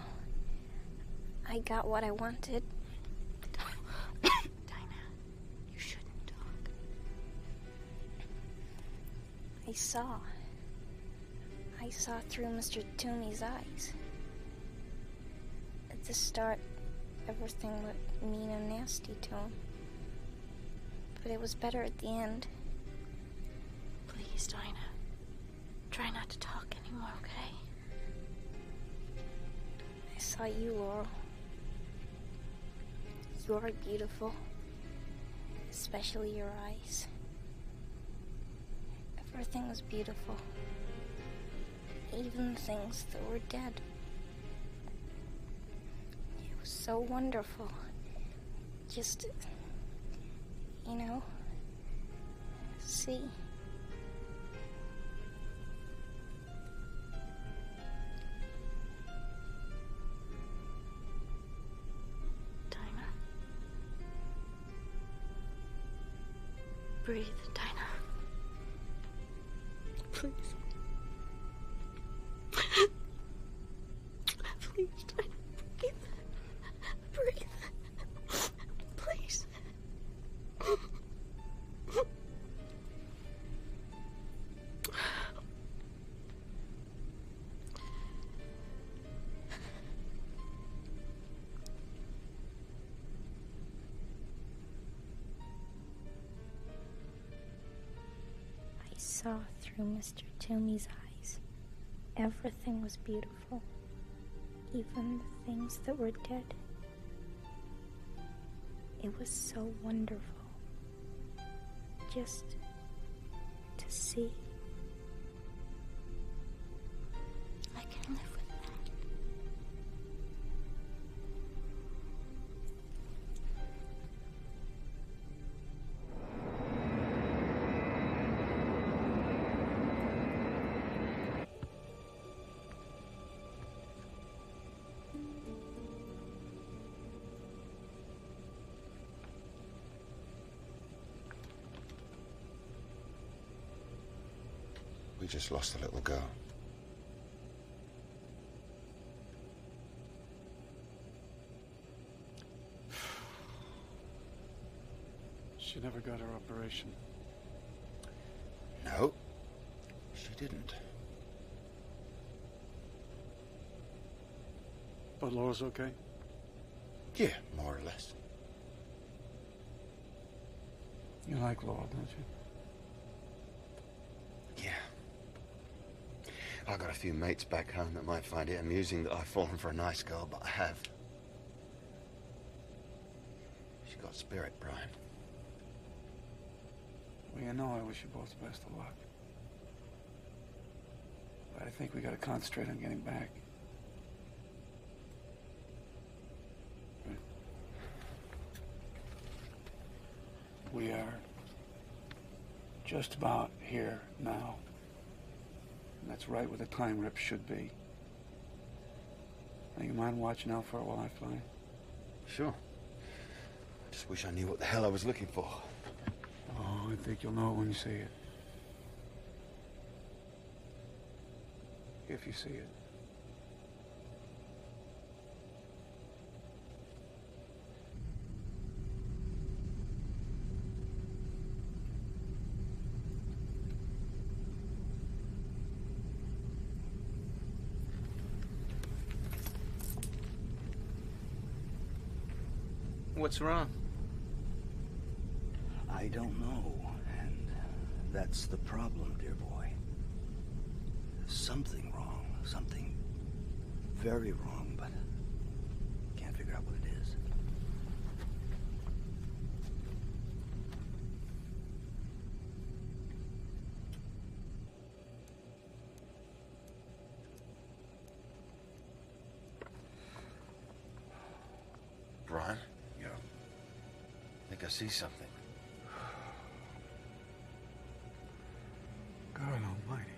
I got what I wanted. Dinah, you shouldn't talk. I saw through Mr. Toomey's eyes. At the start, everything looked mean and nasty to him. But it was better at the end. Please, Dinah. Try not to talk anymore, okay? I saw you, Laurel. You're beautiful. Especially your eyes. Everything was beautiful. Even the things that were dead. It was so wonderful. Just, see. Dinah. Breathe, Dinah. Please. saw through Mr. Toomey's eyes. Everything was beautiful, even the things that were dead. It was so wonderful just to see. I can live with that. We just lost a little girl. She never got her operation. No, she didn't. But Laura's okay? Yeah, more or less. You like Laura, don't you? I got a few mates back home that might find it amusing that I've fallen for a nice girl, but I have. She got spirit, Brian. Well, you know I wish you both the best of luck. But I think we gotta concentrate on getting back. Right. We are just about here now. And that's right where the time rip should be. Now, you mind watching out for it while I fly? Sure. I just wish I knew what the hell I was looking for. Oh, I think you'll know it when you see it. If you see it. What's wrong? I don't know, and that's the problem, dear boy. There's something wrong, something very wrong, but can't figure out what it is. Brian? Yeah. I think I see something. God almighty.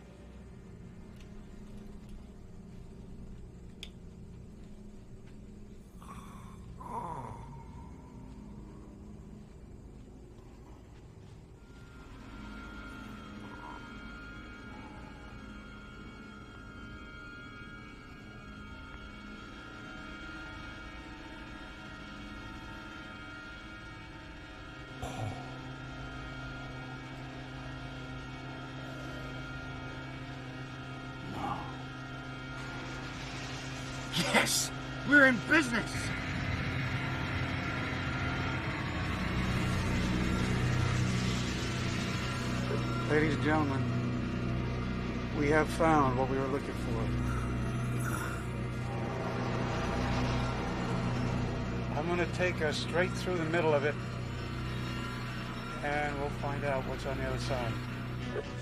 Yes! We're in business! Ladies and gentlemen, we have found what we were looking for. I'm going to take us straight through the middle of it, and we'll find out what's on the other side.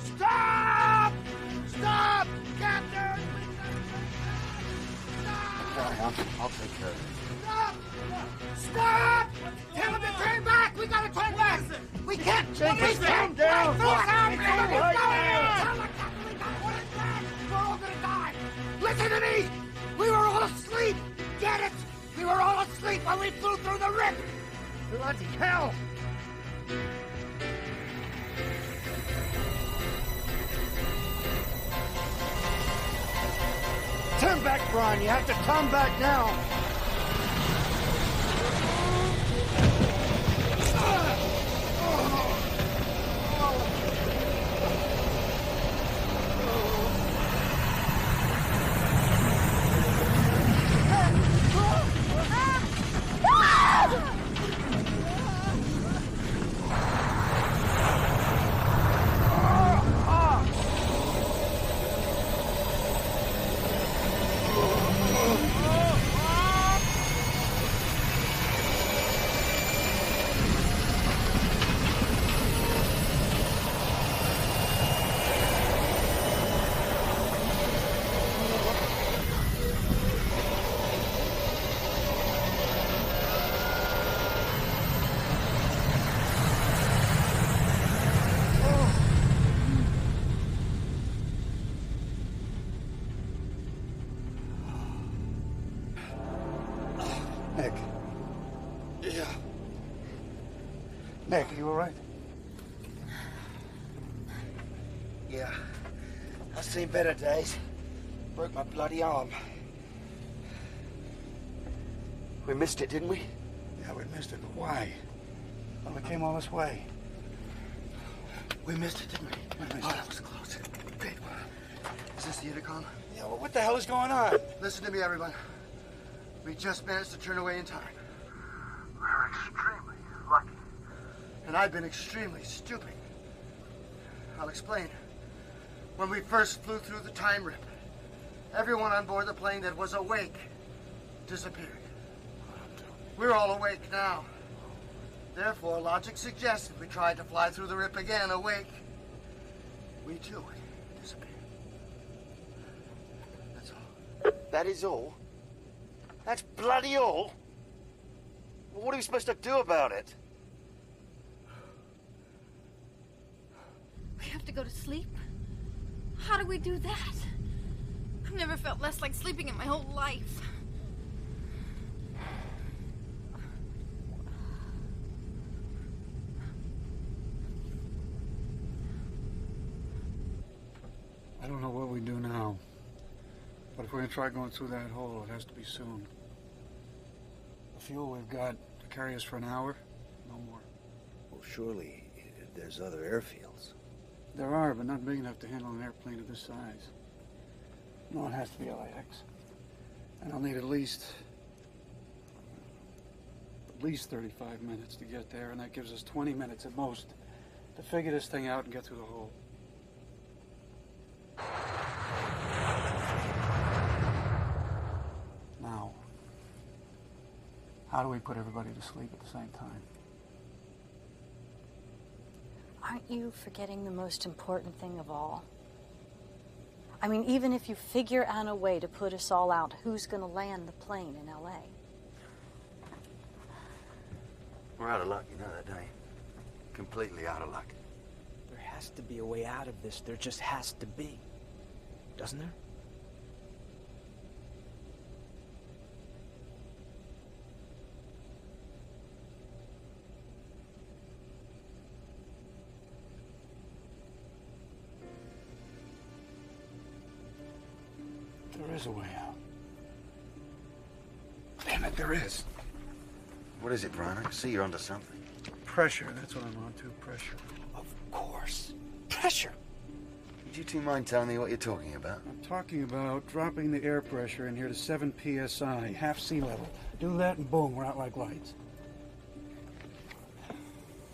Stop! Stop! Captain! I'll take care of it. Stop! Stop! Tell him to turn back! We gotta turn back! We can't! Take him down! We're all gonna die! Listen to me! We were all asleep! Get it? We were all asleep when we flew through the rip! Bloody hell! Turn back, Brian. You have to turn back now. Nick, are you all right? Yeah. I've seen better days. Broke my bloody arm. We missed it, didn't we? Yeah, we missed it, but why? Well, we came all this way. We missed it, didn't we? We missed Oh, it. that was close. Great. Is this the intercom? Yeah, well, what the hell is going on? Listen to me, everyone. We just managed to turn away in time. We're extremely lucky. And I've been extremely stupid. I'll explain. When we first flew through the time rip, everyone on board the plane that was awake disappeared. We're all awake now. Therefore, logic suggests if we tried to fly through the rip again awake, we too would disappear. That's all. That is all? That's bloody all? Well, what are we supposed to do about it? We have to go to sleep? How do we do that? I've never felt less like sleeping in my whole life. I don't know what we do now. But if we're gonna try going through that hole, it has to be soon. The fuel we've got to carry us for an hour, no more. Well, surely there's other airfields. There are, but not big enough to handle an airplane of this size. No, it has to be LAX. And I'll need at least 35 minutes to get there, and that gives us 20 minutes at most to figure this thing out and get through the hole. Now, how do we put everybody to sleep at the same time? Aren't you forgetting the most important thing of all? I mean, even if you figure out a way to put us all out, who's going to land the plane in L.A.? We're out of luck, you know that, don't you? Completely out of luck. There has to be a way out of this. There just has to be. Doesn't there? There is a way out. Damn it, there is. What is it, Brian? I can see you're onto something. Pressure, that's what I'm on to, pressure. Of course. Pressure. Would you two mind telling me what you're talking about? I'm talking about dropping the air pressure in here to 7 psi, half sea level. Do that and boom, we're out like lights.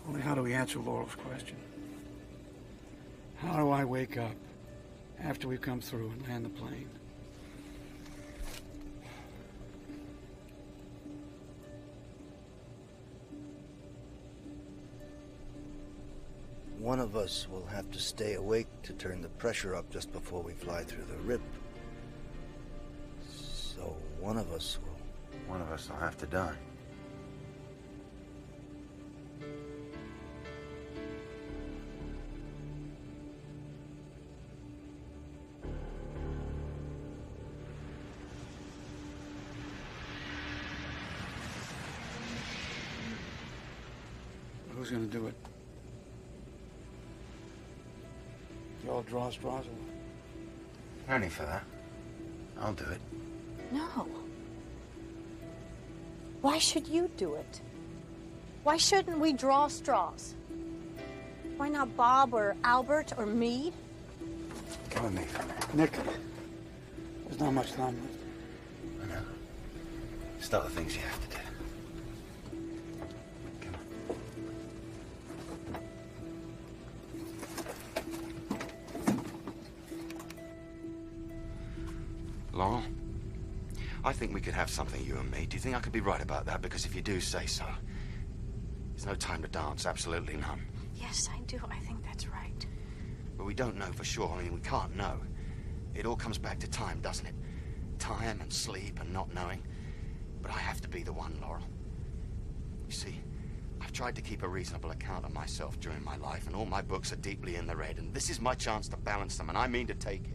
Only how do we answer Laurel's question? How do I wake up after we come through and land the plane? One of us will have to stay awake to turn the pressure up just before we fly through the rip. So one of us will... One of us will have to die. Who's gonna do it? You all draw straws or what? Only for that. I'll do it. No. Why should you do it? Why shouldn't we draw straws? Why not Bob or Albert or me? Come with me. Nick, there's not much time left. I know. It's other things you have to do. Laurel, I think we could have something, you and me. Do you think I could be right about that? Because if you do, say so. There's no time to dance, absolutely none. Yes, I do. I think that's right. But we don't know for sure. I mean, we can't know. It all comes back to time, doesn't it? Time and sleep and not knowing. But I have to be the one, Laurel. You see, I've tried to keep a reasonable account of myself during my life, and all my books are deeply in the red, and this is my chance to balance them, and I mean to take it.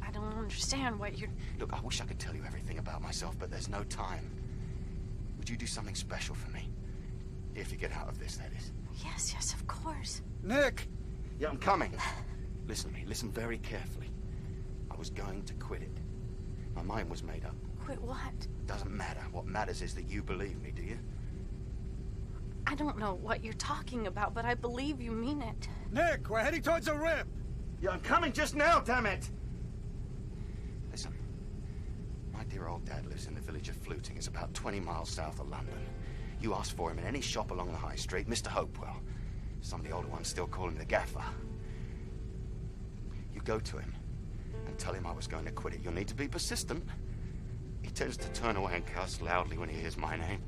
I don't understand what you're... Look, I wish I could tell you everything about myself, but there's no time. Would you do something special for me? If you get out of this, that is. Yes, of course. Nick! Yeah, I'm coming. Listen to me. Listen very carefully. I was going to quit it. My mind was made up. Quit what? Doesn't matter. What matters is that you believe me, do you? I don't know what you're talking about, but I believe you mean it. Nick, we're heading towards a rip! Yeah, I'm coming just now, damn it! Listen, my dear old dad lives in the village of Fluting. It's about 20 miles south of London. You ask for him in any shop along the high street, Mr. Hopewell. Some of the older ones still call him the gaffer. You go to him and tell him I was going to quit it. You'll need to be persistent. He tends to turn away and cuss loudly when he hears my name.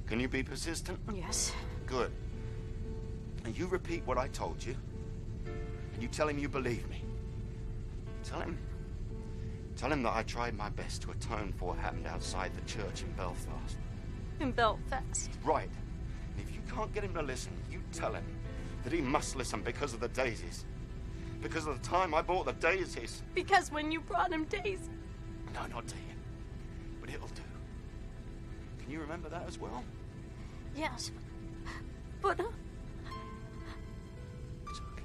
Can you be persistent? Yes. Good. And you repeat what I told you. And you tell him you believe me. Tell him that I tried my best to atone for what happened outside the church in Belfast. In Belfast? Right. And if you can't get him to listen, you tell him that he must listen because of the daisies. Because of the time I bought the daisies. Because when you brought him daisies. No, not to him. But it'll do. Can you remember that as well? Yes. But... It's okay.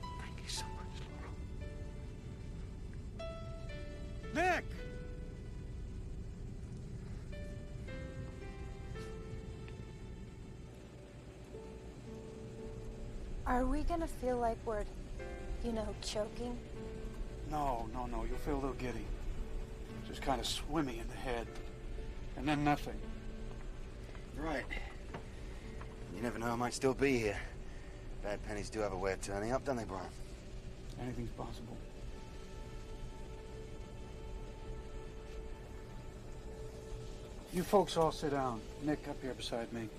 Thank you so much, Laura. Nick! Are we gonna feel like we're, choking? No. You'll feel a little giddy. Just kind of swimmy in the head. And then nothing. Right. You never know, I might still be here. Bad pennies do have a way of turning up, don't they, Brian? Anything's possible. You folks all sit down. Nick, up here beside me.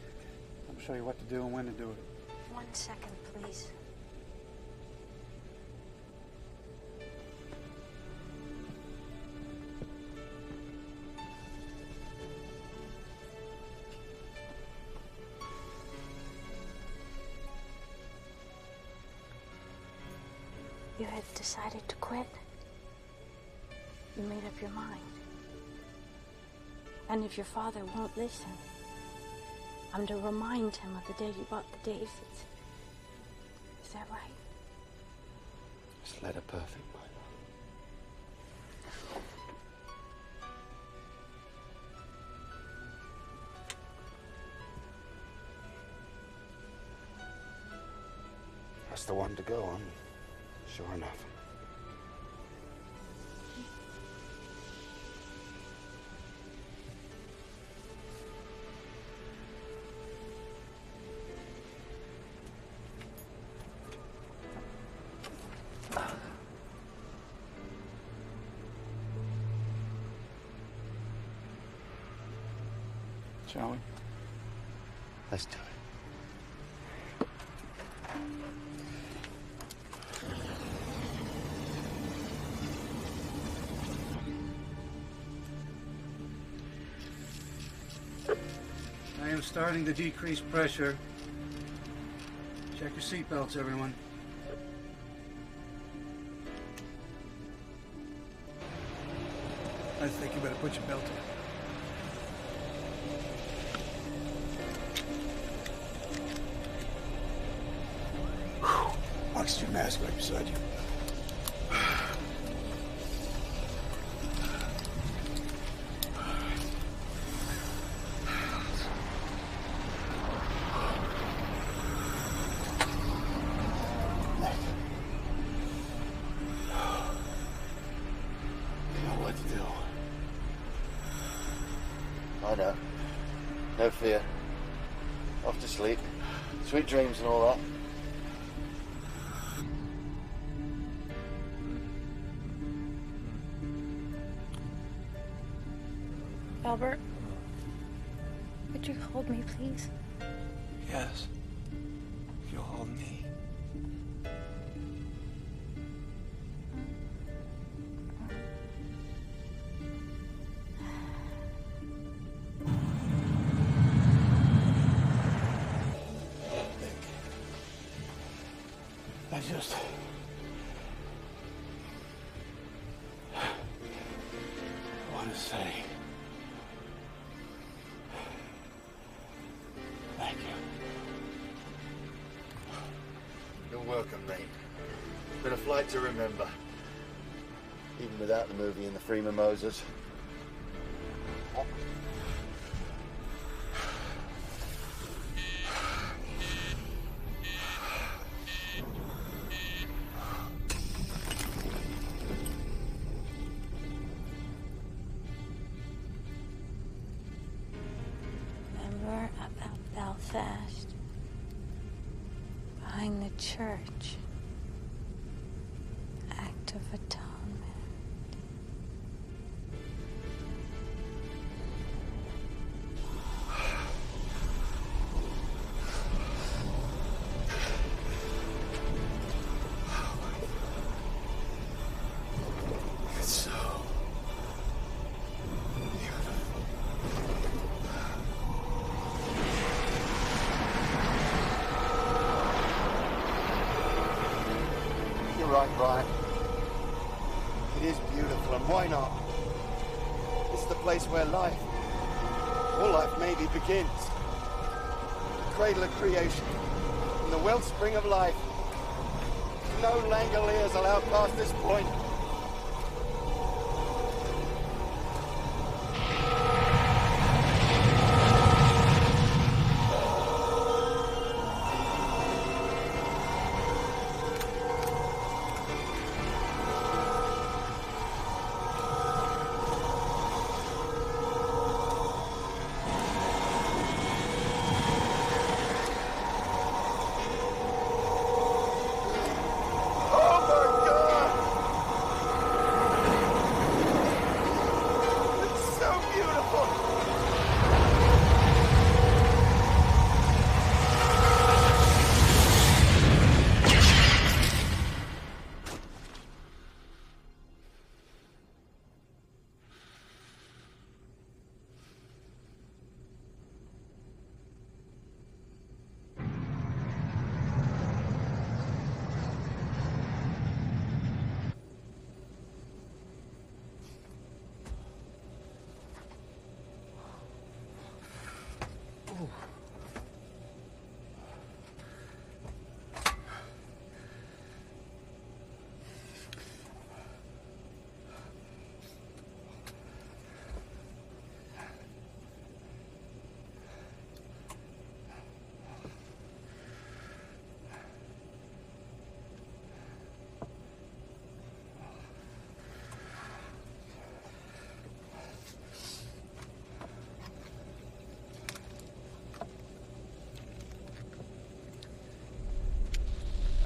I'll show you what to do and when to do it. 1 second, please. You had decided to quit. You made up your mind. And if your father won't listen, I'm to remind him of the day you bought the daisies. Is that right? It's letter perfect, my love. That's the one to go on. Sure enough. Shall we? Let's do it. I am starting to decrease pressure. Check your seatbelts, everyone. I think you better put your belt on. Oxygen mask right beside you. I know. No fear. Off to sleep. Sweet dreams and all that. Albert, would you hold me, please? Yes. You'll hold me. I just... want to say... thank you. mate. It's been a flight to remember. Even without the movie and the free mimosas. Remember about Belfast? Behind the church. Act of Atonement. It's so You're right, Brian. It is beautiful, and why not? It's the place where life, all life maybe, begins. The cradle of creation, and the wellspring of life. No Langoliers allowed past this point.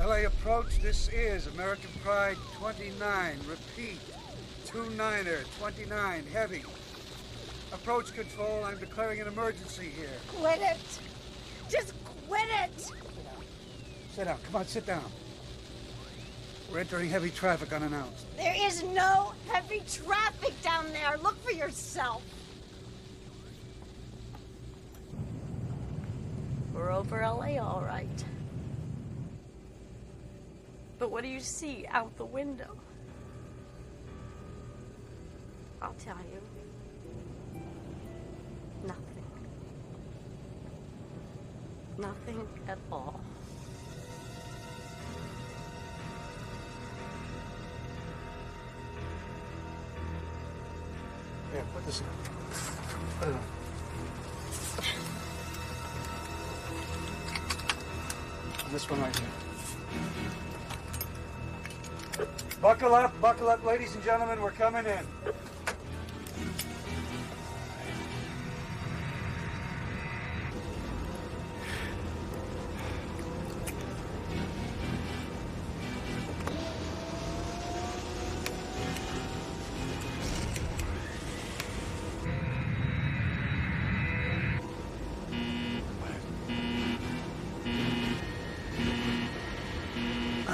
LA approach, this is American Pride 29. Repeat, 29er, 29, heavy. Approach control, I'm declaring an emergency here. Quit it! Just quit it! Sit down, come on, sit down. We're entering heavy traffic unannounced. There is no heavy traffic down there. Look for yourself. We're over LA, all right. But what do you see out the window? I'll tell you. Nothing. Nothing at all. Here, put this in. Put it on. And this one right here. Buckle up, ladies and gentlemen, we're coming in.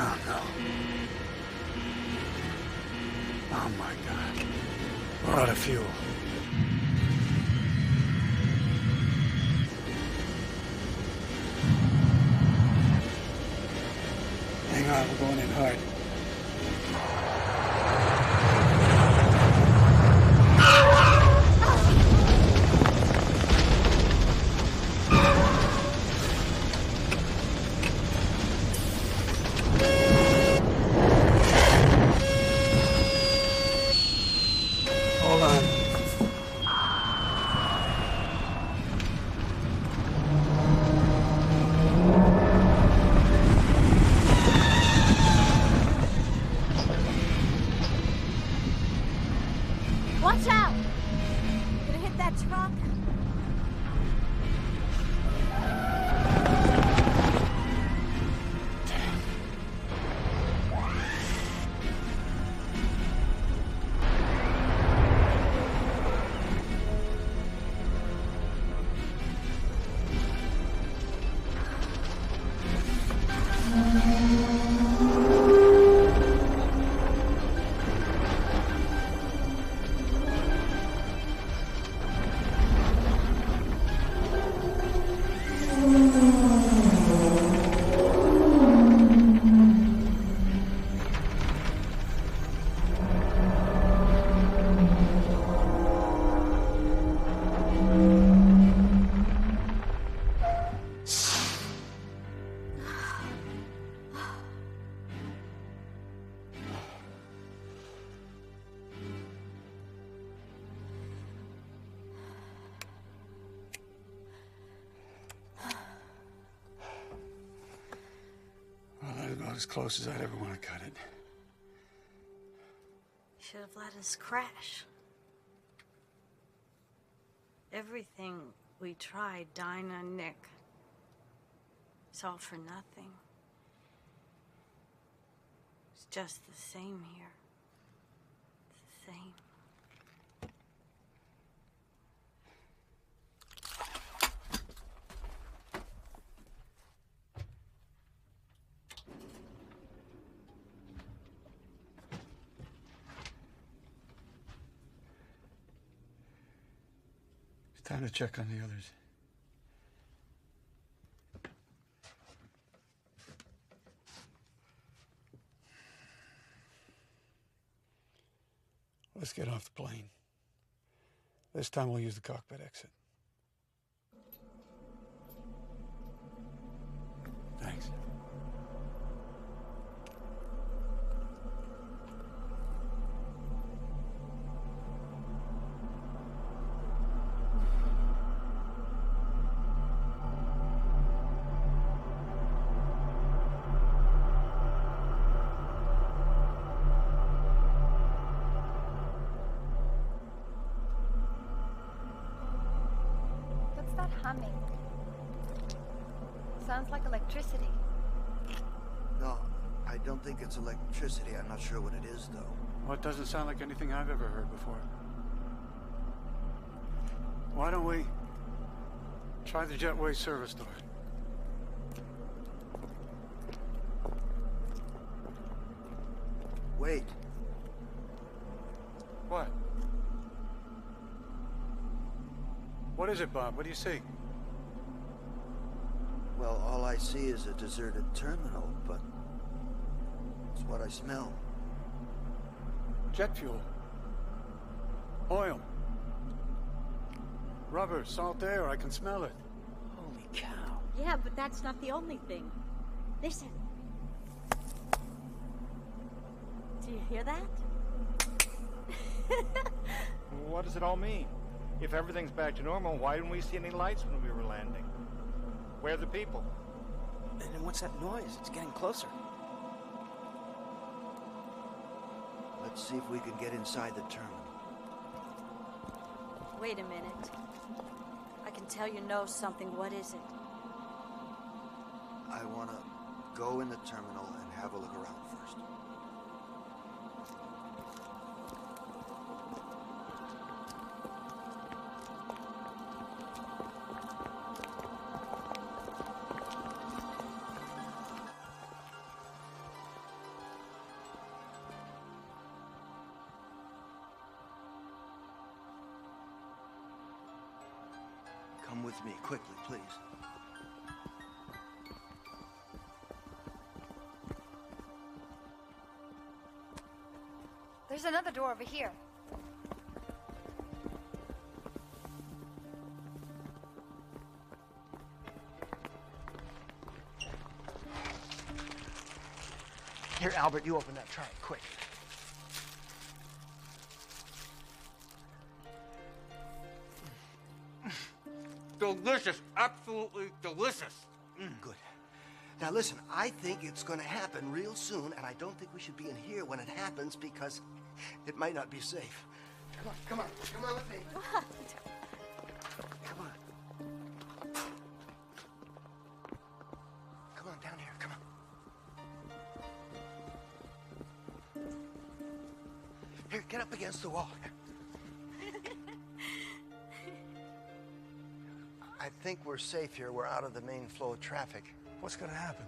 Oh, no. Oh, my God. We're out of fuel. Hang on, we're going in hard. Watch out! Gonna hit that truck. Well, that's about as close as I'd ever want to cut it. Should have let us crash. Everything we tried, Dinah, Nick, it's all for nothing. It's just the same here. It's the same. It's time to check on the others. Let's get off the plane. This time we'll use the cockpit exit. Thanks. What's that humming? Sounds like electricity. No, I don't think it's electricity. I'm not sure what it is, though. Well, it doesn't sound like anything I've ever heard before. Why don't we try the jetway service door? Wait. What? What is it, Bob? What do you see? Well, all I see is a deserted terminal, but it's what I smell. Jet fuel. Oil. Rubber, salt air, I can smell it. Holy cow. Yeah, but that's not the only thing. Listen. Do you hear that? What does it all mean? If everything's back to normal, why didn't we see any lights when we were landing? Where are the people? And then what's that noise? It's getting closer. Let's see if we can get inside the terminal. Wait a minute. I can tell you know something. What is it? I want to go in the terminal and have a look around first. Come with me, quickly, please. There's another door over here. Here, Albert, you open that trunk, quick. Delicious. Absolutely delicious. Good. Now listen, I think it's going to happen real soon, and I don't think we should be in here when it happens because it might not be safe. Come on with me. What? Come on. Come on, down here, come on. Here, get up against the wall. I think we're safe here. We're out of the main flow of traffic. What's gonna happen?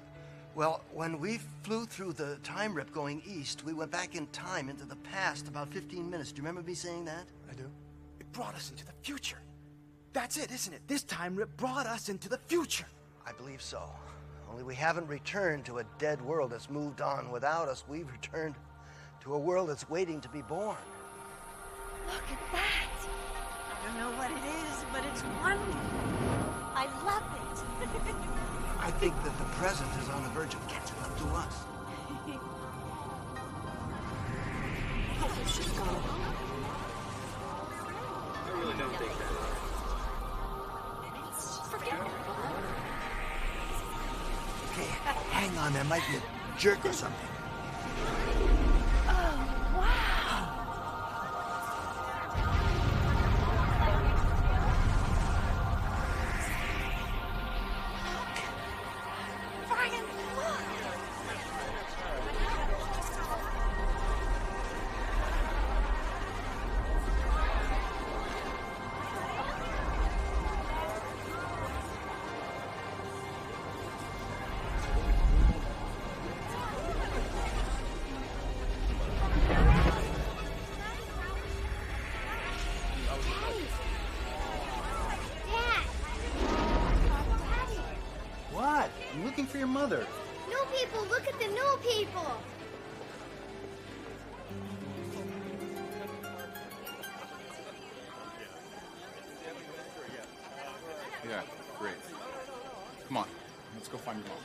Well, when we flew through the time rip going east, we went back in time into the past about 15 minutes. Do you remember me saying that? I do. It brought us into the future. That's it, isn't it? This time rip brought us into the future. I believe so. Only we haven't returned to a dead world that's moved on without us. We've returned to a world that's waiting to be born. Look at that. I don't know what it is, but it's wonderful. I love it. I think that the present is on the verge of catching up to us. She's gone. I really don't think that. Forget it. Okay, hang on. There might be a jerk or something. Oh, wow. Brian, look. What? I'm looking for your mother. New people, look at the new people. Yeah, great. Come on, let's go find your mom.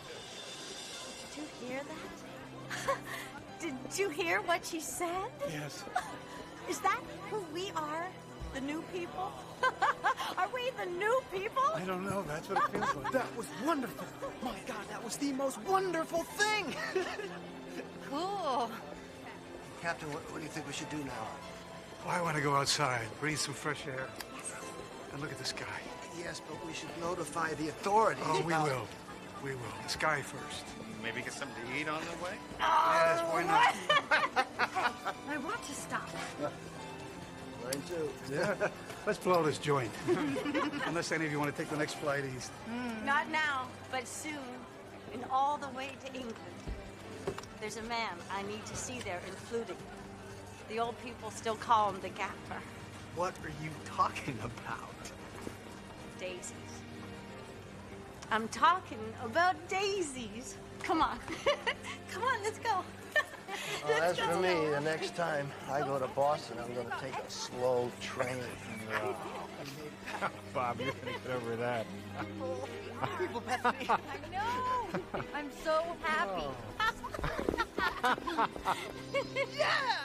Did you hear that? Did you hear what she said? Yes. Is that who we are? The new people? Are we the new people? I don't know. That's what it feels like. That was wonderful. My God, that was the most wonderful thing. Cool. Captain, what do you think we should do now? Oh, I want to go outside, breathe some fresh air, and look at the sky. Yes, but we should notify the authorities. Oh, we about- will. We will. The sky first. Maybe get something to eat on the way? Yes, why not? I want to stop. Mine too. Yeah. Let's blow this joint. Unless any of you want to take the next flight east. Not now, but soon. And all the way to England. There's a man I need to see there in Fluting. The old people still call him the Gaffer. What are you talking about? Daisies. I'm talking about daisies. Come on. Come on, let's go. Well, as for me, the next time I go to Boston, I'm going to take a slow train. Bob, you're gonna get over that. People, Bethany. I know. I'm so happy. Yeah.